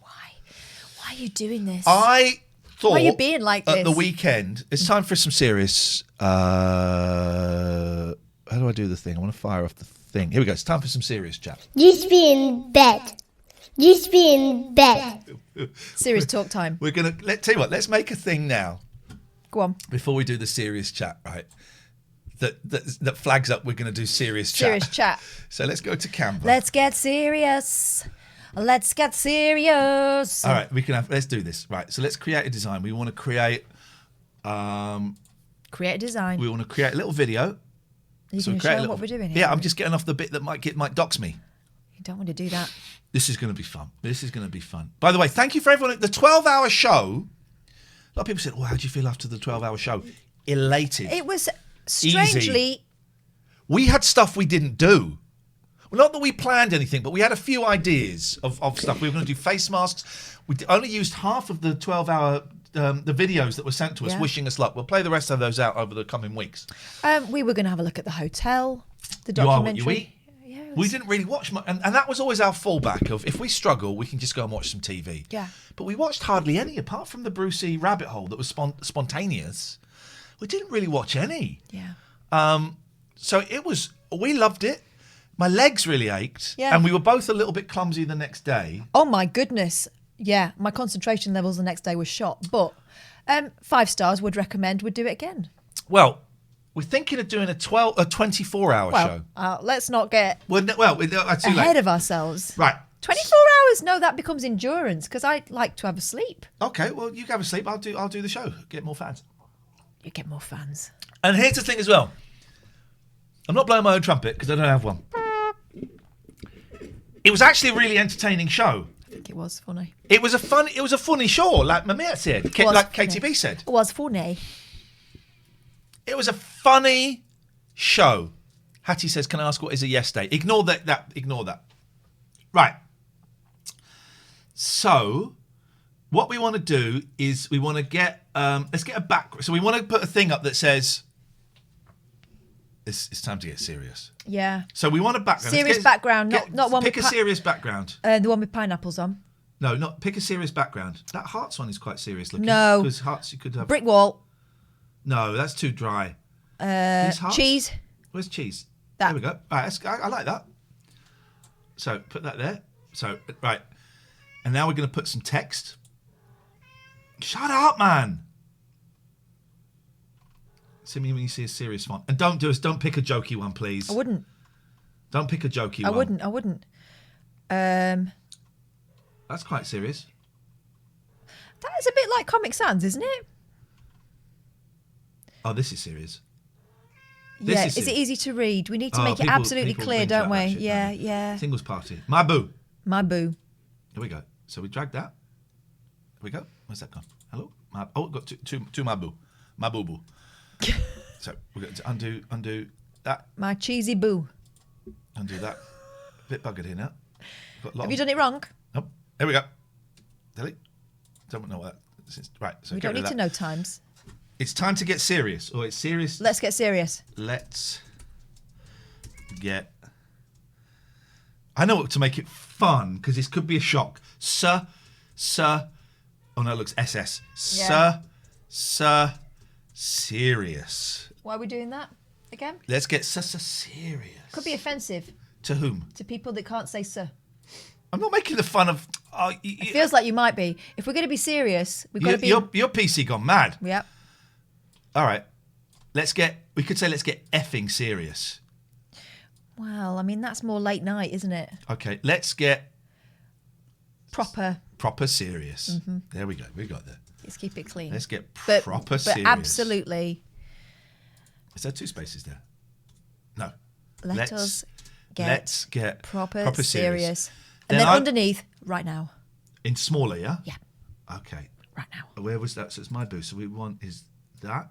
Why are you doing this? I thought... Why are you being like this? At the weekend, it's time for some serious... how do I do the thing? I want to fire off the thing. Here we go. It's time for some serious chat. Just be in bed. Just be in bed. Serious talk time. We're going to... Tell you what, let's make a thing now. Go on. Before we do the serious chat, right? That flags up we're going to do serious chat. Serious chat. So let's go to Canva. Let's get serious. Let's get serious. All right, let's do this. Right, so let's create a design. We want to create... create a design. We want to create a little video. Are you going to show what we're doing here? Yeah, I'm just getting off the bit that might dox me. You don't want to do that. This is going to be fun. By the way, thank you for everyone. The 12-hour show... A lot of people said, how do you feel after the 12-hour show? Elated. It was strangely... Easy. We had stuff we didn't do. Well, not that we planned anything, but we had a few ideas of stuff. We were going to do face masks. We only used half of the 12-hour... the videos that were sent to us wishing us luck. We'll play the rest of those out over the coming weeks. We were going to have a look at the hotel, the documentary. You are what you eat. We didn't really watch much, and that was always our fallback of if we struggle, we can just go and watch some TV. Yeah. But we watched hardly any, apart from the Brucey rabbit hole that was spontaneous. We didn't really watch any. Yeah. So we loved it. My legs really ached. Yeah. And we were both a little bit clumsy the next day. Oh my goodness. Yeah. My concentration levels the next day were shot. But 5 stars, would recommend, would do it again. Well, we're thinking of doing a 24-hour show. Let's not get ahead of ourselves. Right. 24 hours? No, that becomes endurance because I like to have a sleep. Okay, well, you can have a sleep. I'll do the show. Get more fans. You get more fans. And here's the thing as well. I'm not blowing my own trumpet because I don't have one. It was actually a really entertaining show. I think it was funny. It was a funny show, like Mamia said, like KTB said. It was funny. It was a funny show. Hattie says, "Can I ask what is a yes day?" Ignore that. Ignore that. Right. So, what we want to do is we want to get let's get a back. So we want to put a thing up that says, "It's time to get serious." Yeah. So we want a background. Serious background, not one. Pick a serious background. The one with pineapples on. No, not pick a serious background. That hearts one is quite serious looking. No, because hearts you could have brick wall. No, that's too dry. Cheese. Where's cheese? That. There we go. Right, I like that. So put that there. So right, and now we're going to put some text. Shut up, man. See me when you see a serious font, and don't pick a jokey one, please. I wouldn't. Don't pick a jokey one. I wouldn't. That That's quite serious. is a bit like Comic Sans, isn't it? Oh, this is serious. Yeah. Is it easy to read? We need to make it absolutely clear, binge don't we? that shit, Yeah, don't they? yeah. Singles party. My boo. My boo. Here we go. So we drag that. Here we go. Where's that gone? Hello? We've got two my boo. My boo boo. So we're going to undo that. My cheesy boo. Undo that. Bit buggered here now. Have you done it wrong? Nope. Here we go. Delete. Don't know what that is. Right. So We don't need to know times. It's time to get serious. Or it's serious. Let's get serious. Let's get. I know what to make it fun because this could be a shock. Sir. Oh no, it looks SS. Yeah. Sir. Serious. Why are we doing that again? Let's get serious. Could be offensive. To whom? To people that can't say sir. I'm not making the fun of. It feels like you might be. If we're going to be serious, we've got to be. Your PC gone mad. Yep. All right. We could say let's get effing serious. Well, I mean, that's more late night, isn't it? Okay, let's get Proper serious. Mm-hmm. There we go. We got there. Let's keep it clean. Let's get but serious. Absolutely. Is there two spaces there? No. Let's get proper serious. And then then underneath, right now. In smaller, yeah? Yeah. Okay. Right now. Where was that? So it's my boo. So we want is that.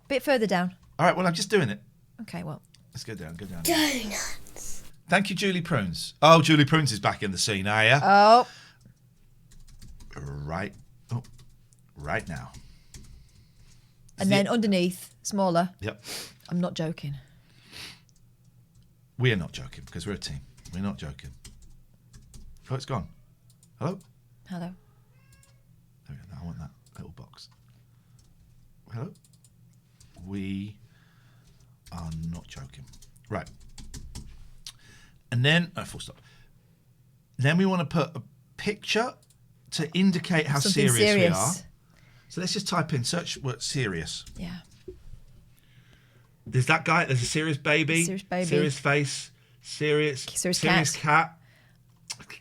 Bit further down. All right. Well, I'm just doing it. Okay. Well. Let's go down. Donuts. Thank you, Julie Prunes. Oh, Julie Prunes is back in the scene, are you? Oh. Right. Oh, right now. And then underneath, smaller. Yep. I'm not joking. We are not joking because we're a team. We're not joking. Oh, it's gone. Hello? Hello. There we go. I want that little box. Hello? We are not joking. Right. And then, full stop. Then we want to put a picture to indicate how Something serious we are. serious. So let's just type in search word serious. Yeah. There's that guy. There's a serious baby. Serious baby. Serious face. Serious cat.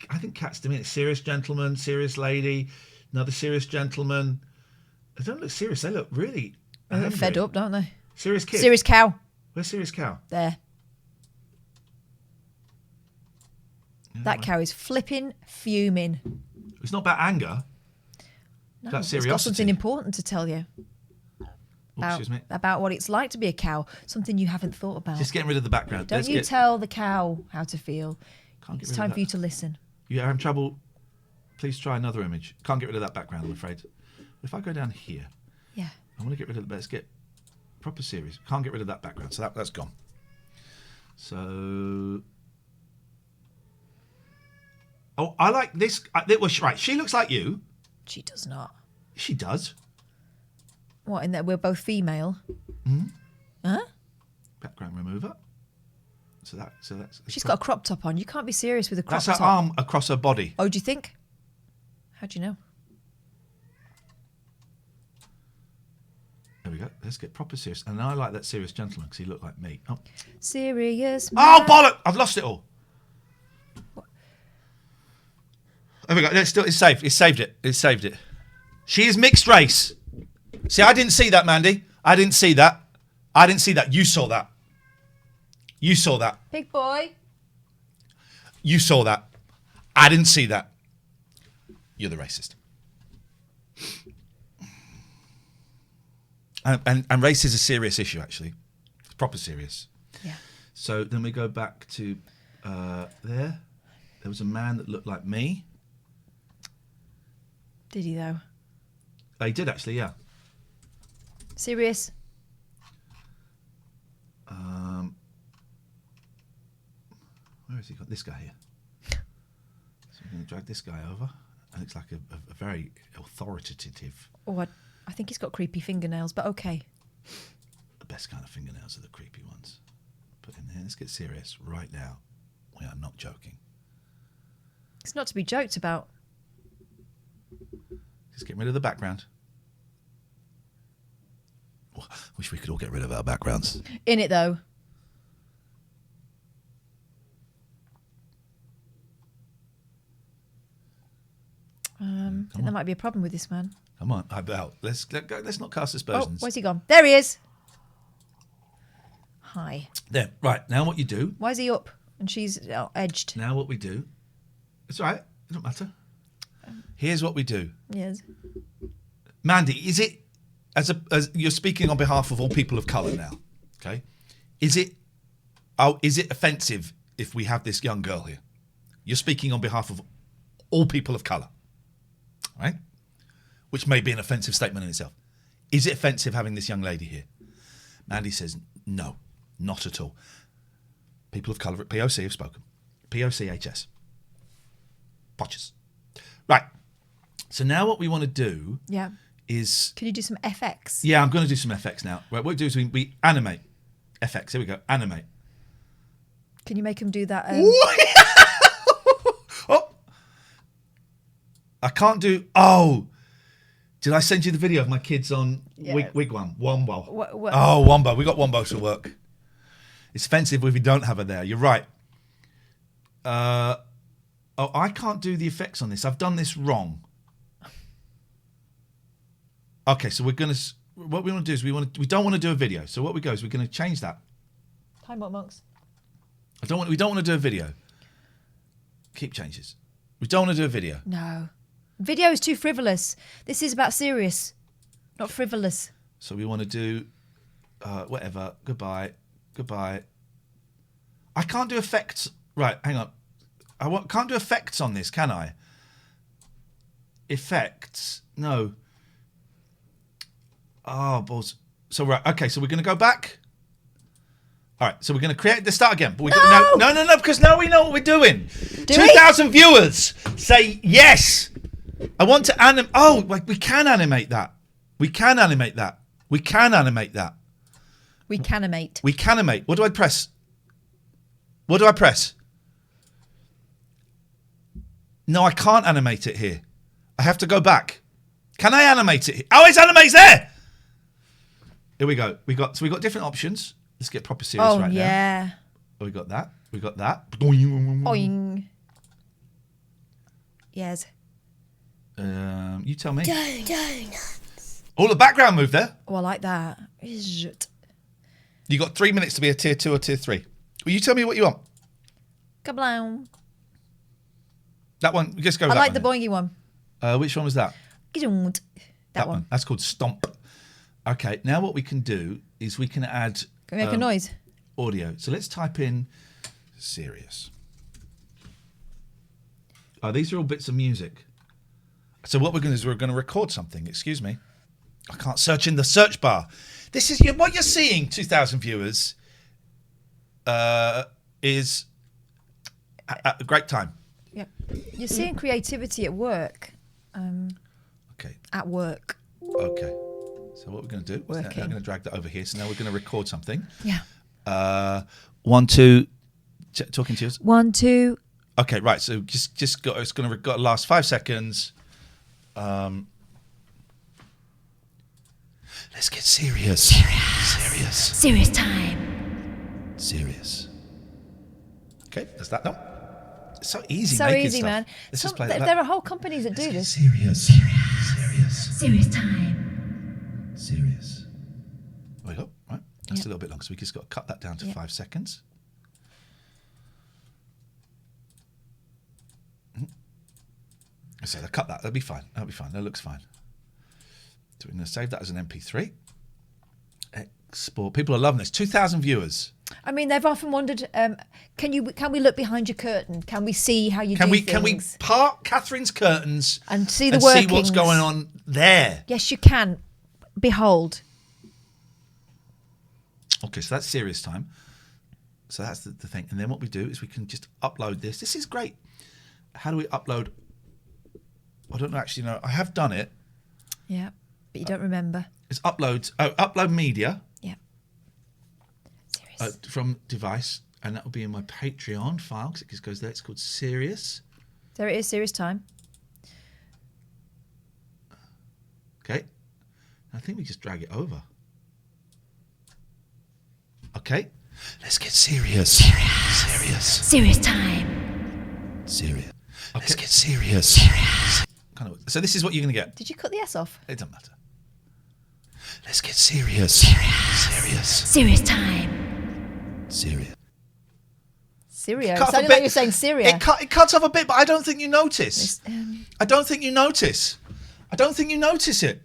I think cats to me. It's serious gentleman. Serious lady. Another serious gentleman. They don't look serious. They look really. They look fed up, don't they? Serious kid. Serious cow. Where's serious cow? There. Yeah, that cow is flipping fuming. It's not about anger. No, That's it's got something important to tell you. Excuse me. About what it's like to be a cow. Something you haven't thought about. Just getting rid of the background. Don't you tell the cow how to feel. It's time for you to listen. You're having trouble? Please try another image. Can't get rid of that background, I'm afraid. If I go down here. Yeah. I want to get rid of the... Let's get proper series. Can't get rid of that background. So that's gone. So... Oh, I like this. Right, she looks like you. She does not. She does. What, in that we're both female? Hmm? Huh? Background remover. So that's. She's got a crop top on. You can't be serious with a crop top. That's her arm across her body. Oh, do you think? How do you know? There we go. Let's get proper serious. And I like that serious gentleman because he looked like me. Oh, serious. Oh, bollock! I've lost it all. What? There we go. It's saved. It saved it. It saved it. She is mixed race. See, I didn't see that, Mandy. I didn't see that. You saw that. You saw that. Big boy. You saw that. I didn't see that. You're the racist. And race is a serious issue, actually. It's proper serious. Yeah. So then we go back to there. There was a man that looked like me. Did he, though? He did, actually, yeah. Serious. Where has he got this guy here? So we're going to drag this guy over. And it's like a very authoritative. Oh, I think he's got creepy fingernails, but okay. The best kind of fingernails are the creepy ones. Put in there. Let's get serious right now. We are not joking. It's not to be joked about. Just get rid of the background. Wish we could all get rid of our backgrounds. In it, though. I think there might be a problem with this man. Come on, let's not cast Oh, aspersions. where's he gone? There he is. Hi. There, right, now what you do... Why is he up and she's edged? Now what we do... It's all right, it doesn't matter. Here's what we do. Yes. Mandy, is it... As you're speaking on behalf of all people of colour now, okay? Is it offensive if we have this young girl here? You're speaking on behalf of all people of colour, right? Which may be an offensive statement in itself. Is it offensive having this young lady here? Mandy says, no, not at all. People of colour at POC have spoken. POCHS. Potches. Right. So now what we want to do is... Can you do some FX? Yeah, I'm going to do some FX now. Right, what we do is we animate. FX, here we go. Animate. Can you make him do that? Oh! I can't do... Oh! Did I send you the video of my kids on Wigwam? Wombo. Oh, Wombo. We got Wombo to work. It's offensive if we don't have her there. You're right. I can't do the effects on this. I've done this wrong. Okay, so we're going to... What we want to do is we don't want to do a video. So what we go is we're going to change that. Time up, monks. We don't want to do a video. Keep changes. We don't want to do a video. No. Video is too frivolous. This is about serious, not frivolous. So we want to do whatever. Goodbye. I can't do effects. Right, hang on. Can't do effects on this, can I? Effects. No. Oh, balls. So, right. Okay, so we're going to go back. All right, so we're going to create the start again. But no, because now we know what we're doing. 2,000 viewers say yes. I want to animate. Oh, we can animate that. We can animate. What do I press? No, I can't animate it here. I have to go back. Can I animate it? Oh, it's animates there. Here we go. We got different options. Let's get proper serious right now. Yeah. Oh, we got that. Boing. Yes. You tell me. Donuts. Oh, the background moved there. Oh, I like that. You got 3 minutes to be a tier 2 or tier 3. Well, you tell me what you want. Kablow. That one. Just go I with like that the one. boingy one. Which one was that? That one. That's called Stomp. Okay, now what we can do is we can add... Can we make a noise? Audio. So let's type in serious. Oh, these are all bits of music. So what we're going to do is we're going to record something. Excuse me. I can't search in the search bar. This is what you're seeing, 2,000 viewers, is a great time. Yeah. You're seeing creativity at work. Okay. At work. Okay. So what we're going to do is now I'm going to drag that over here. So now we're going to record something. Yeah. 1, 2. Talking to you. 1, 2. Okay, right. So just got. It's going to last 5 seconds. Let's get serious. Serious time. Serious. Okay, that's that now. It's so easy. So making easy, stuff. man. Let's just play there that. are whole companies that do this. Serious. Serious time. Serious. There we go. Right. That's a little bit long, so we just got to cut that down to 5 seconds. So I cut that. That'll be fine. That looks fine. So we're going to save that as an MP3. Export. People are loving this. 2,000 viewers. I mean, they've often wondered, can we look behind your curtain? Can we see how you do things? Can we part Catherine's curtains and see the workings? See what's going on there? Yes, you can. Behold. Okay, so that's serious time. So that's the thing. And then what we do is we can just upload this. This is great. How do we upload? I don't actually know. I have done it. Yeah, but you don't remember. It's upload. Oh, upload media. Yeah. From device, and that will be in my Patreon file because it just goes there. It's called Serious. There it is. Serious time. Okay. I think we just drag it over. Okay. Let's get serious. Serious time. Serious. Okay. Let's get serious. kind of. So this is what you're going to get. Did you cut the S off? It doesn't matter. Let's get serious. Serious time. Serious. Syria. It Cut off a sounded bit. like you're saying Syria. It cuts off a bit, but I don't think you notice. I don't think you notice. I don't think you notice it.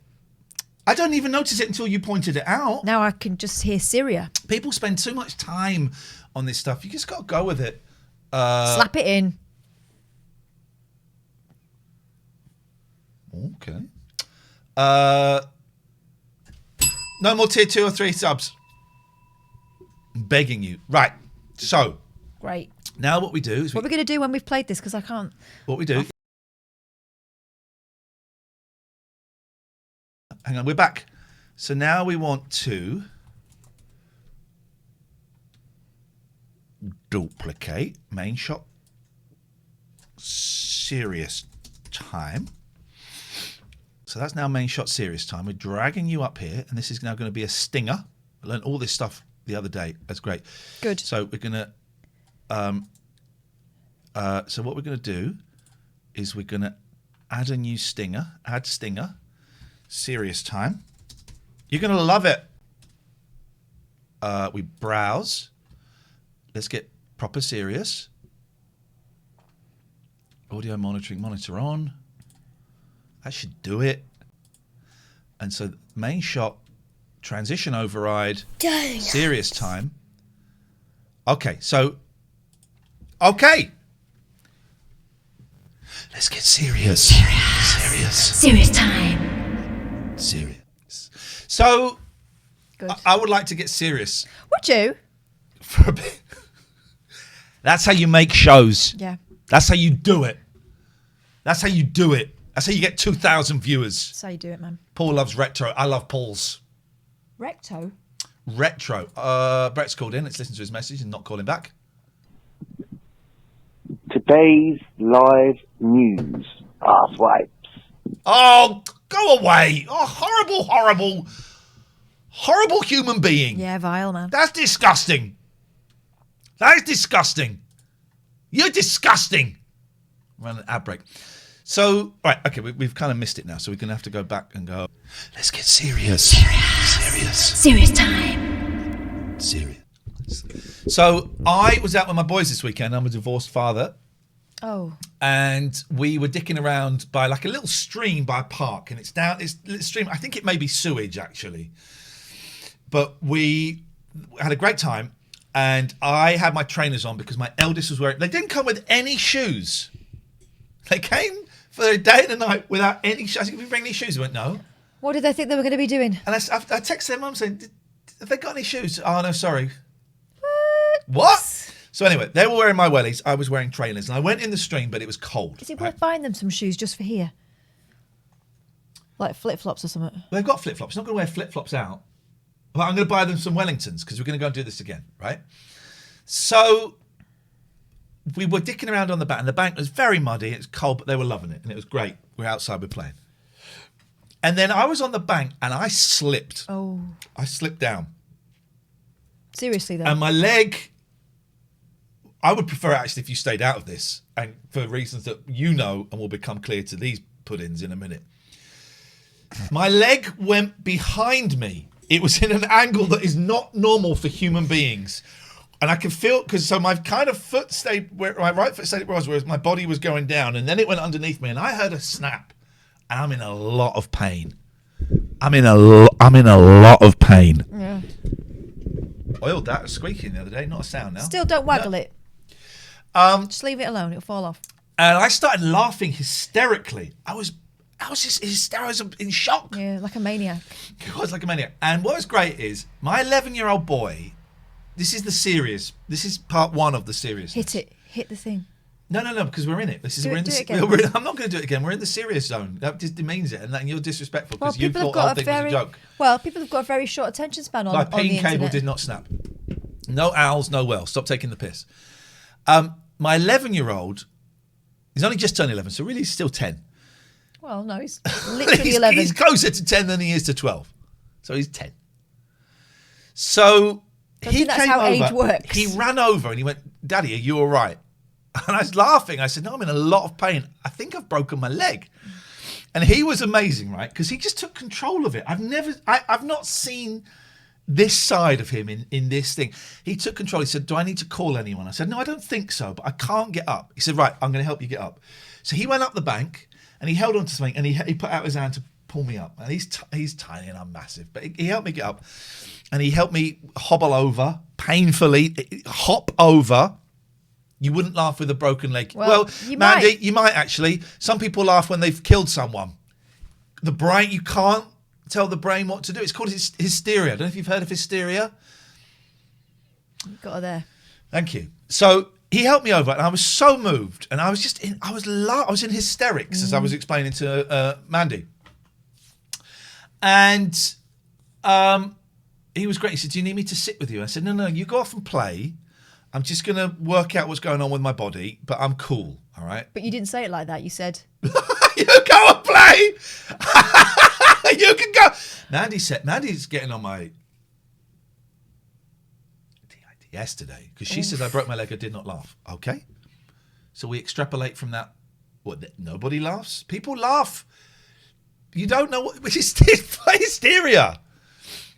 I don't even notice it until you pointed it out. Now I can just hear Syria. People spend too much time on this stuff. You just got to go with it. Slap it in. Okay. No more tier 2 or 3 subs. I'm begging you. Right. So. Great. Now what we do is what are we going to do when we've played this? Because I can't. What we do. Hang on, we're back. So now we want to duplicate main shot serious time. So that's now main shot serious time. We're dragging you up here, and this is now going to be a stinger. I learned all this stuff the other day. That's great. Good. So we're going to so what we're going to do is we're going to add a new stinger. Add stinger. Serious time. You're going to love it. We browse. Let's get proper serious. Audio monitoring monitor on. That should do it. And so main shot, transition override, serious time. Okay, so okay. Let's get serious. Serious time. Serious. So Good. I would like to get serious Would you? for a bit. That's how you make shows. Yeah. That's how you do it. That's how you do it. That's how you get 2,000 viewers. That's how you do it, man. Paul loves retro. I love Paul's. Recto? Retro. Brett's called in. Let's listen to his message and not call him back. Today's live news. Arse-wipes. Oh, go away. Oh, horrible, horrible, horrible human being. Yeah, vile, man. That's disgusting. That is disgusting. You're disgusting. Run an ad break. So, right, okay, we've kind of missed it now, so we're going to have to go back and go, let's get serious. Serious time. Serious. So, I was out with my boys this weekend. I'm a divorced father. Oh. And we were dicking around by like a little stream by a park, and it's a little stream. I think it may be sewage, actually. But we had a great time, and I had my trainers on because my eldest was wearing... They didn't come with any shoes. They came for a day and a night without any shoes. I said, "Can we bring any shoes?" They went, "No." What did they think they were going to be doing? And I texted their mum saying, "Have they got any shoes?" "Oh, no, sorry." What? So anyway, they were wearing my wellies. I was wearing trainers. And I went in the stream, but it was cold. Is it worth buying them some shoes just for here? Like flip-flops or something? Well, they've got flip-flops. I'm not going to wear flip-flops out. But I'm going to buy them some Wellingtons because we're going to go and do this again, right? So we were dicking around on the bank, and the bank was very muddy. It was cold, but they were loving it, and it was great. We're outside, we're playing. And then I was on the bank, and I slipped. Oh. I slipped down. Seriously, though? And my leg... I would prefer, actually, if you stayed out of this, and for reasons that you know and will become clear to these put-ins in a minute. My leg went behind me. It was in an angle that is not normal for human beings. And I can feel, because so my kind of foot stayed where my right foot stayed where it was, whereas my body was going down, and then it went underneath me, and I heard a snap, and I'm in a lot of pain. I'm in a lot of pain. Yeah. Oiled that, was squeaking the other day, not a sound now. Still, don't waggle it. Just leave it alone; it'll fall off. And I started laughing hysterically. I was just I was in shock. Yeah, like a maniac. It was like a maniac. And what was great is my 11-year-old boy. This is the serious. This is part 1 of the serious. Hit it. Hit the thing. No, because we're in it. This is Do we're it- in do the. it again. I'm not going to do it again. We're in the serious zone. That just demeans it, and you're disrespectful Well, because you people have thought the whole got a thing was a very joke. well. People have got a very short attention span on My the pin cable internet. did not snap. No owls, no wells. Stop taking the piss. My 11-year-old, he's only just turned 11, so really he's still 10. Well, no, he's literally 11. He's closer to 10 than he is to 12. So he's 10. So I he think that's came how over. age works. He ran over and he went, "Daddy, are you all right?" And I was laughing. I said, "No, I'm in a lot of pain. I think I've broken my leg." And he was amazing, right? Because he just took control of it. I've not seen this side of him in this thing. He took control. He said, do I need to call anyone? I said, no, I don't think so, but I can't get up. He said, right, I'm going to help you get up. So he went up the bank and he held on to something and he put out his hand to pull me up. And he's tiny and I'm massive, but he helped me get up and he helped me hobble over painfully, hop over. You wouldn't laugh with a broken leg. Well, Mandy, you might actually. Some people laugh when they've killed someone. The brain, you can't tell the brain what to do. It's called hysteria. I don't know if you've heard of hysteria. Got her there. Thank you. So he helped me over, and I was so moved, and I was in hysterics as I was explaining to Mandy. And he was great. He said, "Do you need me to sit with you?" I said, "No, you go off and play. I'm just going to work out what's going on with my body, but I'm cool, all right?" But you didn't say it like that. You said, "You go and play." You can go. Mandy's getting on my DIDS today because she says I broke my leg. I did not laugh. Okay, so we extrapolate from that. What? Nobody laughs. People laugh. You don't know what is hysteria.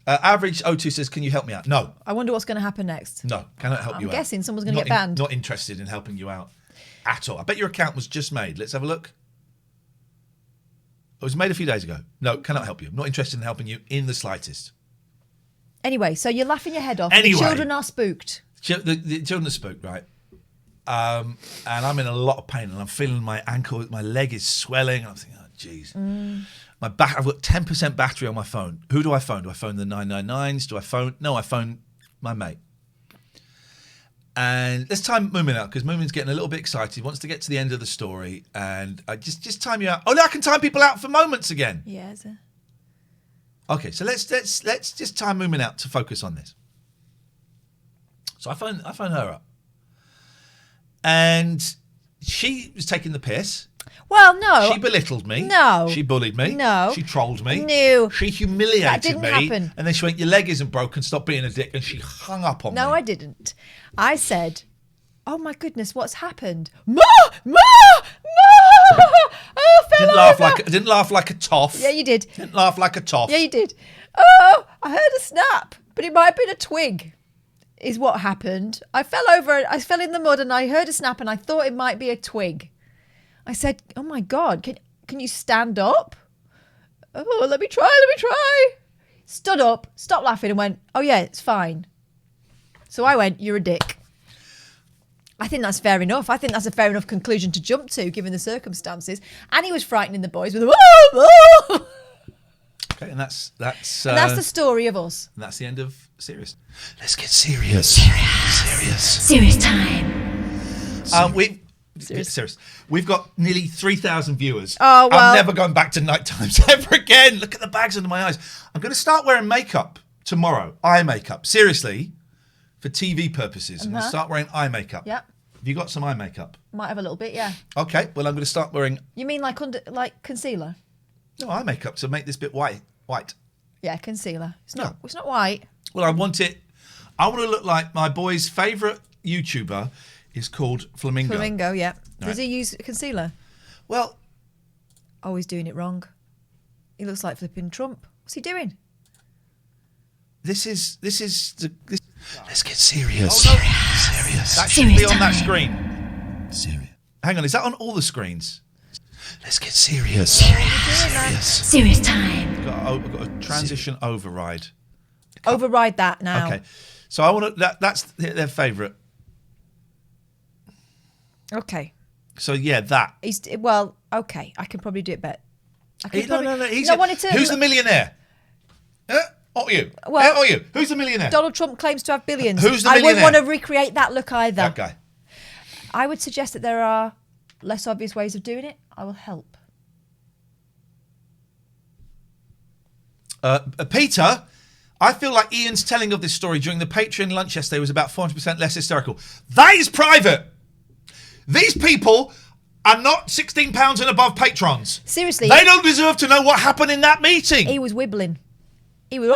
Average O2 says, "Can you help me out?" No. I wonder what's going to happen next. No, cannot help you out. I'm guessing someone's going to get banned. Not interested in helping you out at all. I bet your account was just made. Let's have a look. It was made a few days ago. No, cannot help you. Not interested in helping you in the slightest. Anyway, so you're laughing your head off. Anyway, the children are spooked. The children are spooked, right? And I'm in a lot of pain, and I'm feeling my ankle, my leg is swelling, and I'm thinking, oh, jeez. I've got 10% battery on my phone. Who do I phone? Do I phone the 999s? I phone my mate. And let's time Moomin out because Moomin's getting a little bit excited. He wants to get to the end of the story, and I just time you out. Oh, no, I can time people out for moments again. Yeah, is it? Okay, so let's just time Moomin out to focus on this. So I phone her up, and she was taking the piss. Well, no. She belittled me. No. She bullied me. No. She trolled me. No. She humiliated That didn't me. happen. And then she went, "Your leg isn't broken, stop being a dick," and she hung up on me. No, I didn't. I said, "Oh my goodness, what's happened?" Ma! Oh, I Didn't laugh like a toff. Yeah, you did. Didn't laugh like a toff. Yeah, you did. Oh, I heard a snap, but it might have been a twig, is what happened. I fell in the mud and I heard a snap and I thought it might be a twig. I said, "Oh my God, can you stand up?" "Oh, let me try. Stood up, stopped laughing and went, "Oh yeah, it's fine." So I went, "You're a dick." I think that's fair enough. I think that's a fair enough conclusion to jump to, given the circumstances. And he was frightening the boys with a whoa. Okay, and that's And that's the story of us. And that's the end of serious. Let's get serious. Serious time. Serious. We've got nearly 3,000 viewers. Oh, well. I'm never going back to night times ever again. Look at the bags under my eyes. I'm going to start wearing makeup tomorrow. Eye makeup. Seriously. For TV purposes. I'm going to start wearing eye makeup. Yep. Have you got some eye makeup? Might have a little bit, yeah. Okay. Well, I'm going to start wearing... You mean like concealer? No, eye makeup to make this bit white. Yeah, concealer. It's not white. Well, I want to look like my boy's favourite YouTuber is called Flamingo. Flamingo, yeah. Right. Does he use concealer? Well... Oh, he's doing it wrong. He looks like flipping Trump. What's he doing? This is let's get serious. Oh, no. Serious. That should be on that screen. Serious. Hang on, is that on all the screens? Let's get serious. Serious time. I've got a transition override. Override that now. Okay. So I want to. That's their favourite. Okay. So yeah, that. Okay. I can probably do it better. No. Who's the millionaire? Or you? Well, or you? Who's the millionaire? Donald Trump claims to have billions. Who's the millionaire? I wouldn't want to recreate that look either. That guy. I would suggest that there are less obvious ways of doing it. I will help. Peter, I feel like Iain's telling of this story during the Patreon lunch yesterday was about 400% less hysterical. That is private. These people are not £16 and above patrons. Seriously. They don't deserve to know what happened in that meeting. He was wibbling. He was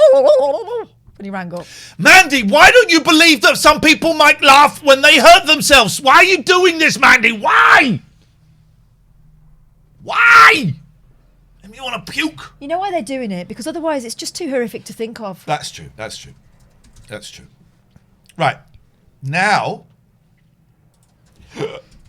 when he rang up. Mandy, why don't you believe that some people might laugh when they hurt themselves? Why are you doing this, Mandy? Why? you want to puke. You know why they're doing it? Because otherwise it's just too horrific to think of. That's true. That's true. That's true. Right. Now,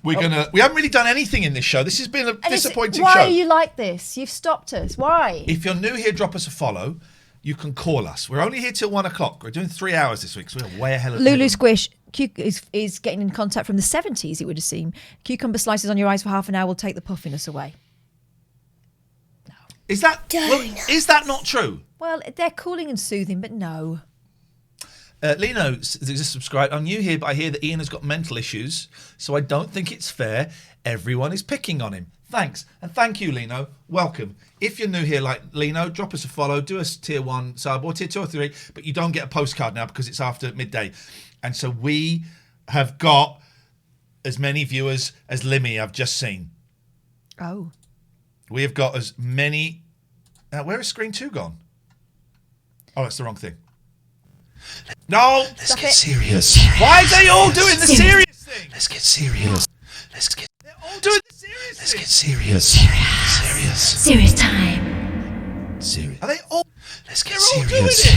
we haven't really done anything in this show. This has been a disappointing why show. are you like this? You've stopped us. Why? If you're new here, drop us a follow. You can call us. We're only here till 1 o'clock. We're doing 3 hours this week, so we're way ahead of Lulu Squish is getting in contact from the 70s, it would seem. Cucumber slices on your eyes for half an hour will take the puffiness away. Is that not true? Well, they're cooling and soothing, but no. Lino is subscribed. I'm new here, but I hear that Iain has got mental issues, so I don't think it's fair. Everyone is picking on him. Thanks. And thank you, Lino. Welcome. If you're new here like Lino, drop us a follow, do us tier 1 sub or tier 2 or 3, but you don't get a postcard now because it's after midday. And so we have got as many viewers as Limmy I've just seen. Oh. We have got as many... where is screen 2 gone? Oh, that's the wrong thing. No! Let's get serious. Why are they all doing the serious thing? Let's get serious. They're all doing the serious Let's thing. get serious. Serious time. Are they all... Let's get They're all serious. doing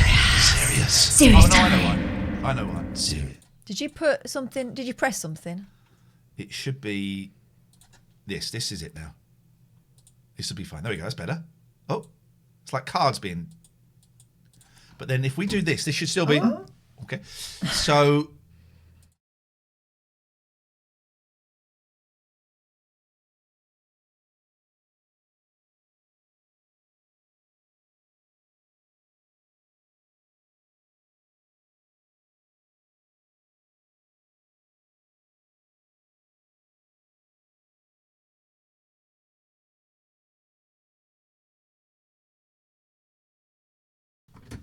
it. Serious Oh, no, time. I know one. Serious. Did you put something... Did you press something? It should be this. This is it now. This will be fine. There we go. That's better. Oh, it's like cards being... But then if we do this, this should still be... Okay. So...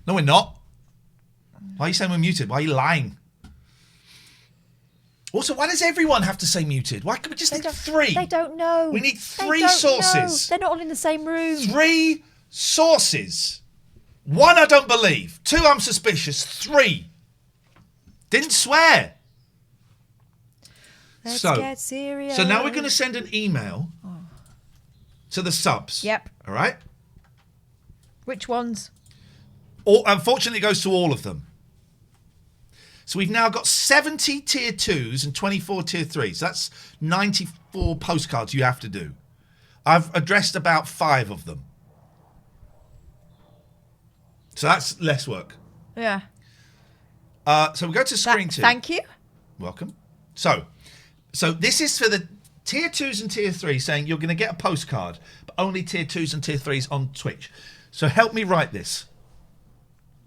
No, we're not. Why are you saying we're muted? Why are you lying? Also, why does everyone have to say muted? Why can't we just need 3? They don't know. We need They 3 don't sources. know. They're not all in the same room. 3 sources. 1, I don't believe. 2, I'm suspicious. 3. Didn't swear. Let's get serious. So now we're going to send an email to the subs. Yep. All right? Which ones? Unfortunately, it goes to all of them. So we've now got 70 tier 2s and 24 tier 3s. So that's 94 postcards you have to do. I've addressed about 5 of them. So that's less work. Yeah. So we go to screen 2. Thank you. Welcome. So this is for the tier 2s and tier 3s saying you're going to get a postcard, but only tier 2s and tier 3s on Twitch. So help me write this.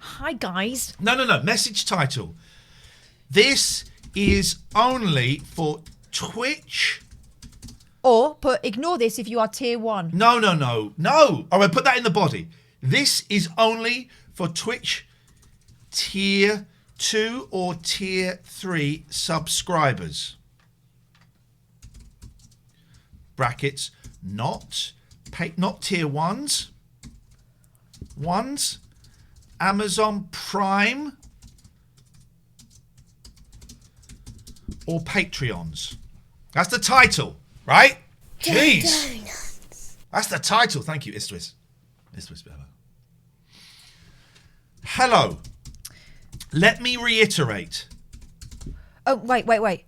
Hi, guys. No. Message title. This is only for Twitch. Or ignore this if you are tier 1. No. All right, put that in the body. This is only for Twitch tier 2 or tier 3 subscribers. Brackets, not tier 1s. Amazon Prime or Patreons. That's the title, right? Jeez. That's the title. Thank you, Istwis. Hello. Let me reiterate. Oh, wait.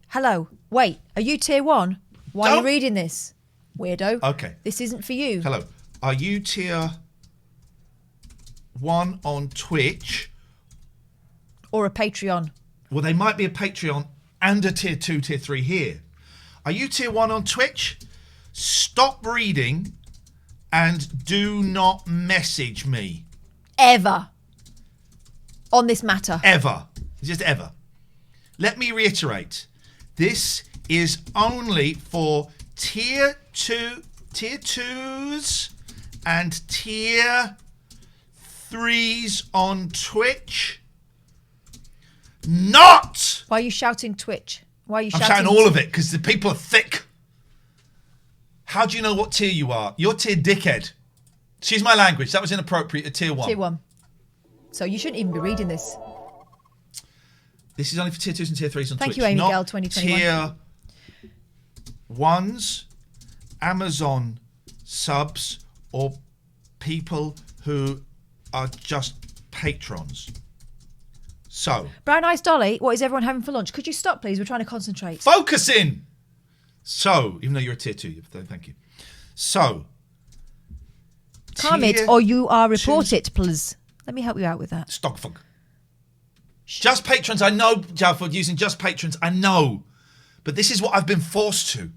Hello. Wait, are you tier 1? Why are you reading this? Weirdo. Okay. This isn't for you. Hello. Are you tier 1 on Twitch? Or a Patreon? Well, they might be a Patreon and a tier 2, tier 3 here. Are you tier 1 on Twitch? Stop reading and do not message me. Ever. On this matter. Ever. Just ever. Let me reiterate. This is only for tier 2s and tier 3s on Twitch. Not! Why are you shouting Twitch? Why are you I'm shouting all of it because the people are thick. How do you know what tier you are? You're tier dickhead. Excuse my language. That was inappropriate at tier 1. Tier 1. So you shouldn't even be reading this. This is only for tier 2s and tier 3s on Thank Twitch. you, Amy not Girl 2021. Tier 1s, Amazon subs, or people who are just patrons. So, Brown Eyes Dolly, what is everyone having for lunch? Could you stop, please? We're trying to concentrate. focus in. So, even though you're a tier 2, thank you. So, Calm it, or you are reported, please. Let me help you out with that. Stockfog. Just patrons, I know, Jalford, using just patrons, I know. But this is what I've been forced to.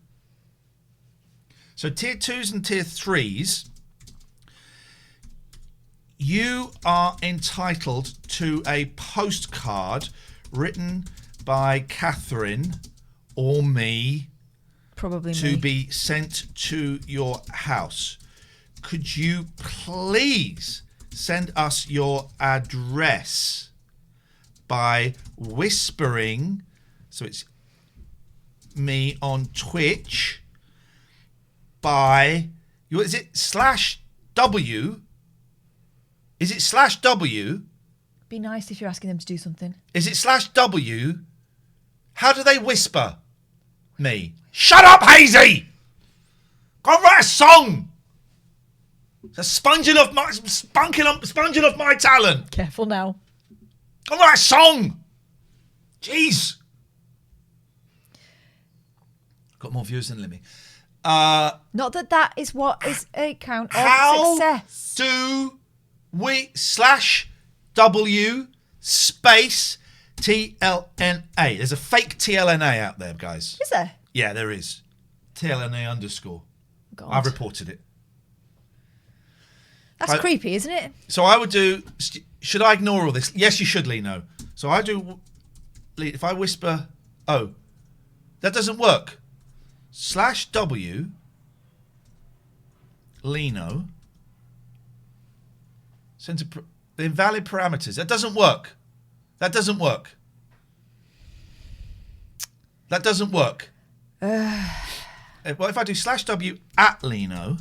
So tier 2s and tier 3s, you are entitled to a postcard written by Katherine or me. Probably to me. be sent to your house. Could you please send us your address by whispering, so it's me on Twitch, by, is it /W? Is it /W? Be nice if you're asking them to do something. Is it /W? How do they whisper me? Shut up, Hazy! Go and write a song! It's sponging off my talent. Careful now. Go and write a song! Jeez! Got more views than Limmy. Not that is what is a count of How success. do we /W space TLNA? There's a fake TLNA out there, guys. Is there? Yeah, there is. TLNA underscore. God. I've reported it. That's creepy, isn't it? So I would do... Should I ignore all this? Yes, you should, Lino. So I do... If I whisper... Oh. That doesn't work. /W... Lino... Send to... The invalid parameters. That doesn't work. That doesn't work. That doesn't work. Well, if I do /W at Lino...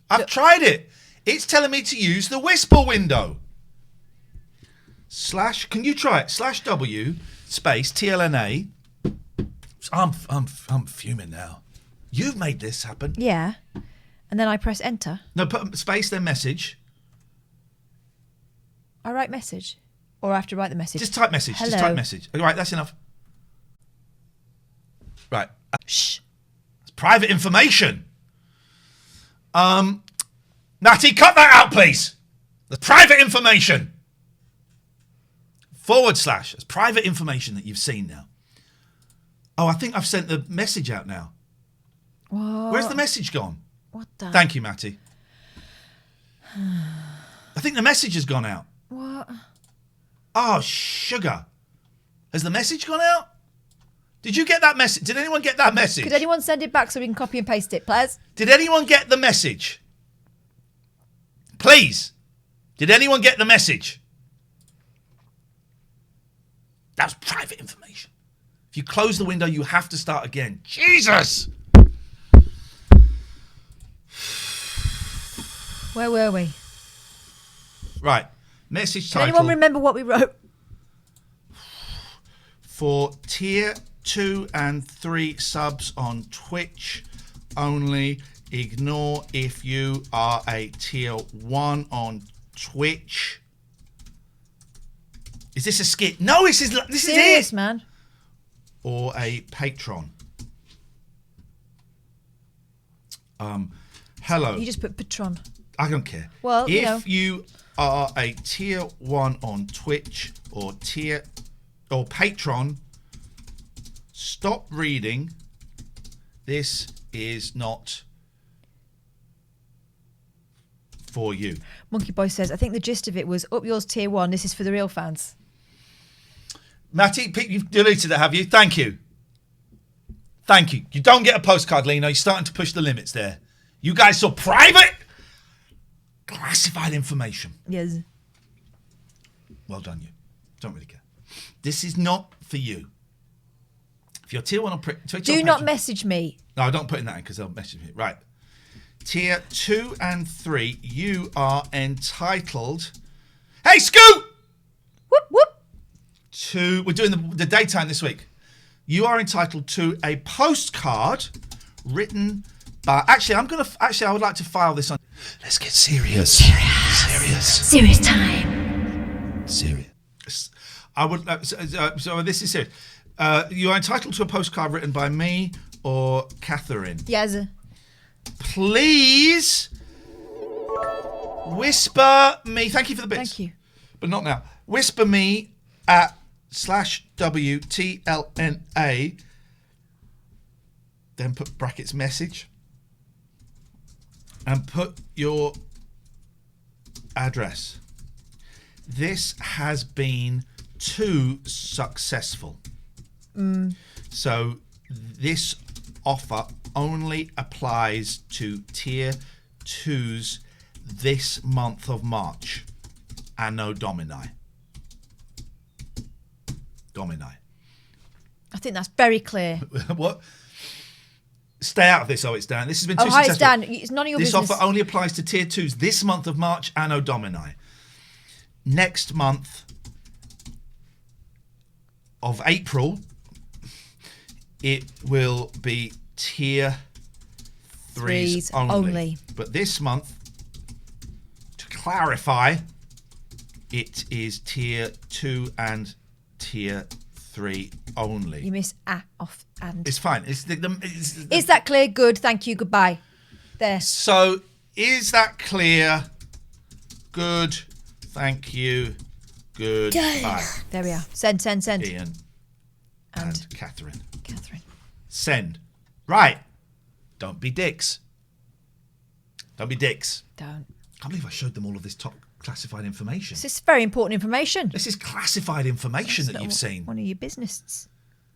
I've tried it. It's telling me to use the whisper window. Can you try it? /W space TLNA. I'm fuming now. You've made this happen. Yeah. And then I press enter. No, put space then message. I write message. Or I have to write the message. Just type message. Hello. Just type message. All right, that's enough. Right. Shh. It's private information. Natty, cut that out, please. The private information. / It's private information that you've seen now. Oh, I think I've sent the message out now. What? Where's the message gone? What the? Thank you, Matty. I think the message has gone out. What? Oh, sugar. Has the message gone out? Did you get that message? Did anyone get that message? Could anyone send it back so we can copy and paste it, please? Did anyone get the message? Please. Did anyone get the message? That's private information. If you close the window, you have to start again. Jesus! Where were we? Right. Message Can title. anyone remember what we wrote? For tier 2 and 3 subs on Twitch only. Ignore if you are a tier 1 on Twitch. Is this a skit? No, this is Serious, it. Man. Or a patron. Hello. You just put patron. I don't care. Well, if you are a tier 1 on Twitch or patron, stop reading. This is not for you. Monkey Boy says, I think the gist of it was up yours tier 1. This is for the real fans. Matty, you've deleted it, have you? Thank you. Thank you. You don't get a postcard, Lino. You're starting to push the limits there. You guys saw private, classified information. Yes. Well done, you. Don't really care. This is not for you. If you're tier 1 on Twitch, Do not message me. No, don't put in that in because they'll message me. Right. Tier 2 and 3, you are entitled... Hey, Scoot! Whoop, whoop. We're doing the daytime this week. you are entitled to a postcard written by. Actually, I would like to file this on. Let's get serious. Serious time. Serious. I would. So this is serious. You are entitled to a postcard written by me or Katherine. Yes. Please whisper me. Thank you for the bits. Thank you. But not now. Whisper me at /WTLNA. Then put brackets message. And put your address. This has been too successful. So this offer only applies to tier 2s this month of March. Anno Domini. I think that's very clear. What? Stay out of this. Oh, it's Dan. This has been too hi, successful. it's Dan. It's none of your this business. Offer only applies to tier 2s this month of March. Anno Domini. Next month of April, it will be tier 3s only. But this month, to clarify, it is tier 2 and tier 3 only. You miss off and. It's fine. Is that clear? Good. Thank you. Goodbye. There. So, is that clear? Good. Thank you. Goodbye. There we are. Send. Iain and Katherine. Send. Right. Don't be dicks. Don't. I can't believe I showed them all of this top classified information. This is very important information. This is classified information that you've seen. One of your business.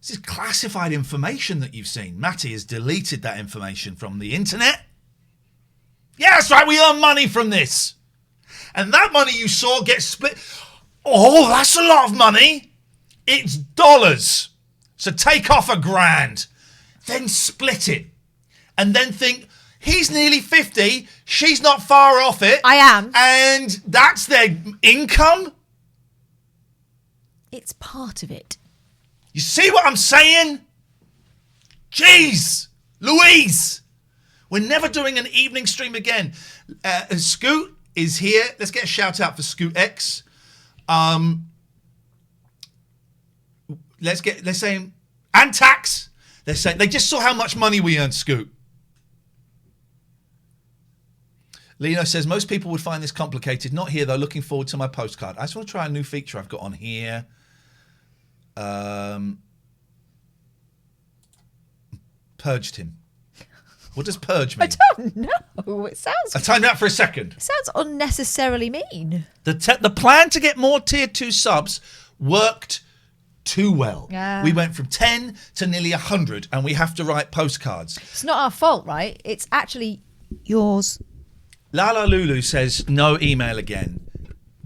This is classified information that you've seen. Matty has deleted that information from the internet. Yeah, that's right. We earn money from this. And that money you saw gets split. Oh, that's a lot of money. It's dollars. So take off $1,000. Then split it. And then think, he's nearly 50. She's not far off it. I am. And that's their income? It's part of it. You see what I'm saying? Jeez. Louise. We're never doing an evening stream again. Scoot is here. Let's get a shout out for Scoot X. Let's say, and tax. They just saw how much money we earned, Scoot. Lino says, most people would find this complicated. Not here, though. Looking forward to my postcard. I just want to try a new feature I've got on here. Purged him. What does purge mean? I don't know. It sounds... I timed out for a second. It sounds unnecessarily mean. The plan to get more tier 2 subs worked too well. Yeah. We went from 10 to nearly 100, and we have to write postcards. It's not our fault, right? It's actually yours. Lala Lulu says, no email again.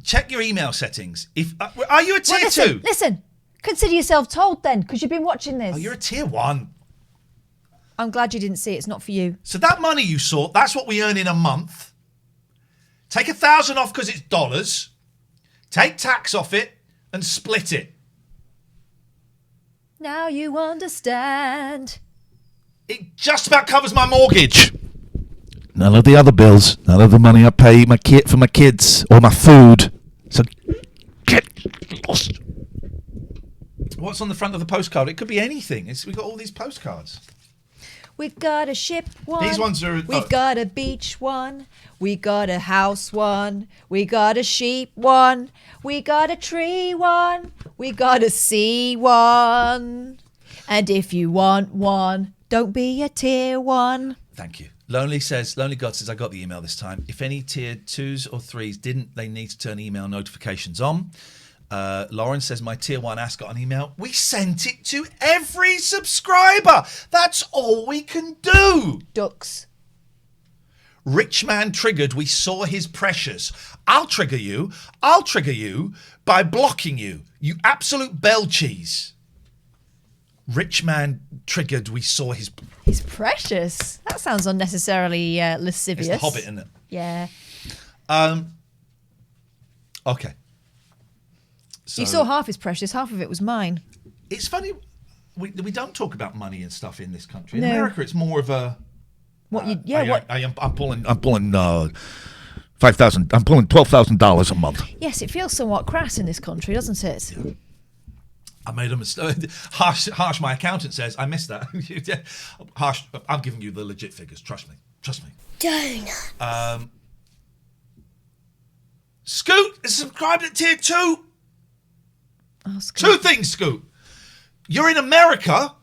Check your email settings. Are you a tier 2? Listen. Consider yourself told then, because you've been watching this. Oh, you're a tier 1. I'm glad you didn't see it. It's not for you. So that money you saw, that's what we earn in a month. Take $1,000 off because it's dollars. Take tax off it and split it. Now you understand. It just about covers my mortgage. None of the other bills. None of the money I pay for my kids or my food. So get lost. What's on the front of the postcard? It could be anything. We've got all these postcards. We've got a ship one. These ones are... We've got a beach one. We got a house one. We got a sheep one. We got a tree one. We got a sea one. And if you want one, don't be a tier 1. Thank you. Lonely God says, I got the email this time. If any tier 2s or 3s didn't, they need to turn email notifications on. Lauren says, my tier 1 ass got an email. We sent it to every subscriber. That's all we can do. Ducks. Rich man triggered. We saw his precious. I'll trigger you by blocking you. You absolute bell cheese. Rich man triggered. We saw his precious. That sounds unnecessarily lascivious. It's the Hobbit, isn't it? Yeah. Okay. So, you saw half his precious. Half of it was mine. It's funny. we don't talk about money and stuff in this country. In No. America, it's more of a. What you? Yeah. What? I'm pulling $5,000. I'm pulling $12,000 a month. Yes, it feels somewhat crass in this country, doesn't it? I made a mistake. Harsh, my accountant says I missed that. Harsh, I'm giving you the legit figures. Trust me. Donut. Scoot is subscribed at tier 2. Oh, Scoot. 2 things, Scoot. You're in America,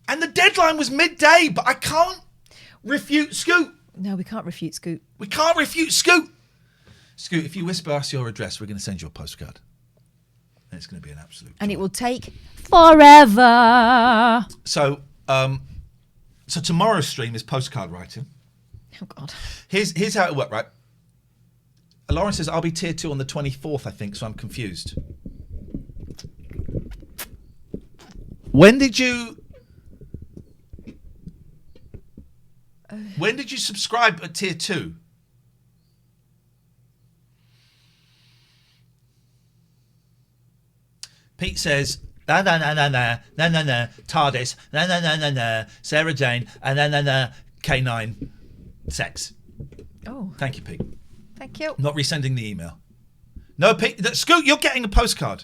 and the deadline was midday, but I can't refute Scoot. No, we can't refute Scoot. We can't refute Scoot. Scoot, if you whisper us your address, we're going to send you a postcard. And it's going to be an absolute. And it will take forever. So tomorrow's stream is postcard writing. Oh, God. Here's how it worked, right? Lauren says, I'll be tier 2 on the 24th, I think, so I'm confused. When did you subscribe at tier 2? Pete says, na, TARDIS, na, Sarah Jane, and na, K9, sex. Oh. Thank you, Pete. Thank you. Not resending the email. No, Pete, Scoot, you're getting a postcard.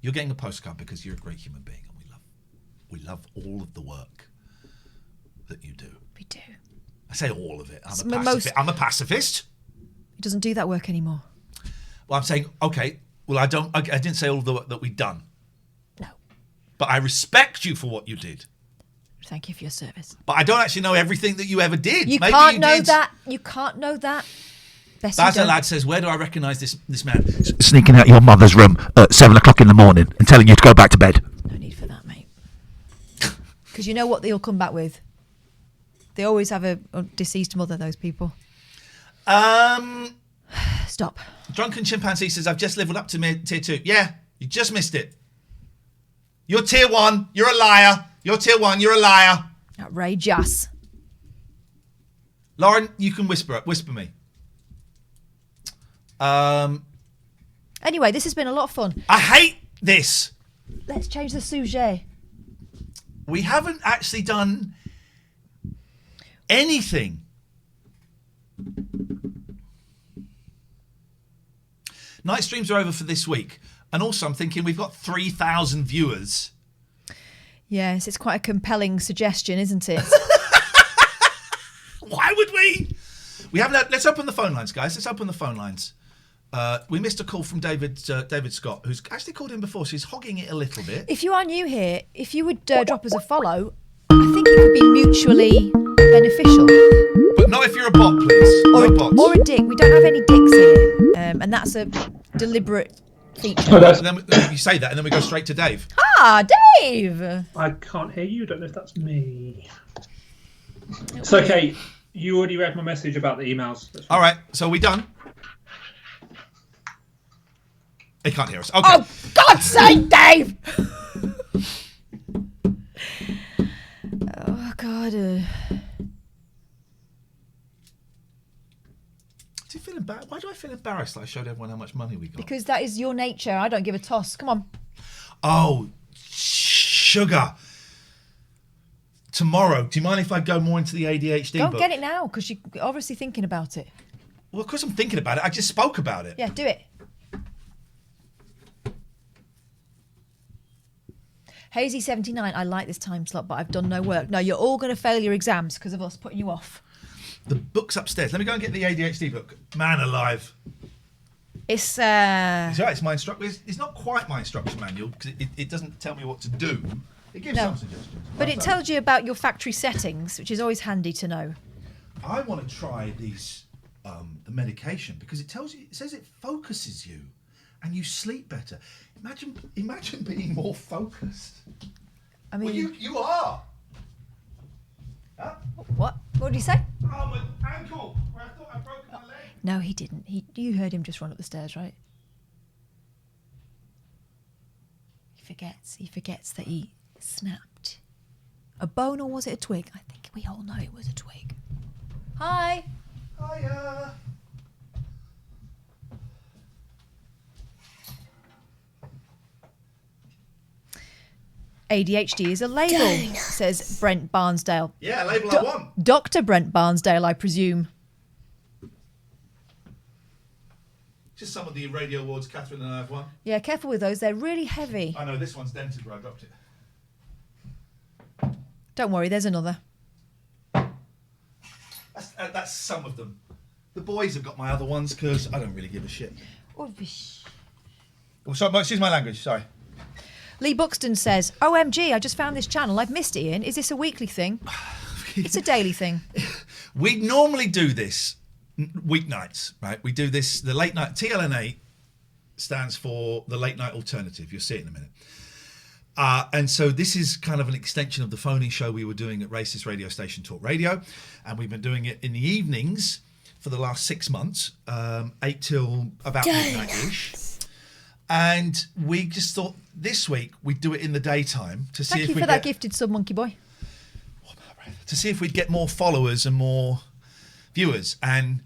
You're getting a postcard because you're a great human being, and we love all of the work that you do. We do. I say all of it. I'm a pacifist. He doesn't do that work anymore. Well, I'm saying, okay, well, I didn't say all of the work that we've done. No. But I respect you for what you did. Thank you for your service. But I don't actually know everything that you ever did. You Maybe can't you know did. that. You can't know that. Best you Bazza don't. Lad says, where do I recognise this man? Sneaking out your mother's room at 7 o'clock in the morning and telling you to go back to bed. No need for that, mate. Because you know what they'll come back with? They always have a deceased mother, those people. Stop. Drunken Chimpanzee says, I've just leveled up to tier 2. Yeah, you just missed it. You're tier 1. You're a liar. You're tier 1. You're a liar. Outrageous. Lauren, you can whisper me. Anyway, this has been a lot of fun. I hate this. Let's change the sujet. We haven't actually done anything. Night streams are over for this week. And also I'm thinking we've got 3,000 viewers. Yes, it's quite a compelling suggestion, isn't it? Why would we? We haven't had, let's open the phone lines, guys. Let's open the phone lines. We missed a call from David Scott, who's actually called in before, so he's hogging it a little bit. If you are new here, if you would drop us a follow, I think it could be mutually beneficial. But not if you're a bot, please. Or, no bots. or a dick. We don't have any dicks here. And that's a deliberate feature. And then you say that, and then we go straight to Dave. Ah, Dave! I can't hear you. I don't know if that's me. It's okay. You already read my message about the emails. All right, so are we done? He can't hear us. Okay. Oh, God's sake, Dave! Oh, God. Do you feel embarrassed? Why do I feel embarrassed that I showed everyone how much money we got? Because that is your nature. I don't give a toss. Come on. Oh, sugar. Tomorrow, do you mind if I go more into the ADHD Go and book? get it now, because you're obviously thinking about it. Well, of course I'm thinking about it. I just spoke about it. Yeah, do it. Hazy79, I like this time slot, but I've done no work. No, you're all going to fail your exams because of us putting you off. The book's upstairs. Let me go and get the ADHD book. Man alive. It's It's right, it's my it's not quite my instruction manual because it doesn't tell me what to do. It gives some suggestions. But it tells you about your factory settings, which is always handy to know. I want to try these the medication because it says it focuses you and you sleep better. Imagine being more focused. I mean, well, you are. Huh? What? What did he say? Oh, my ankle! Where I thought I broke my leg. No, he didn't. You heard him just run up the stairs, right? He forgets that he snapped. A bone, or was it a twig? I think we all know it was a twig. Hi. Hiya. ADHD is a label, says Brent Barnsdale. Yeah, label I want. Dr. Brent Barnsdale, I presume. Just some of the radio awards Katherine and I have won. Yeah, careful with those. They're really heavy. I know, this one's dented where I dropped it. Don't worry, there's another. That's some of them. The boys have got my other ones because I don't really give a shit. Oh, sorry, excuse my language, sorry. Lee Buxton says, OMG, I just found this channel. I've missed it, Iain. Is this a weekly thing? It's a daily thing. We normally do this weeknights, right? We do this, the late night, TLNA stands for the late night alternative. You'll see it in a minute. And so this is kind of an extension of the phone-in show we were doing at racist radio station Talk Radio. And we've been doing it in the evenings for the last 6 months, 8 till about midnight-ish. And we just thought this week we'd do it in the daytime to see Thank if you we for that gifted sub, Monkey Boy. To see if we'd get more followers and more viewers, and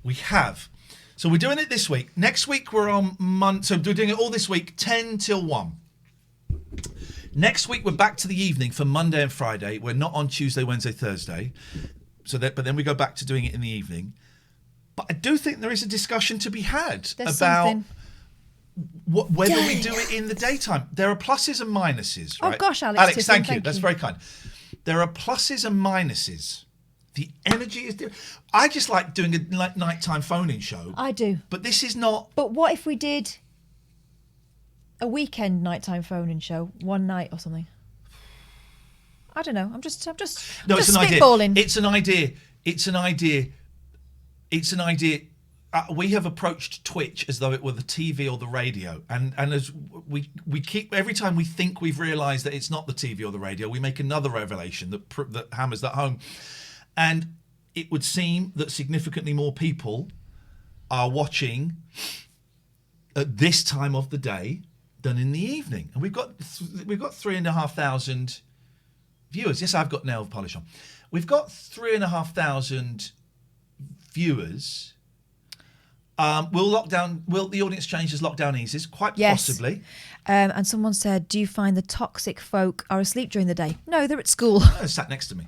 we have. So we're doing it this week. Next week we're on Monday, so we're doing it all this week, 10 till 1. Next week we're back to the evening for Monday and Friday. We're not on Tuesday, Wednesday, Thursday. But then we go back to doing it in the evening. But I do think there is a discussion to be had There's about something. whether we do it in the daytime. There are pluses and minuses, right? Oh gosh, Alex. Alex, Tiffin, thank you. That's very kind. There are pluses and minuses. The energy is different. I just like doing a nighttime phone-in show. I do. But this is not... But what if we did a weekend nighttime phone-in show, one night or something? I don't know. I'm just No, it's just an spitballing. idea. It's an idea. It's an idea. It's an idea. We have approached Twitch as though it were the TV or the radio, and as we keep, every time we think we've realised that it's not the TV or the radio, we make another revelation that hammers that home. And it would seem that significantly more people are watching at this time of the day than in the evening, and we've got 3,500 viewers. Yes, I've got nail polish on. We've got 3,500 viewers. Will the audience change as lockdown eases? Quite possibly. And someone said, do you find the toxic folk are asleep during the day? No, they're at school. They're sat next to me.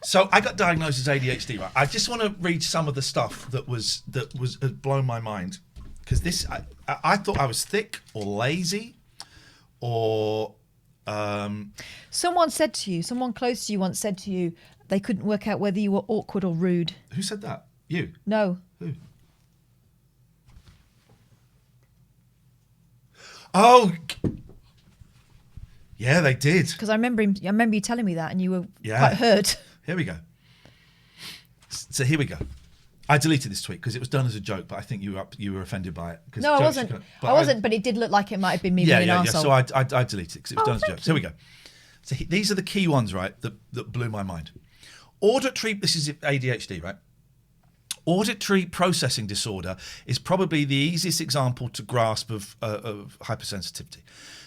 So I got diagnosed as ADHD, right? I just want to read some of the stuff that had blown my mind, because this I thought I was thick or lazy or Someone close to you once said to you they couldn't work out whether you were awkward or rude. Who said that? You? No. Who? Oh, yeah, they did. Because I remember you telling me that, and you were quite hurt. Here we go. So here we go. I deleted this tweet because it was done as a joke, but I think you were offended by it. No, I wasn't. But it did look like it might have been me being an arsehole. So I deleted it because it was done as a joke. So here we go. So these are the key ones, right, that blew my mind. This is ADHD, right? Auditory processing disorder is probably the easiest example to grasp of hypersensitivity.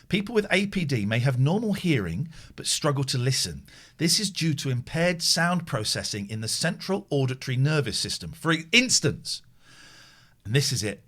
People with APD may have normal hearing but struggle to listen. This is due to impaired sound processing in the central auditory nervous system. For instance, and this is it,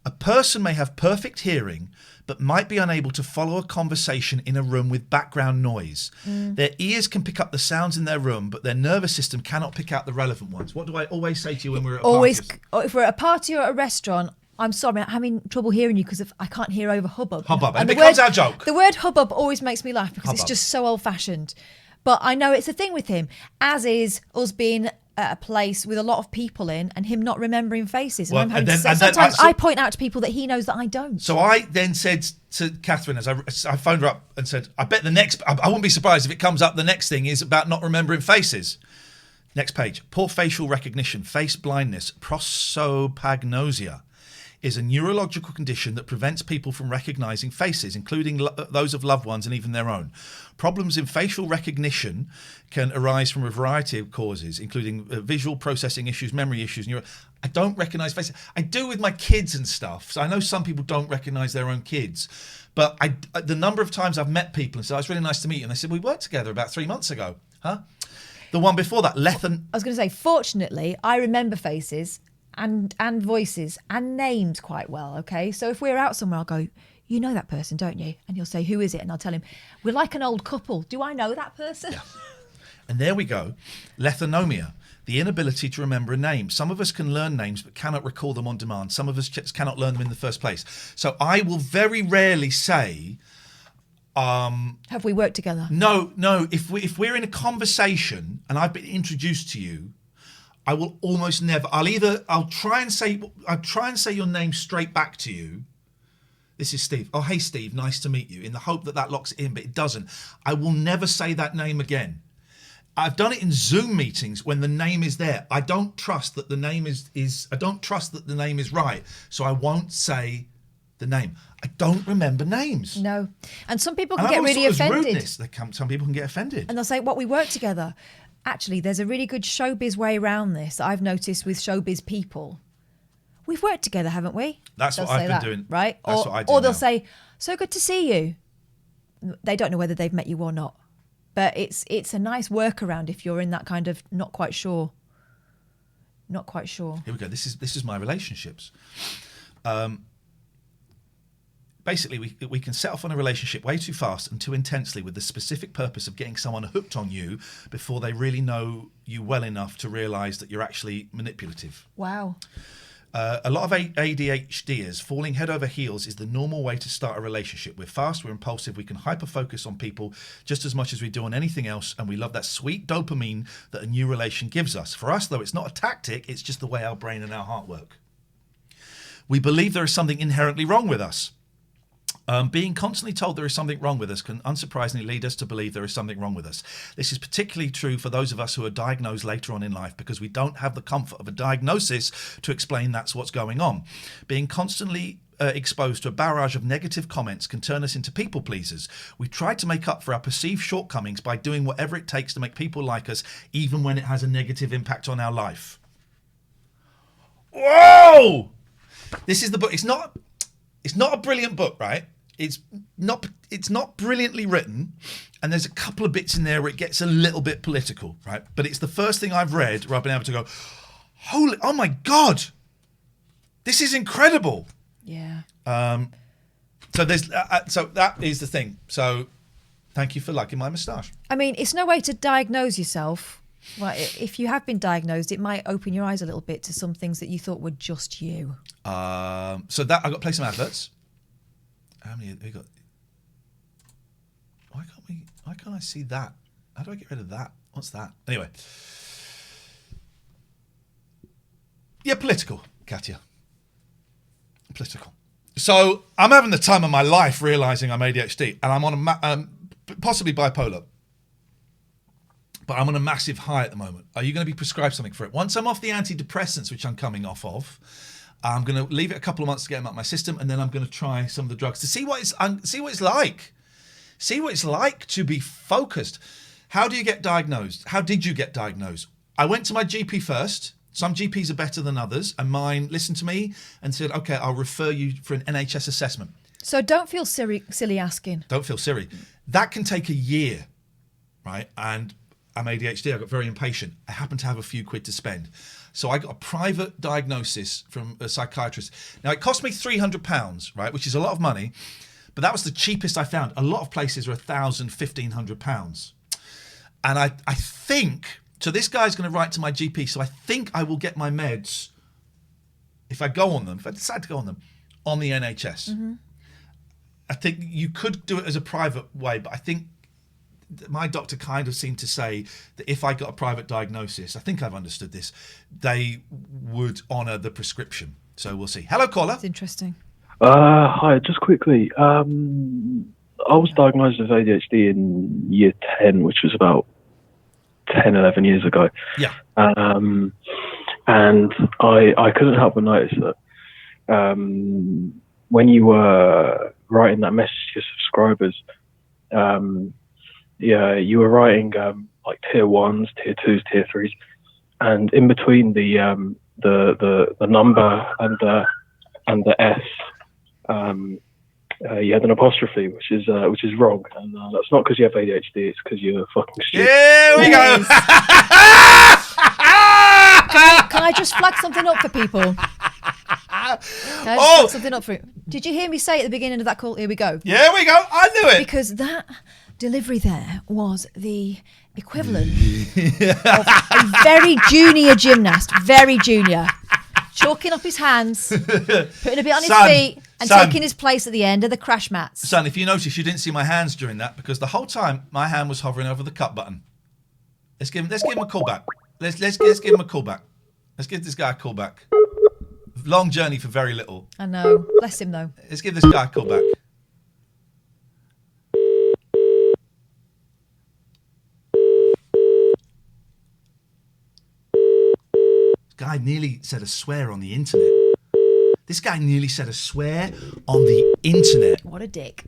a person may have perfect hearing but might be unable to follow a conversation in a room with background noise. Their ears can pick up the sounds in their room, but their nervous system cannot pick out the relevant ones. What do I always say to you when we're at a party? If we're at a party or at a restaurant, I'm sorry, I'm having trouble hearing you because I can't hear over hubbub. Hubbub, and it becomes our joke. The word hubbub always makes me laugh because it's just so old-fashioned. But I know it's a thing with him, as is us being at a place with a lot of people in and him not remembering faces. And I'm having to say, sometimes I point out to people that he knows that I don't. So I then said to Katherine, as I phoned her up and said, I bet I wouldn't be surprised if it comes up the next thing is about not remembering faces. Next page. Poor facial recognition, face blindness, prosopagnosia is a neurological condition that prevents people from recognizing faces, including those of loved ones and even their own. Problems in facial recognition can arise from a variety of causes, including visual processing issues, memory issues. I don't recognize faces. I do with my kids and stuff. So I know some people don't recognize their own kids. But the number of times I've met people and said, oh, it's really nice to meet you. And they said, we worked together about 3 months ago. Huh? The one before that, Lethan. I was going to say, fortunately, I remember faces and voices and names quite well, okay? So if we're out somewhere, I'll go, you know that person, don't you? And he'll say, who is it? And I'll tell him, we're like an old couple. Do I know that person? Yeah. And there we go. Lethonomia, the inability to remember a name. Some of us can learn names but cannot recall them on demand. Some of us just cannot learn them in the first place. So I will very rarely say... have we worked together? No. If we're in a conversation and I've been introduced to you, I will almost never... I'll try and say your name straight back to you. This is Steve. Oh, hey, Steve, nice to meet you, in the hope that locks it in, but it doesn't. I will never say that name again. I've done it in Zoom meetings when the name is there. I don't trust that the name I don't trust that the name is right, so I won't say the name. I don't remember names. No. And some people And can I get always really thought it was offended. rudeness. Some people can get offended. And they'll say, we work together. Actually, there's a really good showbiz way around this that I've noticed with showbiz people. We've worked together, haven't we? That's They'll what I've say been that, doing. Right? That's what I do Or they'll now. say, so good to see you. They don't know whether they've met you or not. But it's a nice workaround if you're in that kind of not quite sure. Not quite sure. Here we go. This is my relationships. Basically, we can set off on a relationship way too fast and too intensely with the specific purpose of getting someone hooked on you before they really know you well enough to realise that you're actually manipulative. Wow. A lot of ADHDers falling head over heels is the normal way to start a relationship. We're fast, we're impulsive, we can hyper-focus on people just as much as we do on anything else, and we love that sweet dopamine that a new relation gives us. For us, though, it's not a tactic, it's just the way our brain and our heart work. We believe there is something inherently wrong with us. Being constantly told there is something wrong with us can unsurprisingly lead us to believe there is something wrong with us. This is particularly true for those of us who are diagnosed later on in life because we don't have the comfort of a diagnosis to explain that's what's going on. Being constantly exposed to a barrage of negative comments can turn us into people pleasers. We try to make up for our perceived shortcomings by doing whatever it takes to make people like us, even when it has a negative impact on our life. Whoa! This is the book. It's not a brilliant book, right? It's not brilliantly written, and there's a couple of bits in there where it gets a little bit political, right? But it's the first thing I've read where I've been able to go, oh my God, this is incredible. Yeah. So that is the thing. So thank you for liking my moustache. I mean, it's no way to diagnose yourself. Well, if you have been diagnosed, it might open your eyes a little bit to some things that you thought were just you. So that I've got to play some adverts. How many have we got? Why can't I see that? How do I get rid of that? What's that? Anyway. Yeah, political, Katya. Political. So I'm having the time of my life realising I'm ADHD, and I'm on possibly bipolar. But I'm on a massive high at the moment. Are you going to be prescribed something for it? Once I'm off the antidepressants, which I'm coming off of, I'm going to leave it a couple of months to get them out of my system, and then I'm going to try some of the drugs to see what it's like. See what it's like to be focused. How do you get diagnosed? How did you get diagnosed? I went to my GP first. Some GPs are better than others, and mine listened to me and said, okay, I'll refer you for an NHS assessment. So don't feel silly asking. Don't feel silly. That can take a year, right? And I'm ADHD, I got very impatient. I happen to have a few quid to spend. So I got a private diagnosis from a psychiatrist. Now, it cost me £300, right, which is a lot of money, but that was the cheapest I found. A lot of places are £1,000, £1,500. And I think, so this guy's going to write to my GP, so I think I will get my meds, if I decide to go on them, on the NHS. Mm-hmm. I think you could do it as a private way, but I think my doctor kind of seemed to say that if I got a private diagnosis, I think I've understood this, they would honour the prescription. So we'll see. Hello, caller. It's interesting. Hi, just quickly. I was diagnosed with ADHD in year 10, which was about 10, 11 years ago. Yeah. And I couldn't help but notice that when you were writing that message to your subscribers, you were writing like tier 1s, tier 2s, tier 3s, and in between the number and the S, you had an apostrophe, which is wrong, and that's not because you have ADHD; it's because you're fucking stupid. Here we go. Can I just flag something up for people? Something up for Did you hear me say at the beginning of that call, here we go? Yeah, we go. I knew it. Because that delivery there was the equivalent of a very junior gymnast, very junior, chalking up his hands, putting a bit on his feet, and taking his place at the end of the crash mats. Son, if you notice, you didn't see my hands during that because the whole time my hand was hovering over the cut button. Let's give him a call back. Let's give him a call back. Let's give this guy a call back. Long journey for very little. I know. Bless him, though. Let's give this guy a call back. This guy nearly said a swear on the internet. This guy nearly said a swear on the internet. What a dick.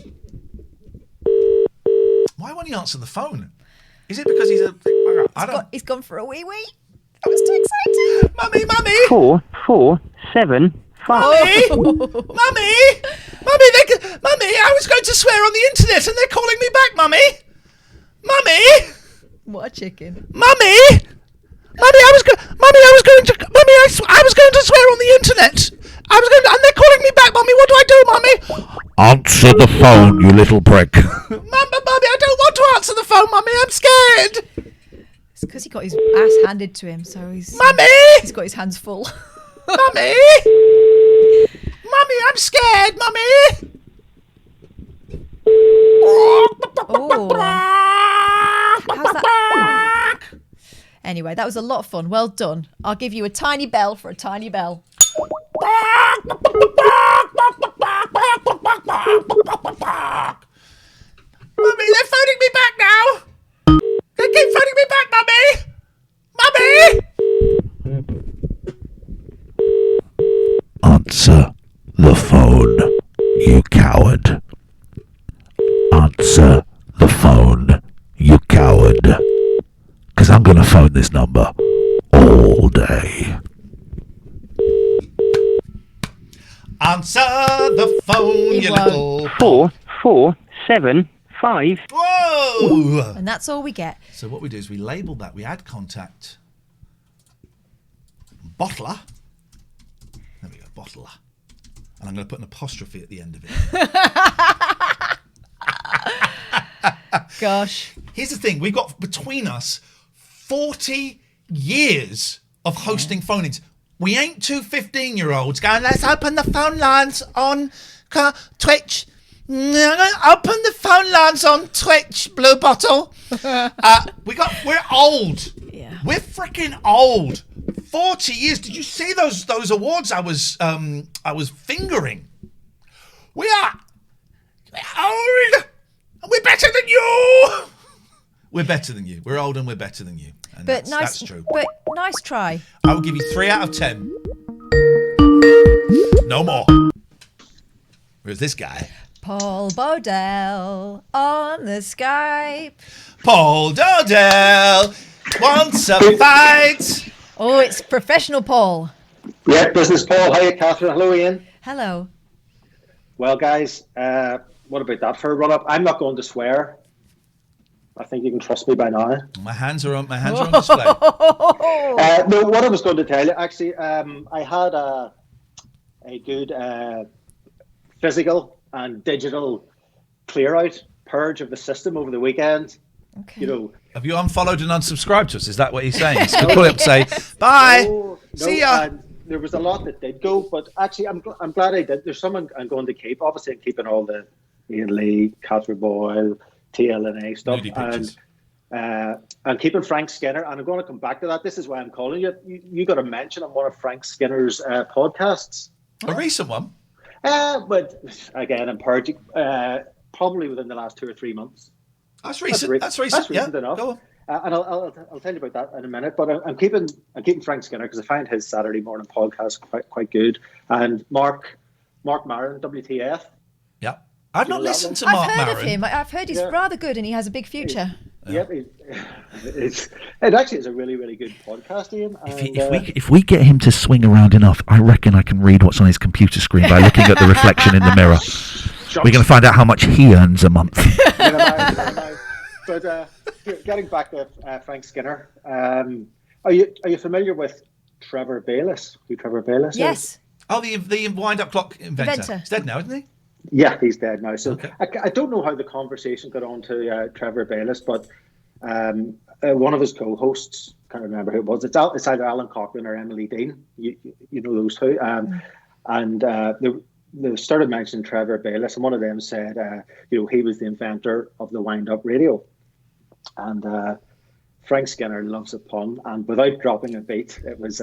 Why won't he answer the phone? Is it because he's a... He's gone for a wee-wee. I was too excited. Mummy! 4, 4, 7, 5. Mummy! Mummy, I was going to swear on the internet and they're calling me back, Mummy! What a chicken. I was going to swear on the internet. And they're calling me back, Mummy. What do I do, Mummy? Answer the phone, you little prick. Mummy, I don't want to answer the phone, Mummy. I'm scared. It's because he got his ass handed to him, so he's got his hands full. Mummy, I'm scared, Mummy. Oh, how's that? Anyway, that was a lot of fun. Well done. I'll give you a tiny bell for a tiny bell. Mummy, they're phoning me back now. They keep phoning me back, Mummy. Answer the phone, you coward. Answer the phone, you coward. Because I'm going to phone this number all day. Answer the phone, you little... 4, 4, 7, 5. Whoa! And that's all we get. So what we do is we label that. We add contact. Bottler. There we go, bottler. And I'm going to put an apostrophe at the end of it. Gosh. Here's the thing. We've got between us 40 years of hosting phone-ins. We ain't two 15-year-olds going, let's open the phone lines on Twitch. Open the phone lines on Twitch, Blue Bottle. We're old. Yeah. We're freaking old. 40 years. Did you see those awards I was fingering? We're old. And we're better than you. We're better than you. We're old and we're better than you. And But that's true. But nice try. I will give you 3 out of 10. No more. Where's this guy? Paul Bodell on the Skype. Paul Dodell wants a fight. Oh, it's professional Paul. Yeah, business Paul. Hiya, Katherine. Hello, Iain. Hello. Well, guys, what about that for a run-up? I'm not going to swear. I think you can trust me by now. My hands are on display. No, what I was going to tell you, actually, I had a good physical and digital clear-out purge of the system over the weekend. Okay. You know, Have you unfollowed and unsubscribed to us? Is that what he's saying? So call up and say, bye. No, See ya. And there was a lot that did go, but actually, I'm glad I did. There's some I'm going to keep. Obviously, I'm keeping all the Iain Lee, Catherine Boyle, TLNA stuff. And I'm keeping Frank Skinner, and I'm going to come back to that. This is why I'm calling you. You got a mention on one of Frank Skinner's podcasts. A recent one? But again, I'm purging, probably within the last 2 or 3 months. That's recent. That's recent. That's recent enough. Go on. And I'll tell you about that in a minute. But I'm keeping Frank Skinner because I find his Saturday morning podcast quite good. And Mark Maron, WTF. Yeah, I've not listened to I've Mark heard Maron. of him. I've heard he's rather good and he has a big future. Yep, it actually is a really, really good podcast, Iain. If we get him to swing around enough, I reckon I can read what's on his computer screen by looking at the reflection in the mirror. We're going to find out how much he earns a month. But getting back to Frank Skinner, are you familiar with Trevor Bayliss? Who Trevor Bayliss is? Yes. Oh, the wind-up clock inventor. He's dead now, isn't he? Yeah, he's dead now. So I don't know how the conversation got on to Trevor Bayliss, but one of his co-hosts, can't remember who it was. It's either Alan Cochrane or Emily Dean. You know those two. And they started mentioning Trevor Bayliss, and one of them said, he was the inventor of the wind-up radio. And Frank Skinner loves a pun, and without dropping a beat, it was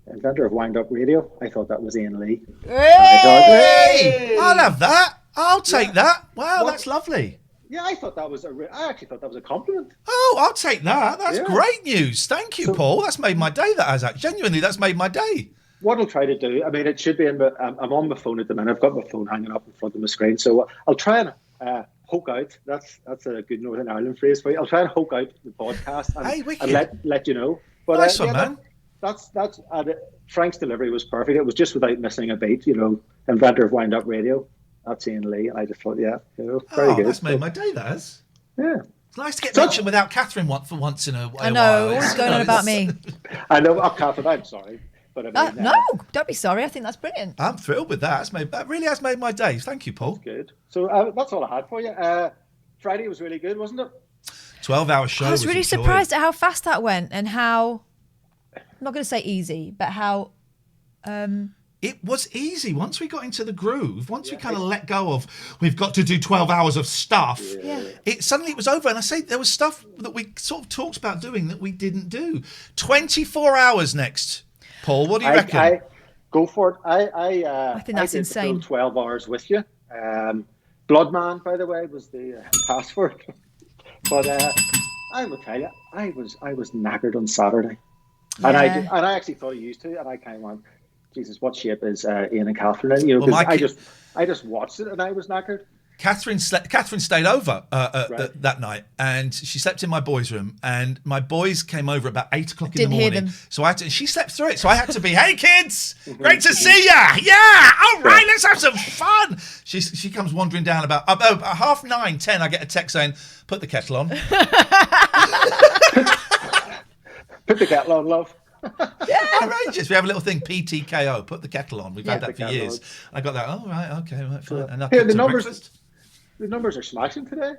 inventor of wind-up radio. I thought that was Iain Lee. Hey! I'll have that. I'll take that. Wow, that's lovely. Yeah, I thought that was I actually thought that was a compliment. Oh, I'll take that. That's great news. Thank you, Paul. That's made my day. That has genuinely. That's made my day. What I'll try to do, I mean, it should be I'm on my phone at the minute. I've got my phone hanging up in front of my screen, so I'll try and hook out. That's a good Northern Ireland phrase for you. I'll try and hook out the podcast and let you know. But nice one, man. That's Frank's delivery was perfect. It was just without missing a beat. Inventor of wind-up radio. That's Iain Lee, and I just thought, very good. That's made my day. That has. Yeah. It's nice to get mentioned without Catherine for once in a while. I know, always going on about me. I know, Catherine. I'm sorry. But I mean, no, don't be sorry. I think that's brilliant. I'm thrilled with that. That really has made my day. Thank you, Paul. That's good. So that's all I had for you. Friday was really good, wasn't it? 12-hour show. I was really surprised at how fast that went and how, I'm not going to say easy, but how... It was easy once we got into the groove. Once we kind of let go of, we've got to do 12 hours of stuff. Suddenly it was over. And I say there was stuff that we sort of talked about doing that we didn't do. 24 hours next. Paul, what do you reckon? Go for it. I think that's insane. 12 hours with you. Bloodman, by the way, was the password. But I will tell you, I was knackered on Saturday, and I actually thought I used to, and I kind of went, Jesus, what shape is Iain and Katherine in? I just watched it and I was knackered. Catherine stayed over that night, and she slept in my boys' room. And my boys came over about 8 o'clock in the morning. Hear them. So she slept through it. So I had to be, hey kids, great to see ya. Yeah, all right, let's have some fun. She comes wandering down about 9:30, 10. I get a text saying, put the kettle on. Put the kettle on, love. Yeah, outrageous. We have a little thing, PTKO, put the kettle on. We've had that for years. I got that. Oh, right, okay, right, fine. And the numbers are smashing today.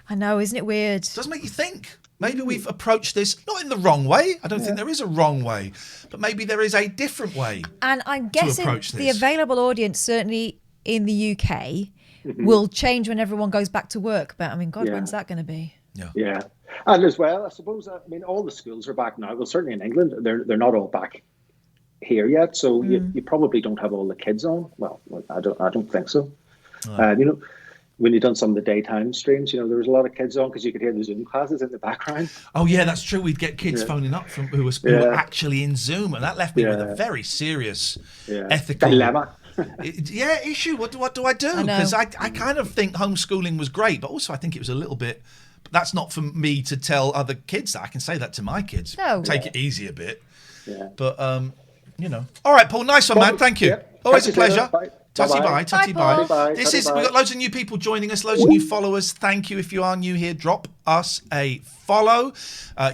I know, isn't it weird? It does make you think. Maybe we've approached this not in the wrong way. I don't think there is a wrong way, but maybe there is a different way. And I'm guessing the available audience, certainly in the UK, will change when everyone goes back to work. But I mean, God, when's that going to be? Yeah. And as well, I suppose, all the schools are back now. Well, certainly in England, they're not all back here yet. So you probably don't have all the kids on. Well, I don't think so. When you've done some of the daytime streams, there was a lot of kids on because you could hear the Zoom classes in the background. Oh yeah, that's true. We'd get kids phoning up who were actually in Zoom, and that left me with a very serious ethical dilemma. Issue. What do I do? Because I kind of think homeschooling was great, but also I think it was a little bit. But that's not for me to tell other kids that. I can say that to my kids. No. Take it easy a bit. Yeah. But All right, Paul. Nice one, man. Thank you. Always a pleasure. Tutty bye. Tutty bye. We've got loads of new people joining us, loads of new followers. Thank you. If you are new here, drop us a follow.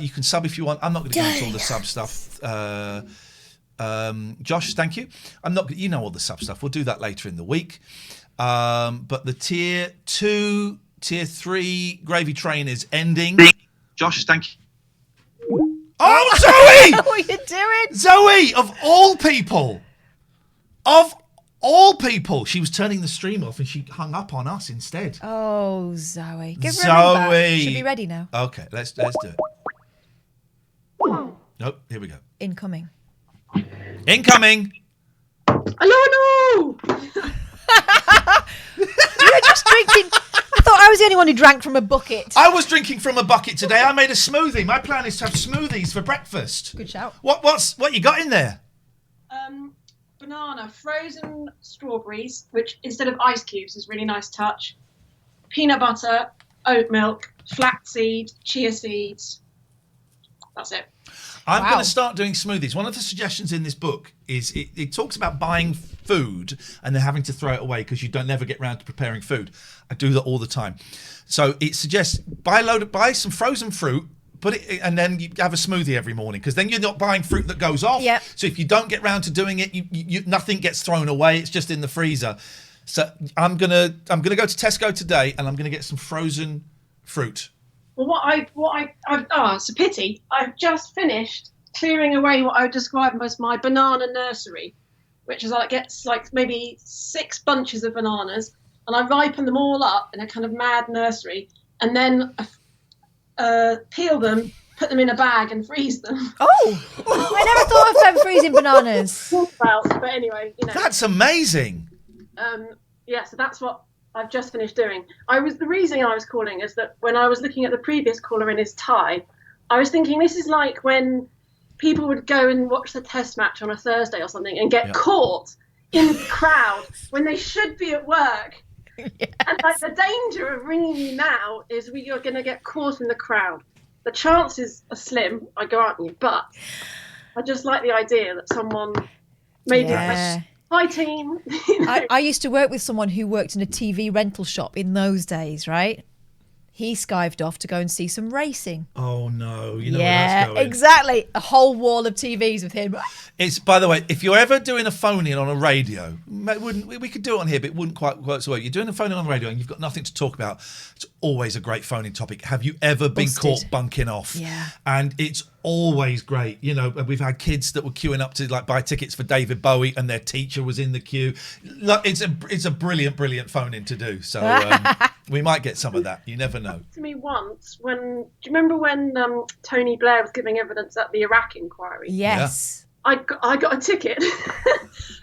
You can sub if you want. I'm not going to go into all the sub stuff. Josh, thank you. You know all the sub stuff. We'll do that later in the week. But the tier 2, tier 3 gravy train is ending. Josh, thank you. Oh, Zoe! What are you doing? Zoe, of all people. She was turning the stream off and she hung up on us instead. Oh, Zoe. Give her a ring back. Should be ready now. Okay, let's do it. Nope, here we go. Incoming. Hello, no! You were just drinking. I thought I was the only one who drank from a bucket. I was drinking from a bucket today. I made a smoothie. My plan is to have smoothies for breakfast. Good shout. What you got in there? Banana, frozen strawberries, which instead of ice cubes is a really nice touch. Peanut butter, oat milk, flaxseed, chia seeds. That's it. I'm going to start doing smoothies. One of the suggestions in this book is it talks about buying food and then having to throw it away because you don't never get around to preparing food. I do that all the time. So it suggests buy some frozen fruit, Put it, and then you have a smoothie every morning, because then you're not buying fruit that goes off. Yep. So if you don't get round to doing it, you nothing gets thrown away. It's just in the freezer. So I'm gonna go to Tesco today, and I'm gonna get some frozen fruit. Well, it's a pity. I've just finished clearing away what I would describe as my banana nursery, which is gets maybe 6 bunches of bananas, and I ripen them all up in a kind of mad nursery, and then peel them, put them in a bag, and freeze them. Oh, I never thought of freezing bananas. But anyway, That's amazing. So that's what I've just finished doing. The reason I was calling is that when I was looking at the previous caller in his tie, I was thinking this is like when people would go and watch the test match on a Thursday or something and get caught in the crowd when they should be at work. Yes. And the danger of ringing you now is you're going to get caught in the crowd. The chances are slim, I grant you, but I just like the idea that someone maybe hi team. I used to work with someone who worked in a TV rental shop in those days, right? He skived off to go and see some racing. Oh no, you know where that's going. Exactly. A whole wall of TVs with him. It's, by the way, if you're ever doing a phone-in on a radio, we could do it on here, but it wouldn't quite work so well. You're doing a phone-in on the radio and you've got nothing to talk about. It's always a great phone-in topic. Have you ever been caught bunking off? Yeah. And it's always great. You know, we've had kids that were queuing up to buy tickets for David Bowie, and their teacher was in the queue. It's a brilliant phone-in to do. So we might get some of that. You never know. To me once, do you remember when Tony Blair was giving evidence at the Iraq inquiry? Yes. I got a ticket.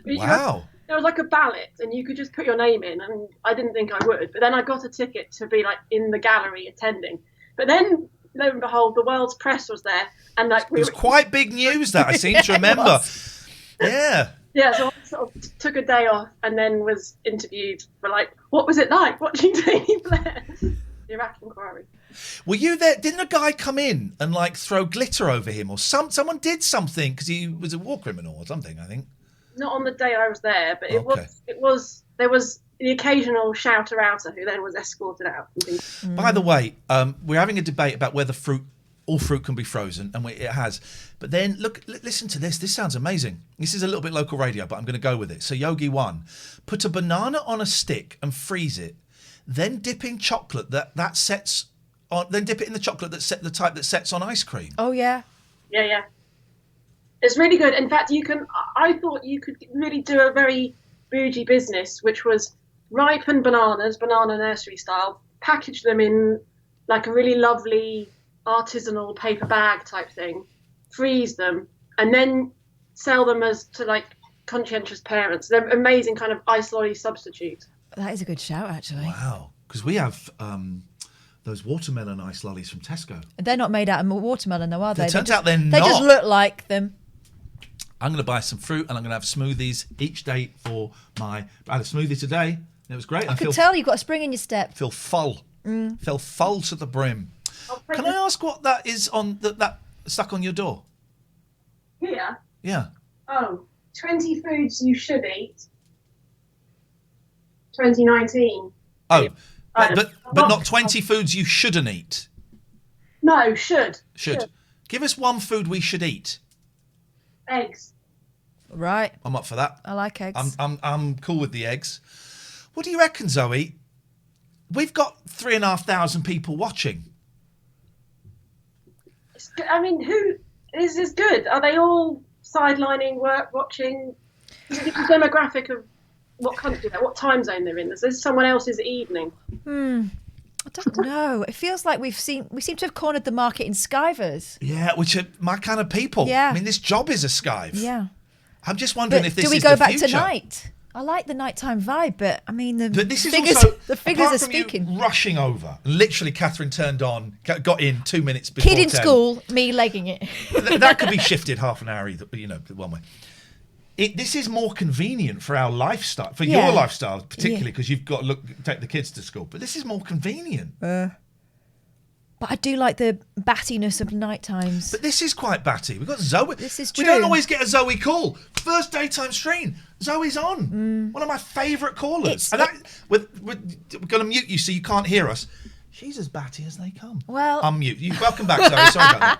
Wow. There was a ballot, and you could just put your name in, and I didn't think I would, but then I got a ticket to be in the gallery attending. But then, lo and behold, the world's press was there, and it was quite big news, that I seem to remember. Yeah. Yeah, so I sort of took a day off and then was interviewed for what was it like watching Tony Blair? The Iraq inquiry. Were you there? Didn't a guy come in and throw glitter over him, or someone did something because he was a war criminal or something? I think. Not on the day I was there, but there was the occasional shouter-outer who then was escorted out. And things. By the way, we're having a debate about whether all fruit can be frozen, and it has. But then listen to this. This sounds amazing. This is a little bit local radio, but I'm going to go with it. So Yogi 1, put a banana on a stick and freeze it, then dip in chocolate that sets on. Then dip it in the chocolate the type that sets on ice cream. Oh yeah. Yeah. It's really good. In fact, I thought you could really do a very bougie business, which was ripen bananas, banana nursery style, package them in a really lovely artisanal paper bag type thing, freeze them, and then sell them to conscientious parents. They're amazing kind of ice lolly substitute. That is a good shout, actually. Wow, because we have those watermelon ice lollies from Tesco. They're not made out of watermelon, though, are they? It turns out they're not. They just look like them. I'm going to buy some fruit, and I'm going to have smoothies each day I had a smoothie today, and it was great. I could tell you've got a spring in your step. Feel full. Feel full to the brim. Can I ask what that is on that stuck on your door? Here? Yeah. Oh, 20 foods you should eat. 2019. Oh, but not 20 foods you shouldn't eat. No, should. Give us one food we should eat. Eggs. Right. I'm up for that. I like eggs. I'm cool with the eggs. What do you reckon, Zoe? We've got 3,500 people watching. I mean, who is this good? Are they all sidelining work, watching? Is it the demographic of what country, what time zone they're in? There's someone else's evening. I don't know. It feels like we seem to have cornered the market in skivers. Yeah, which are my kind of people. Yeah. I mean, this job is a skive. Yeah. I'm just wondering if this is the future. Do we go back future. tonight? I like the nighttime vibe, but I mean, But this is figures, also, the figures apart are from you speaking. rushing over. Literally, Katherine got in 2 minutes before Kid in 10. school, me legging it. That could be shifted half an hour either, one way. This is more convenient for our lifestyle, for your lifestyle, particularly because you've got to take the kids to school. But this is more convenient. But I do like the battiness of night times. But this is quite batty. We've got Zoe. This is true. We don't always get a Zoe call. First daytime stream. Zoe's on. One of my favourite callers. We're going to mute you so you can't hear us. She's as batty as they come. Well, unmute. You welcome back, Zoe. Sorry about that.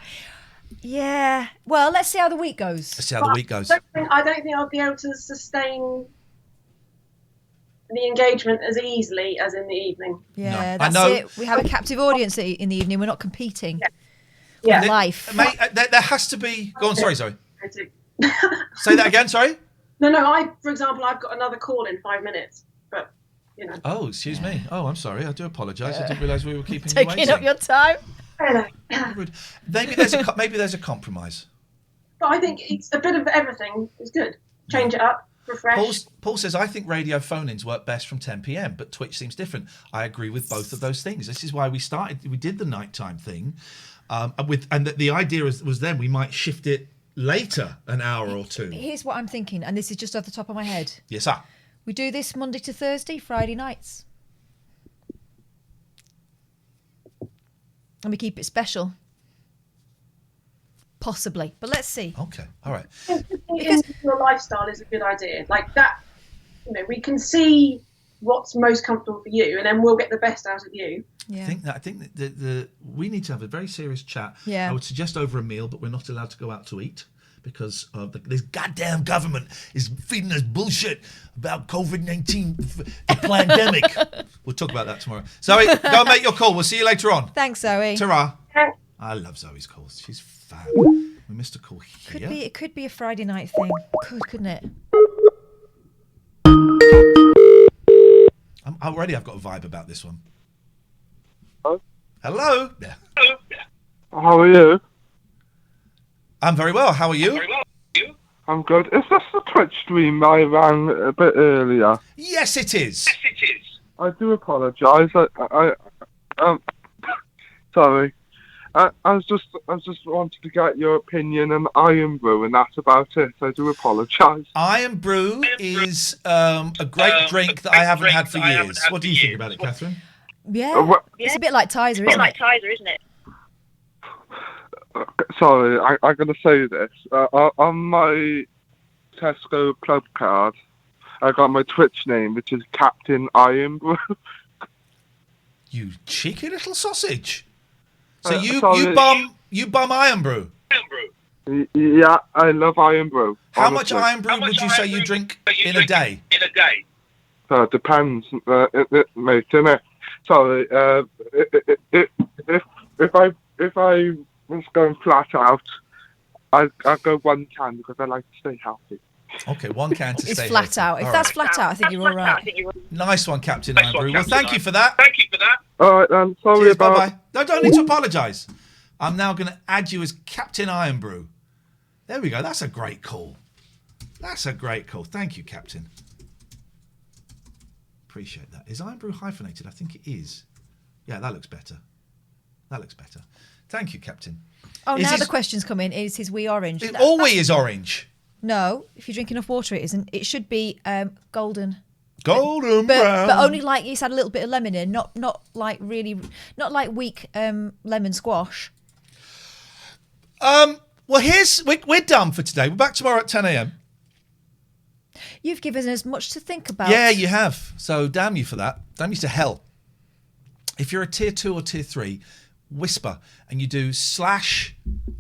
Yeah. Well, let's see how the week goes. Let's see how the week goes. I don't think I'll be able to sustain the engagement as easily as in the evening. Yeah, that's it. We have a captive audience in the evening. We're not competing. Yeah. Life. Mate, there has to be. Go on. Sorry, Zoe. Say that again. Sorry. No. For example, I've got another call in 5 minutes, but you know. Oh, excuse me. Oh, I'm sorry. I do apologise. I didn't realise we were keeping you Taking waiting. up your time. Maybe there's a compromise. But I think it's a bit of everything is good. Change it up, refresh. Paul says, I think radio phone-ins work best from 10 p.m, but Twitch seems different. I agree with both of those things. This is why we did the nighttime thing, and the idea was then we might shift it later an hour or two. Here's what I'm thinking, and this is just off the top of my head. Yes, sir. We do this Monday to Thursday, Friday nights. And we keep it special. Possibly. But let's see. Okay. All right. Because your lifestyle is a good idea. Like that, we can see what's most comfortable for you, and then we'll get the best out of you. Yeah. I think that we need to have a very serious chat. Yeah. I would suggest over a meal, but we're not allowed to go out to eat because of this goddamn government is feeding us bullshit about COVID-19, the pandemic. We'll talk about that tomorrow. Zoe, go and make your call. We'll see you later on. Thanks, Zoe. Ta-ra. I love Zoe's calls. She's fab. We missed a call here. It could be a Friday night thing. Couldn't it? I've got a vibe about this one. Hello? Hello? Yeah. How are you? I'm very well. How are you? I'm good. Is this the Twitch stream I rang a bit earlier? Yes, it is. I do apologise. Sorry. I was just wanted to get your opinion on Iron Brew, and that's about it. I do apologise. Iron Brew is a great drink that I haven't had for years. What do you think about it, Catherine? Yeah. It's a bit like Tizer, isn't it? Sorry, I'm going to say this. On my Tesco club card, I got my Twitch name, which is Captain Iron Brew. You cheeky little sausage. So sorry. you bum Iron Brew? Yeah, I love Iron Brew. How much Iron Brew would you say you drink in a day? It depends, mate, innit? Sorry, if I was going flat out, I'd go 1 can because I like to stay healthy. Okay, 1 can to It's stay flat healthy. out. If All that's right. flat out, I think you're all right. Nice one, Captain Iron Brew. Well, thank you for that. All right, then. Sorry Cheers, about. bye-bye. No, don't need to apologise. I'm now going to add you as Captain Iron Brew. There we go. That's a great call. Thank you, Captain. Appreciate that. Is Iron Brew hyphenated? I think it is. Yeah, that looks better. Thank you, Captain. Oh, now the questions come in. Is his wee orange? All wee is orange. No, if you drink enough water, it isn't. It should be golden. Golden But brown. only like it's had a little bit of lemon in, not like not like weak lemon squash. Well, we're done for today. We're back tomorrow at 10 a.m. You've given us much to think about. Yeah, you have. So damn you for that. Damn you to hell. If you're a tier 2 or tier 3, whisper and you do / I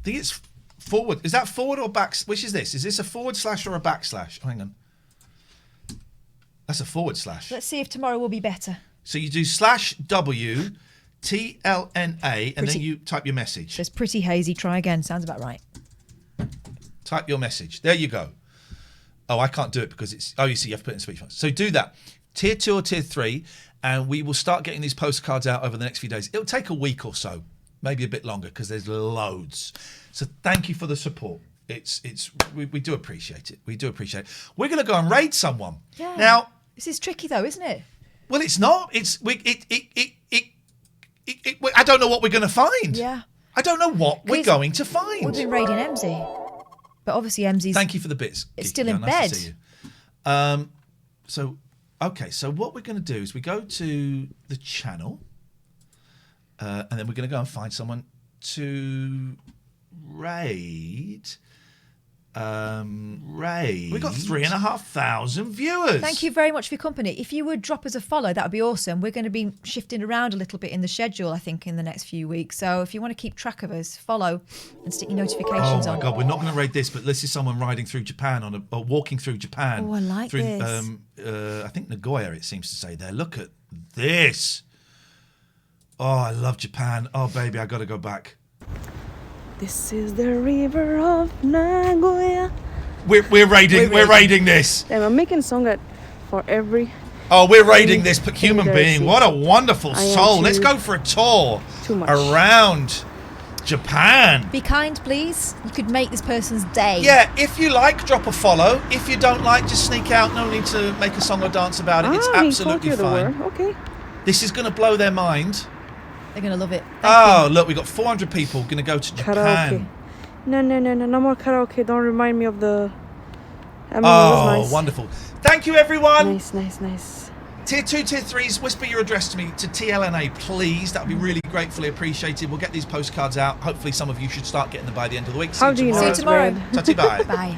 think it's forward. Is that forward or back? Which is this? Is this a / or a /? Oh, hang on. That's a /. Let's see if tomorrow will be better. So you do /W TLNA and then you type your message. It's pretty hazy. Try again. Sounds about right. Type your message. There you go. Oh, I can't do it because it's... Oh, you see, you have to put it in speech. So do that. Tier 2 or tier 3, and we will start getting these postcards out over the next few days. It'll take a week or so, maybe a bit longer, because there's loads. So thank you for the support. We do appreciate it. We do appreciate it. We're going to go and raid someone. Yeah. Now... This is tricky, though, isn't it? Well, it's not. I don't know what we're going to find. Yeah. I don't know what we're going to find. We've been raiding MZ. But obviously MZ's... Thank you for the bits. It's Geeky. still Yeah, in nice bed. to see you. So what we're going to do is we go to the channel and then we're going to go and find someone to raid. Ray. We got 3,500 viewers. Thank you very much for your company. If you would drop us a follow, that would be awesome. We're going to be shifting around a little bit in the schedule, I think, in the next few weeks. So if you want to keep track of us, follow and stick your notifications on. Oh my God, we're not going to raid this, but this is someone riding through Japan or walking through Japan. Oh, I like through, this. I think Nagoya, it seems to say there. Look at this. Oh, I love Japan. Oh, baby, I got to go back. This is the river of Nagoya. We're raiding this. Damn, I'm making a song for every. Oh, we're raiding this human that I being. see. What a wonderful I am soul. Let's too- go for a tour too much. around Japan. Be kind, please. You could make this person's day. Yeah, if you like, drop a follow. If you don't like, just sneak out. No need to make a song or dance about it. It's absolutely fine. Okay. This is going to blow their mind. They're going to love it. Oh, look, we got 400 people going to go to Japan. Karaoke. No more karaoke. Don't remind me of the. I mean, it Oh, was nice. wonderful. Thank you, everyone. Nice. Tier 2, Tier 3s, whisper your address to me to TLNA, please. That would be really gratefully appreciated. We'll get these postcards out. Hopefully some of you should start getting them by the end of the week. How do you know See you it's tomorrow. red? Tatty bye. Bye.